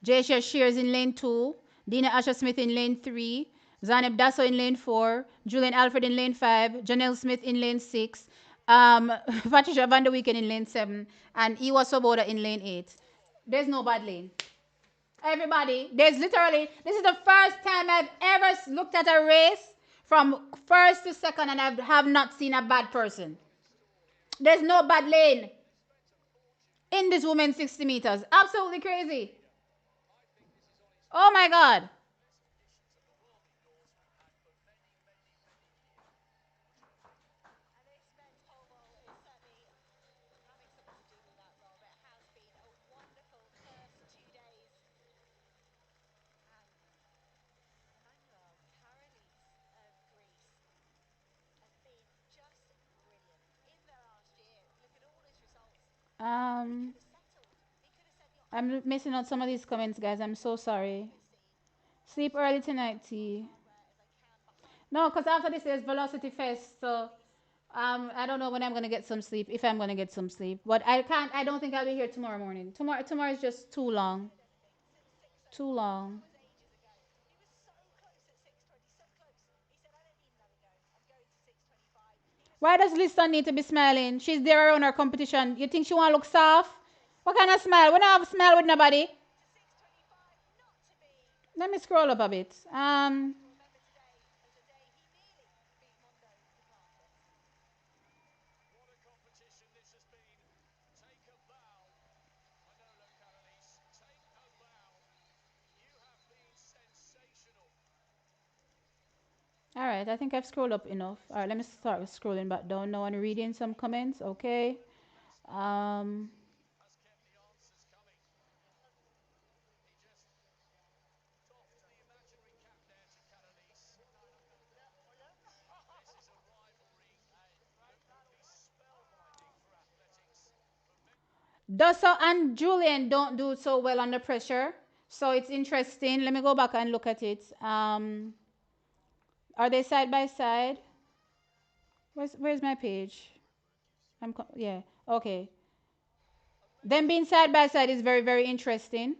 Jasia Shears in lane two. Dina Asher Smith in lane three. Zaneb Dasso in lane four. Julian Alfred in lane five. Janelle Smith in lane six. Patricia Van der Weeken in lane seven. And Iwa Soboda in lane eight. There's no bad lane. Everybody, this is the first time I've ever looked at a race from first to second and I have not seen a bad person. There's no bad lane in this women's 60 meters. Absolutely crazy. Oh my God. Um, I'm missing out some of these comments, guys. I'm so sorry. Sleep early tonight, T. No, because after this is Velocity Fest, so I don't know when I'm gonna get some sleep. If I'm gonna get some sleep, but I can't. I don't think I'll be here tomorrow morning. Tomorrow is just too long. Too long. Why does Lisa need to be smiling? She's there around her competition. You think she want to look soft? What kind of smile? We don't have a smile with nobody. Let me scroll up a bit. All right, I think I've scrolled up enough. All right, let me start scrolling back down now and reading some comments. Okay. Um, Dosso and Julian don't do so well under pressure. So it's interesting. Let me go back and look at it. Are they side by side? Where's my page? Yeah. Okay. Them being side by side is very very interesting.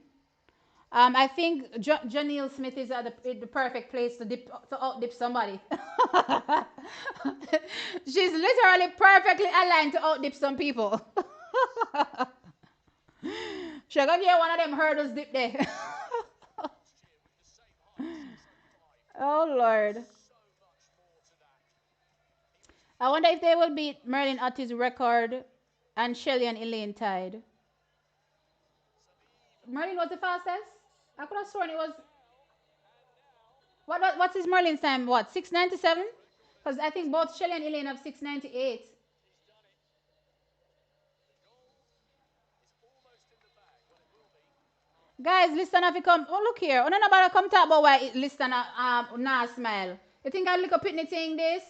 I think Janelle Smith is at the perfect place to out dip somebody. She's literally perfectly aligned to out dip some people. She's gonna get one of them hurdles dip there. Oh Lord. I wonder if they will beat Merlin at his record and Shelly and Elaine tied. Merlin was the fastest? I could have sworn it was. What's his Merlin's time? What, 6:97? Because I think both Shelly and Elaine have 6:98. Guys, listen if you come. Oh, look here. Oh, no, nobody come talk about why listen nah smile. You think I look up pitney thing this?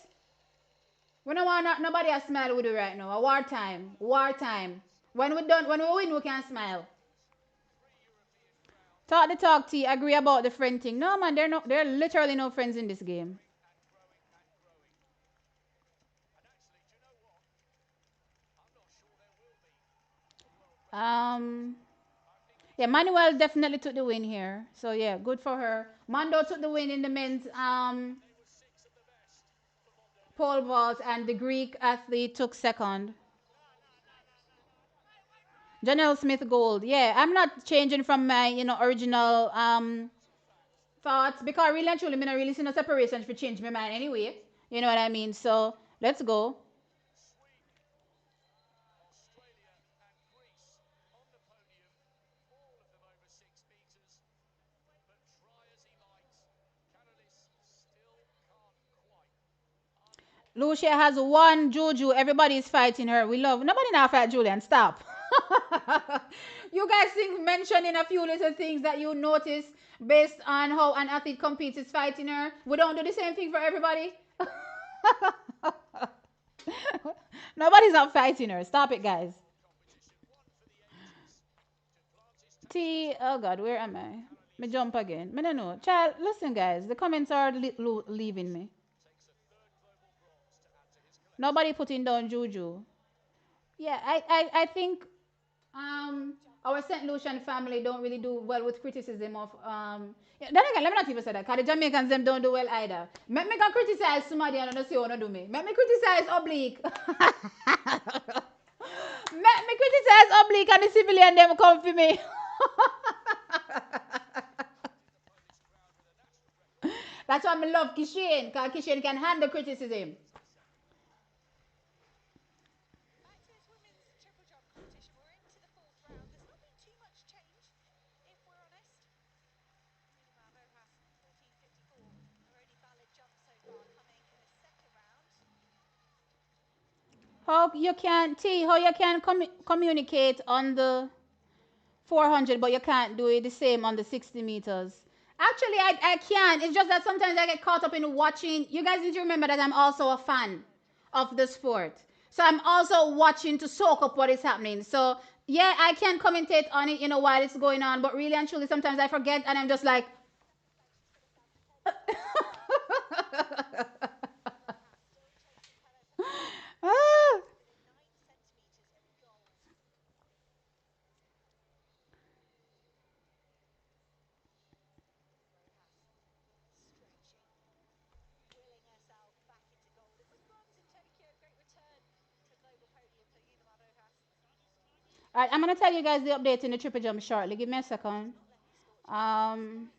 We don't want nobody a smile with you right now. A wartime. Wartime. When we win, we can smile. Talk the talk, T. Agree about the friend thing. No, man, they're literally no friends in this game. Um, yeah, Manuel definitely took the win here. So yeah, good for her. Mando took the win in the men's pole vault, and the Greek athlete took second. Janelle Smith gold. Yeah, I'm not changing from my original thoughts because really and truly, I not really see no separation for change my mind anyway. You know what I mean? So let's go. Lucia has one Juju. Everybody is fighting her. We love. Nobody now fight Julian. Stop. You guys think mentioning a few little things that you notice based on how an athlete competes is fighting her. We don't do the same thing for everybody. Nobody's not fighting her. Stop it, guys. T. Oh God, where am I? Me jump again. Me no know. Child, listen, guys. The comments are leaving me. Nobody putting down Juju. Yeah, I think our St. Lucian family don't really do well with criticism of yeah, then again, let me not even say that because the Jamaicans them don't do well either. Make me can criticize somebody and not say what do me. Make me criticize oblique. Make me criticize oblique and the civilian them come for me. That's why I love Kishin, because Kishin can handle criticism. How you can T, how you can communicate on the 400 but you can't do it the same on the 60 meters. Actually, I can. It's just that sometimes I get caught up in watching. You guys need to remember that I'm also a fan of the sport. So I'm also watching to soak up what is happening. So yeah, I can commentate on it, while it's going on. But really and truly, sometimes I forget and I'm just like, ah. All right, I'm gonna tell you guys the update in the triple jump shortly. Give me a second. Um,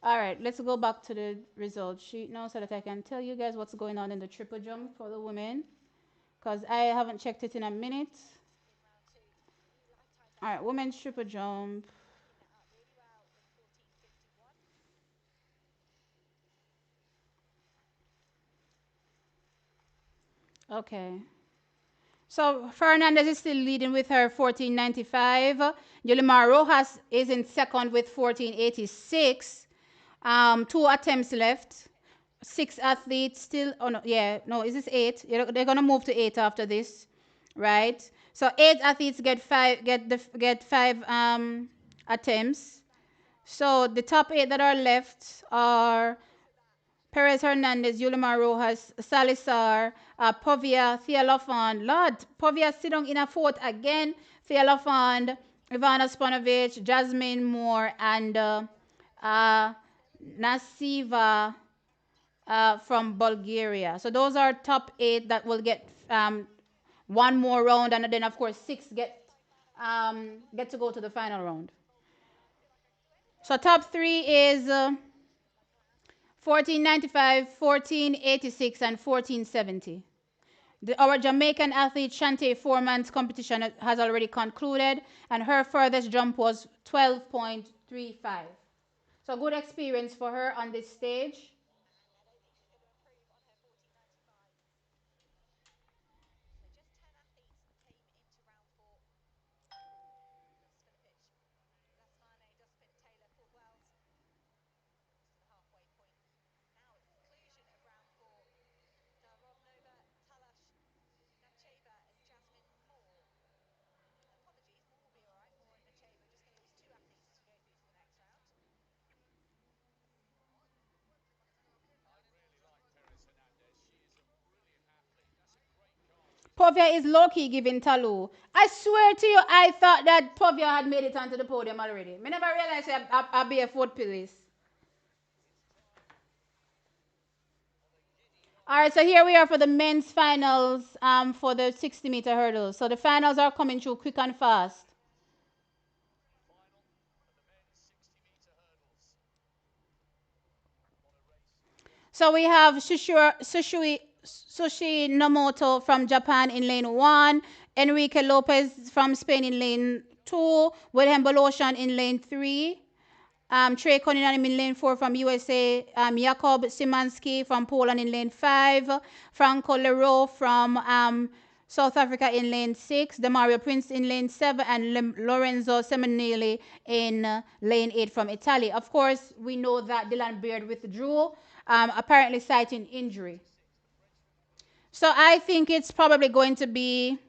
all right, let's go back to the result sheet now so that I can tell you guys what's going on in the triple jump for the women because I haven't checked it in a minute. All right, women's triple jump. Okay. So Fernandez is still leading with her 1495. Yulimar Rojas is in second with 1486. Two attempts left. Six athletes still. Oh no, yeah, no, is this eight? They're gonna move to eight after this, right? So eight athletes get five get five attempts. So the top eight that are left are Perez Hernandez, Yulimar Rojas, Salisar, Povia, Theolophon. Lord, Povia sit down in a fourth again. Theolophon, Ivana Sponovich, Jasmine Moore, and uh, Nasiva from Bulgaria. So those are top eight that will get one more round, and then of course six get to go to the final round. So top three is 1495, 1486, and 1470. Our Jamaican athlete Shante Foreman's competition has already concluded, and her furthest jump was 12.35. So good experience for her on this stage. Povia is low-key giving Talu. I swear to you, I thought that Povia had made it onto the podium already. I never realized I'd be a fourth police. All right, so here we are for the men's finals for the 60-meter hurdles. So the finals are coming through quick and fast. So we have Sushi Nomoto from Japan in lane one, Enrique Lopez from Spain in lane two, Wilhelm Boloshan in lane three, Trey Cunningham in lane four from USA, Jakob Simansky from Poland in lane five, Franco Leroux from South Africa in lane six, Demario Prince in lane seven, and Lorenzo Seminelli in lane eight from Italy. Of course, we know that Dylan Beard withdrew, apparently citing injury. So I think it's probably going to be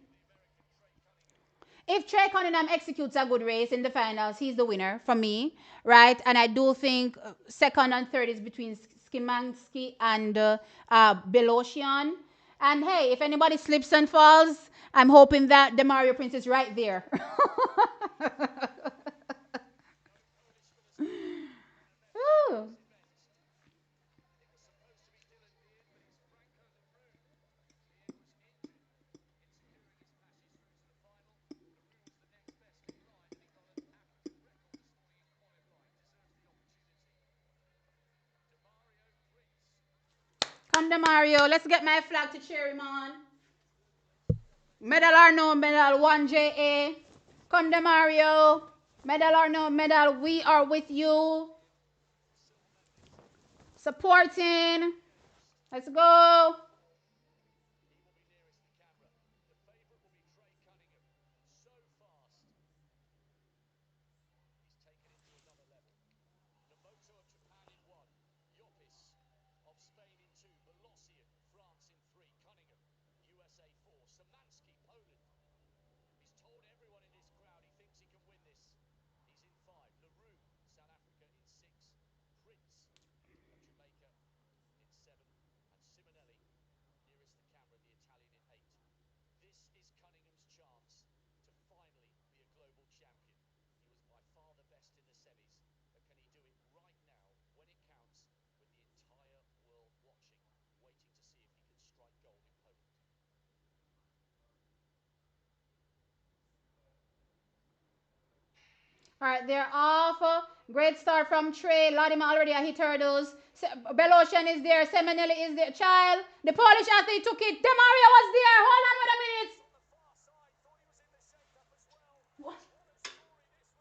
if Trey Cunningham executes a good race in the finals, he's the winner for me, right? And I do think second and third is between Skimansky and Belosian. And hey, if anybody slips and falls, I'm hoping that Demario Prince is right there. Ooh. Come, Demario. Let's get my flag to cheer him on. Medal or no medal, 1JA. Come, Demario. Medal or no medal, we are with you. Supporting. Let's go. All right, they're off. Great start from Trey. Latimer already hit hurdles. Belosian is there. Seminelli is there. Child. The Polish athlete took it. Demaria was there. Hold on wait a minute.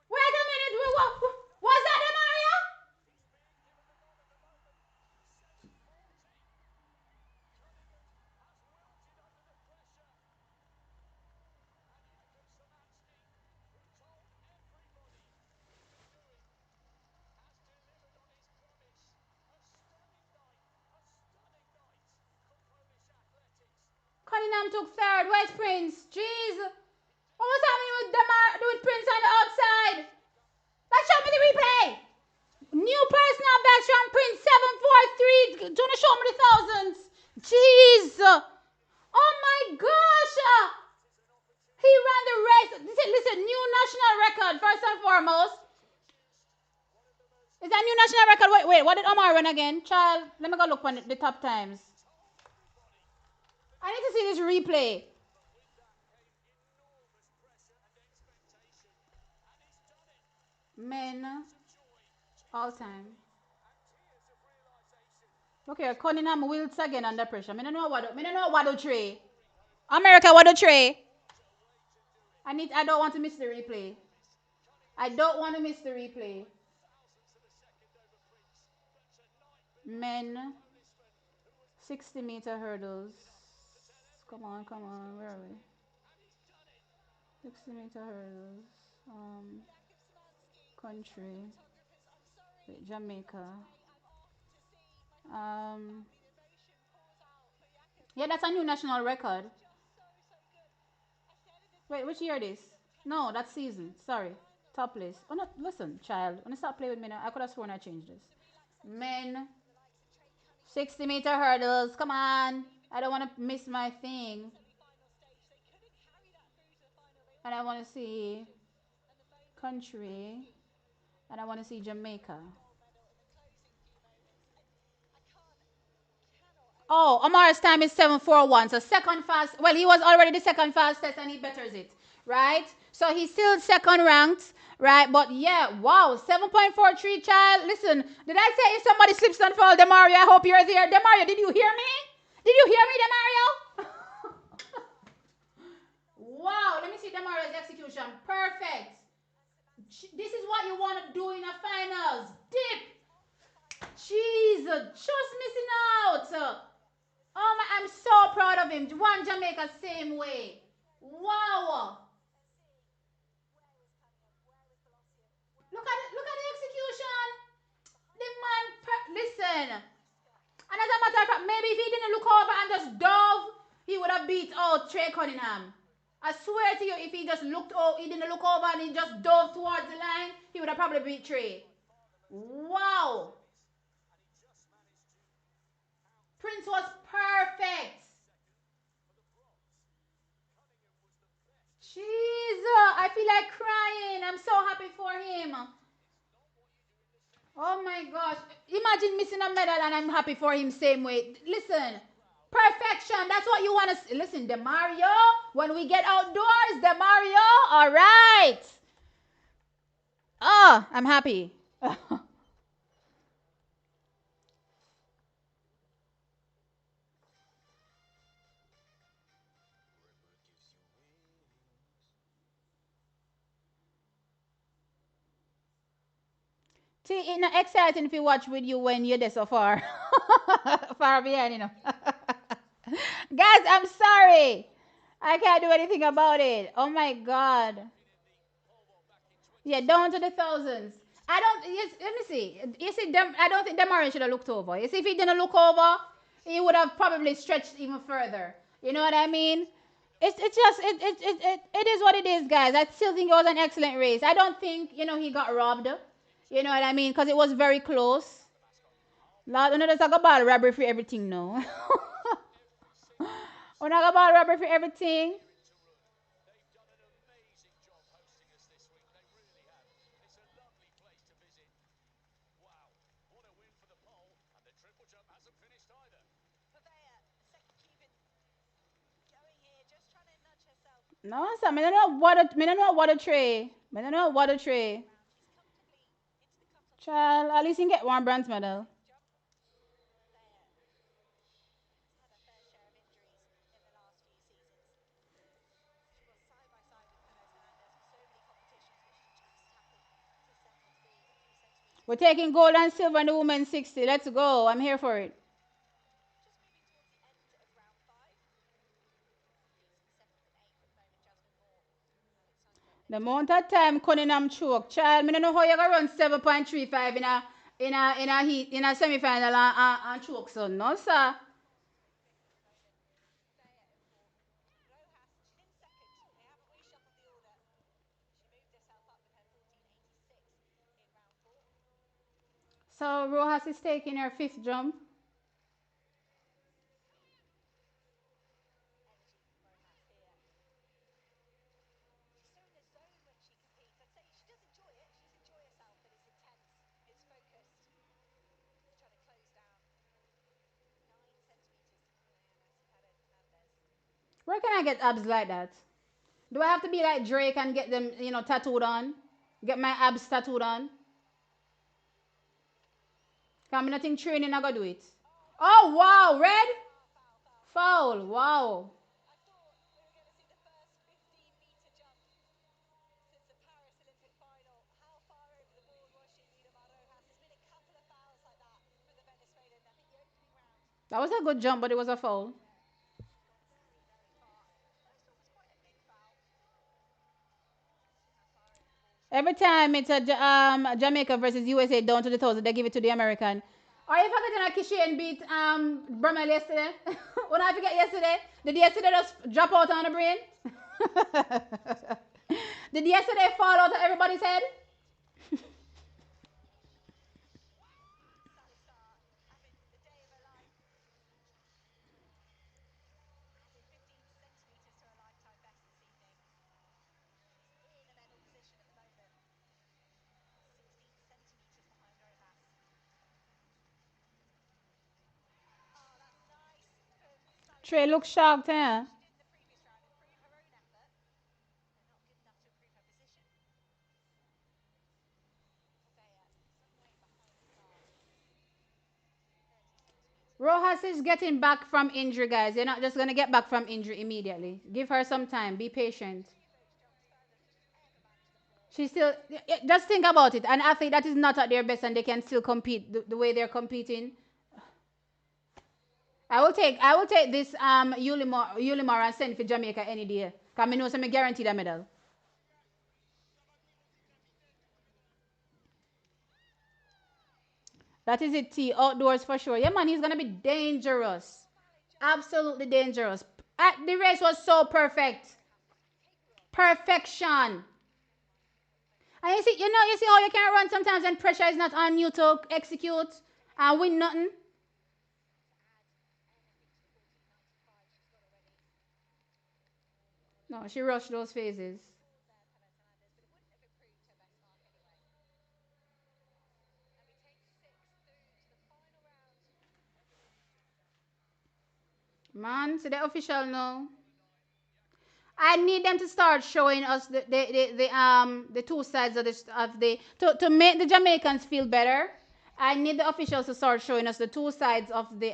Wait a minute. Was that Demaria? Cunningham took third. Where's Prince? Jeez. What was happening with Prince on the outside? Let's show me the replay. New personal best from Prince 743. Gonna show me the thousands. Jeez. Oh my gosh. He ran the race. Listen, new national record first and foremost. Is that new national record? Wait. What did Omar run again? Child, let me go look on the top times. I need to see this replay. Men, all time. Okay, Cunningham wilts again under pressure. I don't know what to tray. America, what to tray? I don't want to miss the replay. I don't want to miss the replay. Men, 60-meter hurdles. Come on, where are we? 60-meter hurdles. Country. Wait, Jamaica. Yeah, that's a new national record. Wait, which year this? No, that's season. Sorry. Top list. Oh, no, listen, child. When I start playing with me now, I could have sworn I changed this. Men, 60-meter hurdles. Come on. I don't want to miss my thing. And I want to see country. And I want to see Jamaica. Oh, Amar's time is 7:41. So second fast. Well, he was already the second fastest and he betters it. Right? So he's still second ranked. Right? But yeah, wow. 7.43, child. Listen, did I say if somebody slips and falls, Demario, I hope you're there. Demario, did you hear me? Did you hear me, Demario? Wow. Let me see Demario's execution. Perfect. This is what you want to do in a finals. Dip. Jeez, just missing out. Oh my, I'm so proud of him. One Jamaica same way. Wow. Look at the execution. The man, listen. And as a matter of fact, maybe if he didn't look over and just dove, he would have beat out Trey Cunningham. I swear to you, if he just looked over, he didn't look over and he just dove towards the line, he would have probably beat Trey. Wow. Prince was perfect. Jesus, I feel like crying. I'm so happy for him. Oh my gosh. Imagine missing a medal and I'm happy for him same way. Listen, perfection. That's what you want to see. Listen, Demario, when we get outdoors, Demario, all right. Oh, I'm happy. See, it's not exciting if you watch with you when you're there so far. Far behind, you know. Guys, I'm sorry. I can't do anything about it. Oh my God. Yeah, down to the thousands. I don't, yes, let me see. You see, I don't think Demarin should have looked over. You see, if he didn't look over, he would have probably stretched even further. You know what I mean? It's just, it is what it is, guys. I still think it was an excellent race. I don't think, he got robbed. You know what I mean? Because it was very close. Lord, there's talk about robbery for everything now. We're not about robbery for everything. No, sir. I don't know what a tray. I don't know what a tray. Child, at least you can get one bronze medal. We're taking gold and silver in the women's 60. Let's go. I'm here for it. The amount of time Cunningham choke, child, me don't know how you gonna run 7.35 in a heat in a semi-final and choke so no sir. So Rojas is taking her fifth jump. Where can I get abs like that? Do I have to be like Drake and get them, tattooed on? Get my abs tattooed on? Cause me nothing training, I gotta do it. Oh wow, red? Foul, wow. That was a good jump, but it was a foul. Every time it's a Jamaica versus USA down to the thousand, they give it to the American. Are you forgetting that Kishian beat Brumel yesterday? When I forget yesterday, did yesterday just drop out on the brain? Did yesterday fall out of everybody's head? Trey looks shocked, huh? Rojas is getting back from injury, guys. You're not just going to get back from injury immediately. Give her some time. Be patient. She's still, just think about it. An athlete that is not at their best and they can still compete the way they're competing. I will take this Yulimar and send for Jamaica any day. Cause I know some guaranteed a medal. That is it, T. Outdoors for sure. Yeah, man, he's gonna be dangerous. Absolutely dangerous. The race was so perfect. Perfection. And you see how you can run sometimes when pressure is not on you to execute and win nothing. No, she rushed those phases. Man, so the official now. I need them to start showing us the two sides of the to make the Jamaicans feel better. I need the officials to start showing us the two sides of the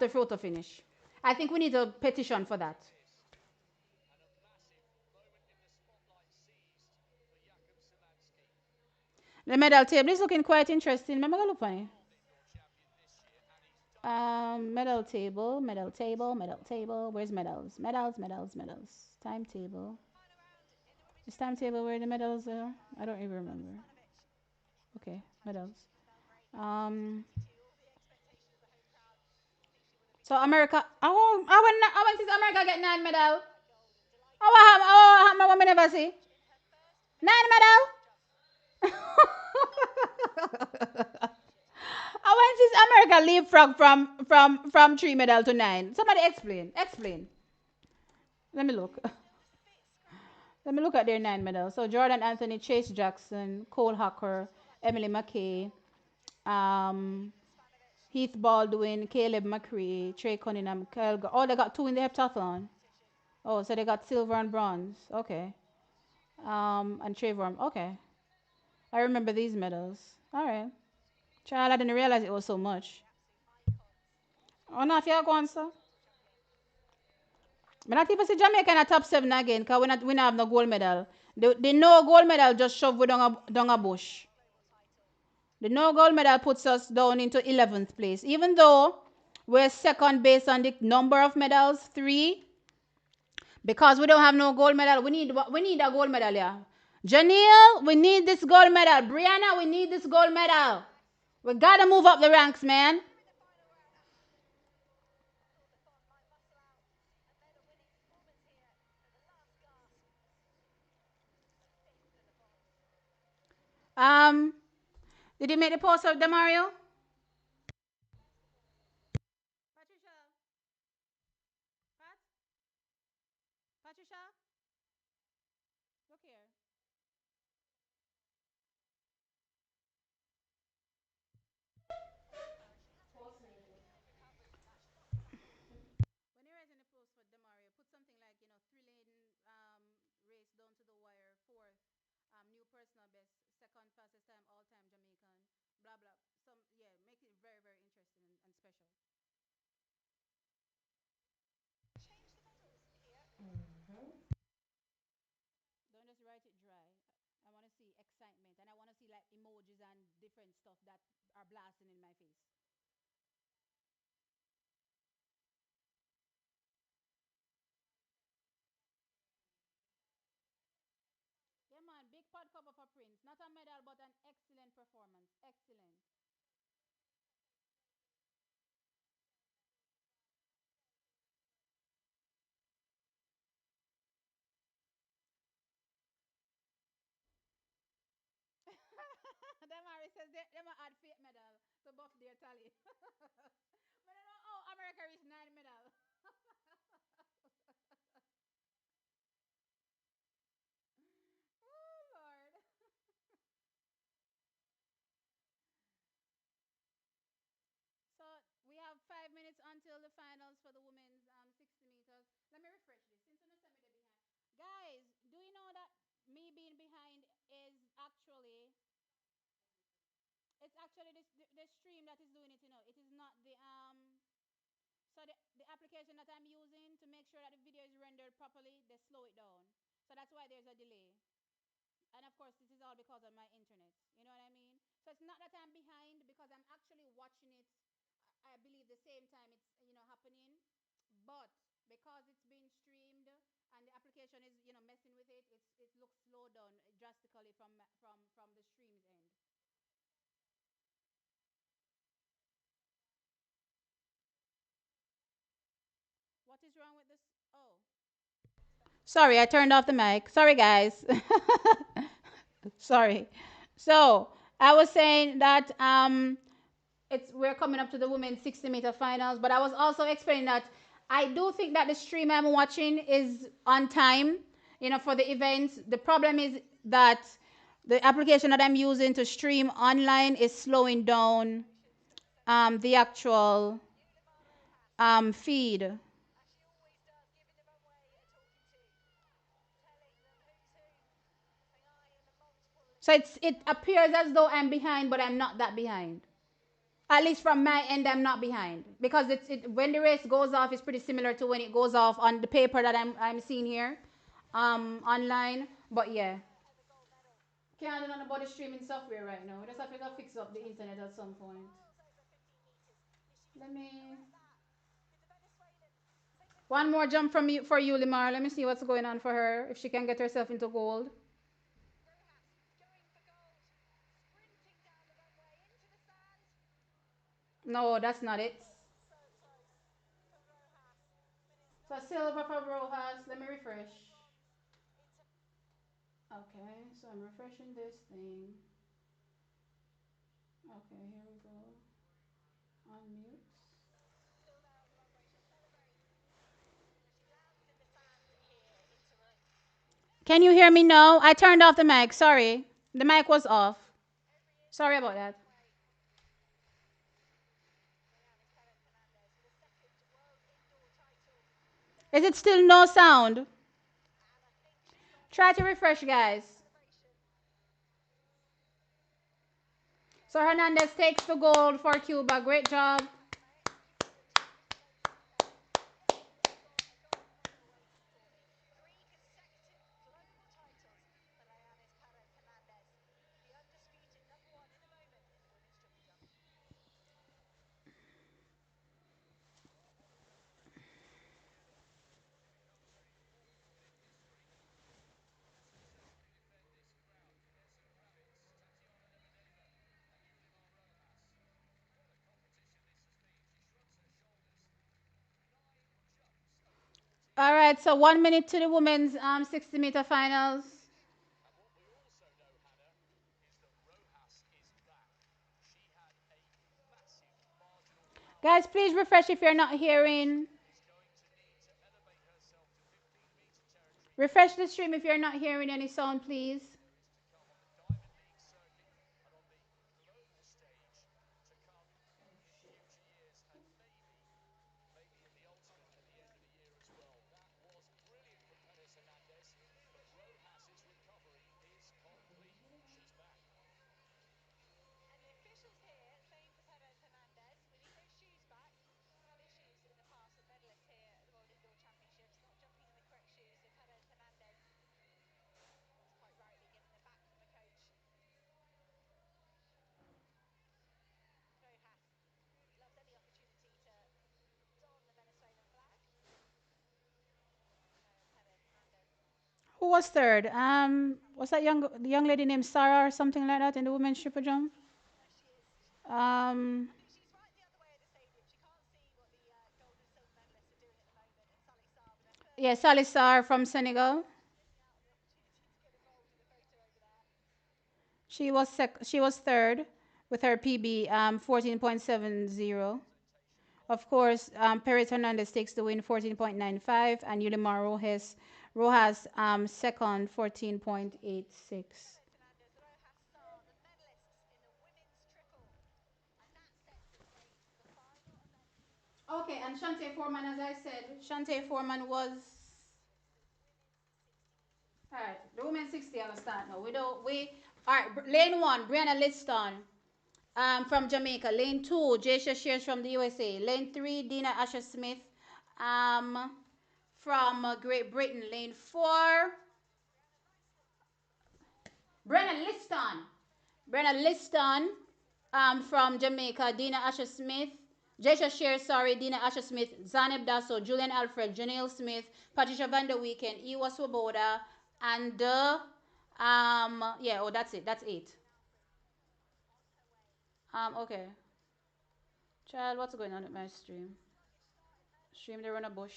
photo finish. I think we need a petition for that. The medal table is looking quite interesting. Remember, look funny. Medal table, medal table, medal table. Where's medals? Medals, medals, medals. Timetable. Is timetable where the medals are? I don't even remember. Okay, medals. Um, so America. I want to see America get 9 medal. How I never see 9 medal. I want to see America leapfrog from 3 medal to 9. Somebody explain. Explain. Let me look. Let me look at their 9 medals. So Jordan Anthony, Chase Jackson, Cole Hacker, Emily McKay, um, Heath Baldwin, Caleb McCree, Trey Cunningham, Kyle. Oh, they got 2 in the heptathlon. Oh, so they got silver and bronze. Okay. And Trayvon. Okay. I remember these medals. All right. Child, I didn't realize it was so much. Oh, no, if you're going, sir. But not even see Jamaica in a top seven again, because we not have no gold medal. The no gold medal just shove we down a bush. The no gold medal puts us down into 11th place. Even though we're second based on the number of medals, three, because we don't have no gold medal. We need a gold medal, yeah. Janelle, we need this gold medal. Brianna, we need this gold medal. We gotta move up the ranks, man. Um, did you make the post of Demario? Patricia, Pat, Patricia, look here. When you're writing a post for Demario, put something like, thrilling race down to the wire, fourth, new personal best, second fastest time, all time Jamaican, blah blah. Yeah, make it very very interesting and special. Don't just write it dry. I want to see excitement and I want to see like emojis and different stuff that are blasting in my face. Yeah, man, big pot cover for Prince. Not a medal, but an excellent performance. Excellent. Them Harry says they might add fake medal to buff their tally. But I know, oh, America reached 9 medal. Oh, Lord. So we have 5 minutes until the finals for the women's 60 meters. Let me refresh this. Since you know send me the behind. Guys, do you know that me being behind is actually it's actually the stream that is doing it, It is not the so the application that I'm using to make sure that the video is rendered properly, they slow it down. So that's why there's a delay. And of course, this is all because of my internet. You know what I mean? So it's not that I'm behind because I'm actually watching it. I believe the same time it's happening, but because it's being streamed and the application is messing with it, it looks slowed down drastically from the stream's end. What is wrong with this? Oh, sorry, I turned off the mic. Sorry, guys. Sorry. So I was saying that we're coming up to the women's 60-meter finals, but I was also explaining that I do think that the stream I'm watching is on time, for the events. The problem is that the application that I'm using to stream online is slowing down the actual feed. So it appears as though I'm behind, but I'm not that behind. At least from my end, I'm not behind because when the race goes off, it's pretty similar to when it goes off on the paper that I'm seeing here, online. But yeah, can't do nothing about the streaming software right now. We just have to fix up the internet at some point. Let me one more jump from you for you, Limar. Let me see what's going on for her if she can get herself into gold. No, that's not it. So silver for Rojas. Let me refresh. Okay, so I'm refreshing this thing. Okay, here we go. Unmute. Can you hear me now? I turned off the mic. Sorry. The mic was off. Sorry about that. Is it still no sound? Try to refresh, guys. So Hernandez takes the gold for Cuba. Great job. All right, so 1 minute to the women's 60-meter finals. Guys, please refresh if you're not hearing. Refresh the stream if you're not hearing any sound, please. Who was third? Was that young lady named Sarah or something like that in the women's triple jump? Um, yeah, Salisar from Senegal. She was third with her PB 14.70. Of course, Perez Hernandez takes the win 14.95 and Yulimar Rojas second 14.86. Okay, and Shante Foreman, as I said, Shante Foreman was. All right, the women's 60 I'm gonna start now. We don't we. All right, lane one, Brianna Liston, from Jamaica. Lane two, Jasia Shears from the USA. Lane three, Dina Asher Smith, um, from Great Britain. Lane four, Brenna Liston. Brenna Liston, from Jamaica. Dina Asher Smith. Jasia Shears, sorry, Dina Asher Smith, Zaneb Dasso, Julian Alfred, Janelle Smith, Patricia Van der Weekend, Iwa Swoboda, and yeah, oh, that's it. That's eight. Okay. Child, what's going on with my stream? Stream, they run a bush.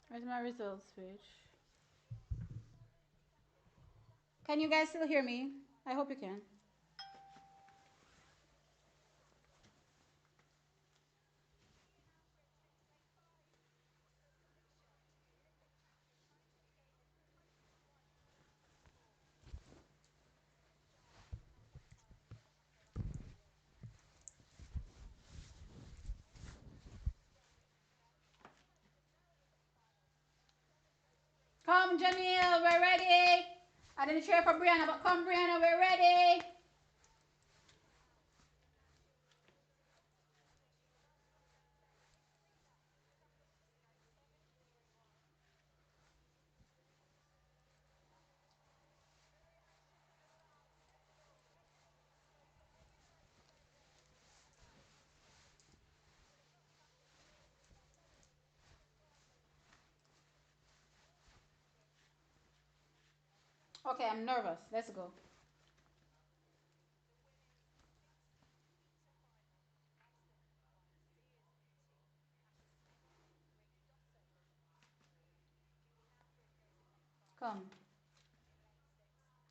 Where's my results page? Can you guys still hear me? I hope you can. Come, Jamil, we're ready. I didn't cheer for Brianna, but come, Brianna, we're ready. Okay, I'm nervous. Let's go. Come.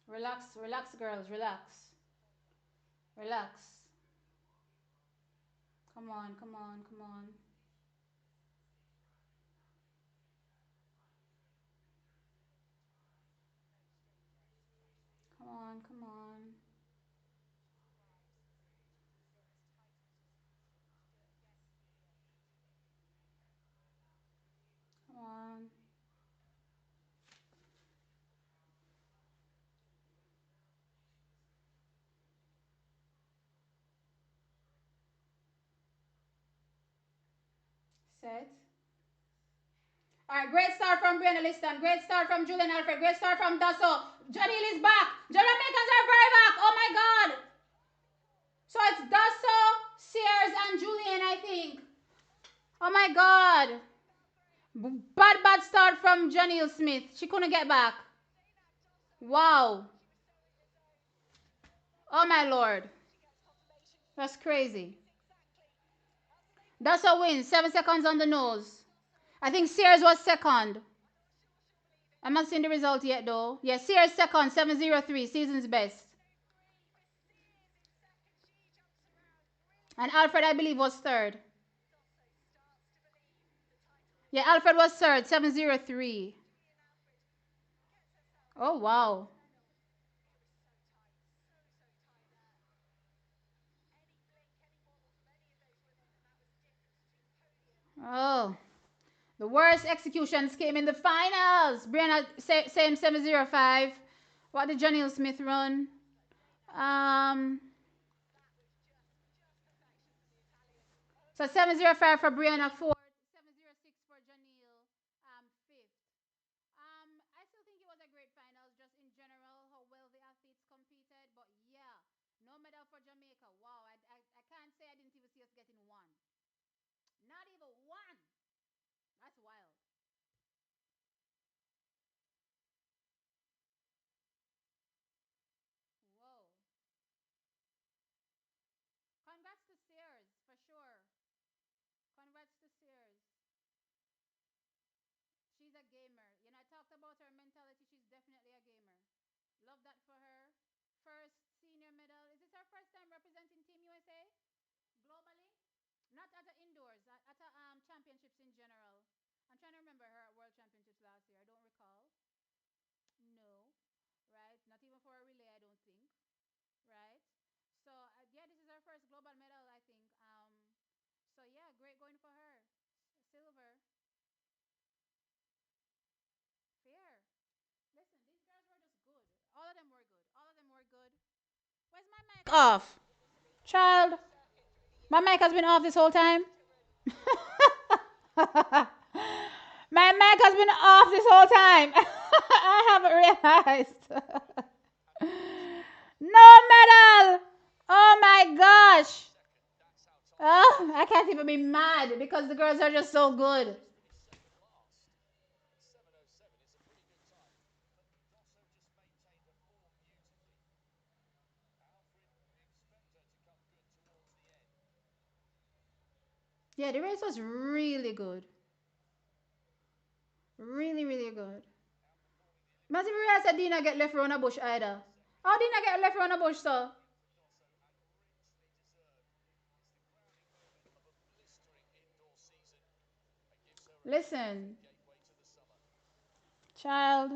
Relax, relax, girls, relax. Relax. Come on, come on, come on. Come on, come on. Set. All right, great start from Brianna Liston. Great start from Julian Alfred. Great start from Dasso. Janil is back. Jamaicans are very back. Oh my God. So it's Dasso, Sears, and Julian, I think. Oh my God. Bad start from Janil Smith. She couldn't get back. Wow. Oh my Lord. That's crazy. Dasso wins. 7 seconds on the nose. I think Sears was second. I'm not seeing the result yet though. Yeah, Sears second, 7:03, season's best. And Alfred, I believe, was third. Yeah, Alfred was third, 7:03. Oh, wow. Oh, the worst executions came in the finals. Brianna, same 7:05. What did Janelle Smith run? Um, so 7:05 for Brianna, fourth. 7:06 for Janelle, fifth. I still think it was a great finals, just in general, how well the athletes competed. But yeah, no medal for Jamaica. Wow, I can't say I didn't even see us getting one. Not even one. That's wild. Whoa. Congrats to Sears, for sure. Congrats to Sears. She's a gamer. You know, I talked about her mentality. She's definitely a gamer. Love that for her. First senior medal. Is this her first time representing Team USA globally? Not at the indoors, at the championships in general. I'm trying to remember her at World Championships last year. I don't recall. No, right? Not even for a relay, I don't think. Right? So yeah, this is her first global medal, I think. So yeah, great going for her. Silver, fair. Listen, these girls were just good. All of them were good. All of them were good. Where's my mic? Off, child. My mic has been off this whole time. My mic has been off this whole time. I haven't realized. No medal. Oh my gosh. Oh, I can't even be mad because the girls are just so good. Yeah, the race was really good. Really, really good. Imagine if I said Dina get left around a bush either. How Dina get left around a bush, so? Listen, child.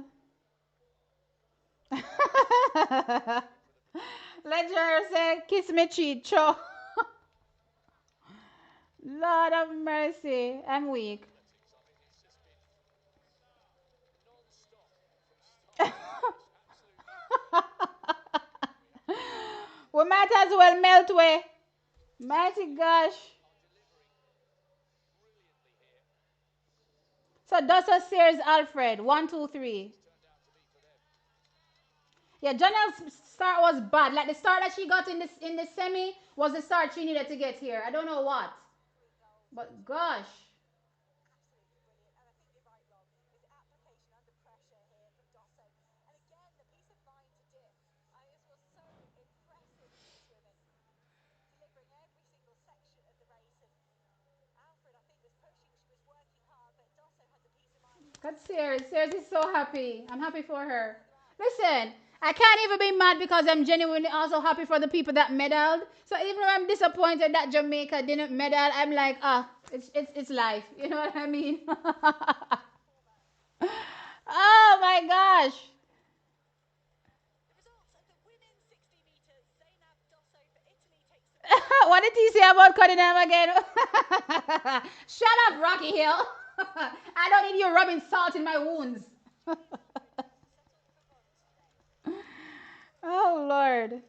Let her say, kiss me cheek, cho. Lord of mercy, I'm weak. We might as well melt away. Mighty gosh. So Dustin Sears Alfred, 1, 2, 3. Yeah, Janelle's start was bad. Like the start that she got in the semi was the start she needed to get here. I don't know what. But gosh. That's Sears. Sears is so happy. I'm happy for her. Listen, I can't even be mad because I'm genuinely also happy for the people that medaled. So even though I'm disappointed that Jamaica didn't medal, I'm like, it's life. You know what I mean? Oh my gosh. What did he say about cutting them again? Shut up, Rocky Hill. I don't need you rubbing salt in my wounds. Oh, Lord.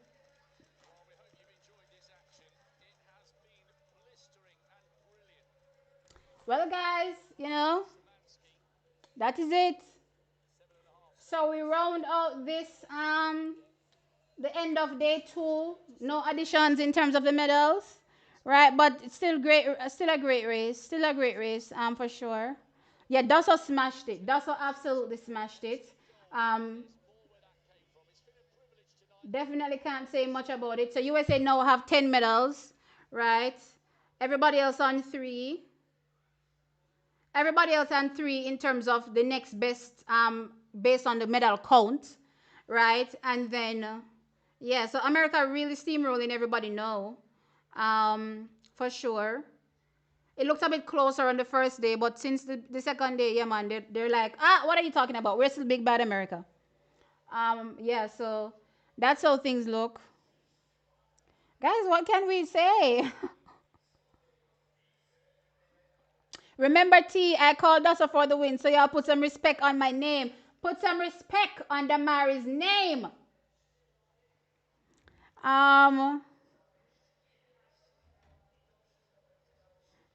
Well, guys, that is it. So we round out this the end of day two. No additions in terms of the medals, right? But it's still great, still a great race, still a great race, for sure. Yeah, Dasso smashed it. Dasso absolutely smashed it. Um, Definitely can't say much about it. So USA now have 10 medals, right? Everybody else on three. Everybody else on three in terms of the next best, based on the medal count, right? And then, yeah, so America really steamrolling everybody now, for sure. It looked a bit closer on the first day, but since the second day, yeah, man, they're like, what are you talking about? We're still big bad America. Yeah, so that's how things look. Guys, what can we say? Remember, T, I called Dasa for the win, so y'all put some respect on my name. Put some respect on Damari's name. Um,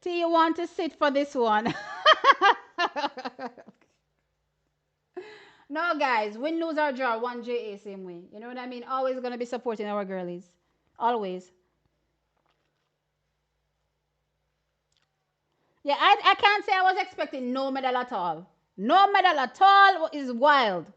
T, you want to sit for this one? No, guys, win, lose, or draw, one JA, same way. You know what I mean? Always gonna be supporting our girlies. Always. Yeah, I can't say I was expecting no medal at all. No medal at all is wild.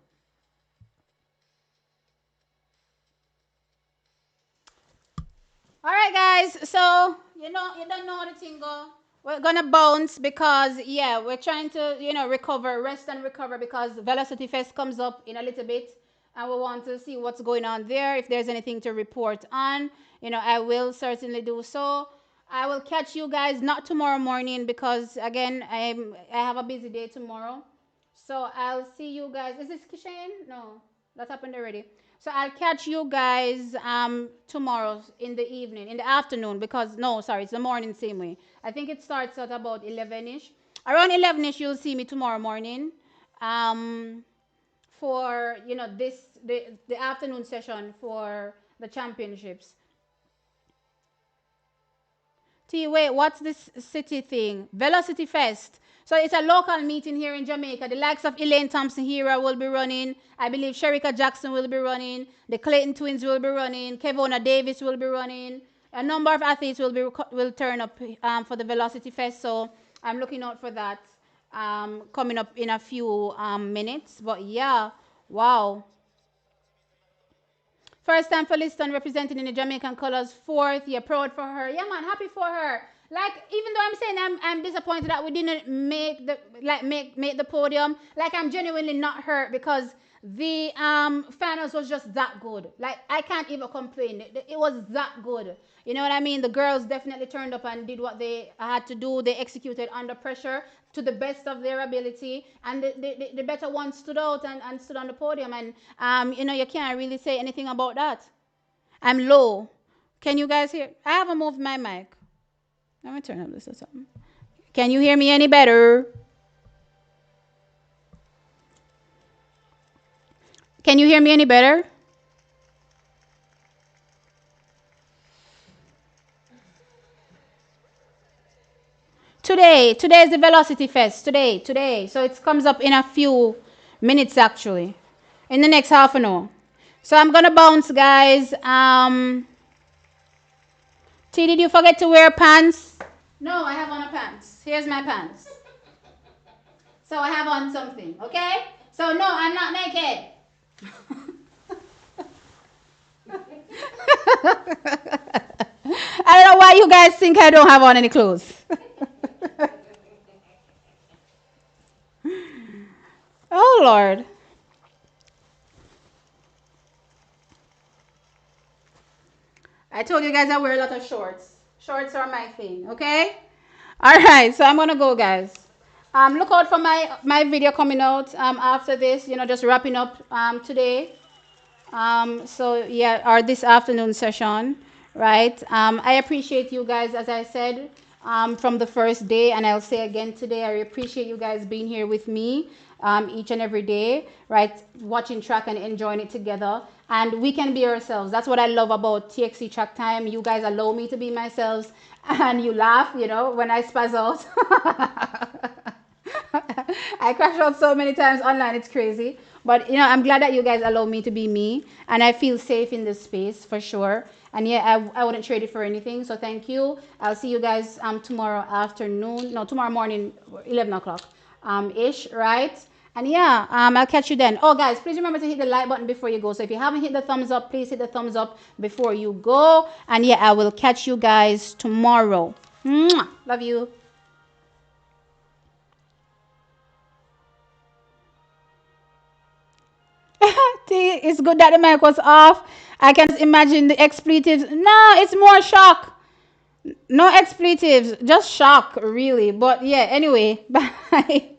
All right, guys. So you don't know how the thing go. We're gonna bounce because yeah, we're trying to recover, rest and recover because Velocity Fest comes up in a little bit, and we want to see what's going on there. If there's anything to report on, I will certainly do so. I will catch you guys not tomorrow morning because again I have a busy day tomorrow. So I'll see you guys. Is this Kishane? No, that happened already. So I'll catch you guys tomorrow in the evening, in the afternoon, because no, sorry, it's the morning same way. I think it starts at about 11ish. Around 11ish, you'll see me tomorrow morning, um, for the afternoon session for the championships. T, wait, what's this city thing? Velocity Fest. So it's a local meeting here in Jamaica. The likes of Elaine Thompson Hera will be running. I believe Sherika Jackson will be running. The Clayton twins will be running. Kevona Davis will be running. A number of athletes will turn up for the Velocity Fest. So I'm looking out for that coming up in a few minutes. But yeah, wow. First time for Liston representing in the Jamaican colors. Fourth, yeah, proud for her. Yeah, man, happy for her. Like, even though I'm saying I'm disappointed that we didn't make the podium, like I'm genuinely not hurt because the finals was just that good. Like I can't even complain. It was that good. You know what I mean? The girls definitely turned up and did what they had to do. They executed under pressure to the best of their ability, and the better one stood out and stood on the podium. And you can't really say anything about that. I'm low. Can you guys hear? I haven't moved my mic. Let me turn up this or something. Can you hear me any better? Can you hear me any better? Today is the Velocity Fest. Today. So it comes up in a few minutes actually, in the next half an hour. So I'm gonna bounce, guys. T, did you forget to wear pants? No, I have on a pants. Here's my pants. So I have on something, okay? So no, I'm not naked. I don't know why you guys think I don't have on any clothes. Oh Lord. I told you guys I wear a lot of shorts. Shorts are my thing, okay? All right, so I'm gonna go, guys. Look out for my video coming out after this. Just wrapping up today. So yeah, or this afternoon session, right? I appreciate you guys, as I said, from the first day, and I'll say again today, I appreciate you guys being here with me. each and every day, right? Watching track and enjoying it together. And we can be ourselves. That's what I love about TXC Track Time. You guys allow me to be myself, and you laugh, when I spaz out. I crash out so many times online, it's crazy. But I'm glad that you guys allow me to be me, and I feel safe in this space for sure. And yeah, I wouldn't trade it for anything. So thank you. I'll see you guys tomorrow afternoon. No, tomorrow morning, 11 o'clock ish, right? And yeah, I'll catch you then. Oh, guys, please remember to hit the like button before you go. So if you haven't hit the thumbs up, please hit the thumbs up before you go. And yeah, I will catch you guys tomorrow. Mwah! Love you. It's good that the mic was off. I can just imagine the expletives. No, it's more shock. No expletives, just shock, really. But yeah, anyway, bye.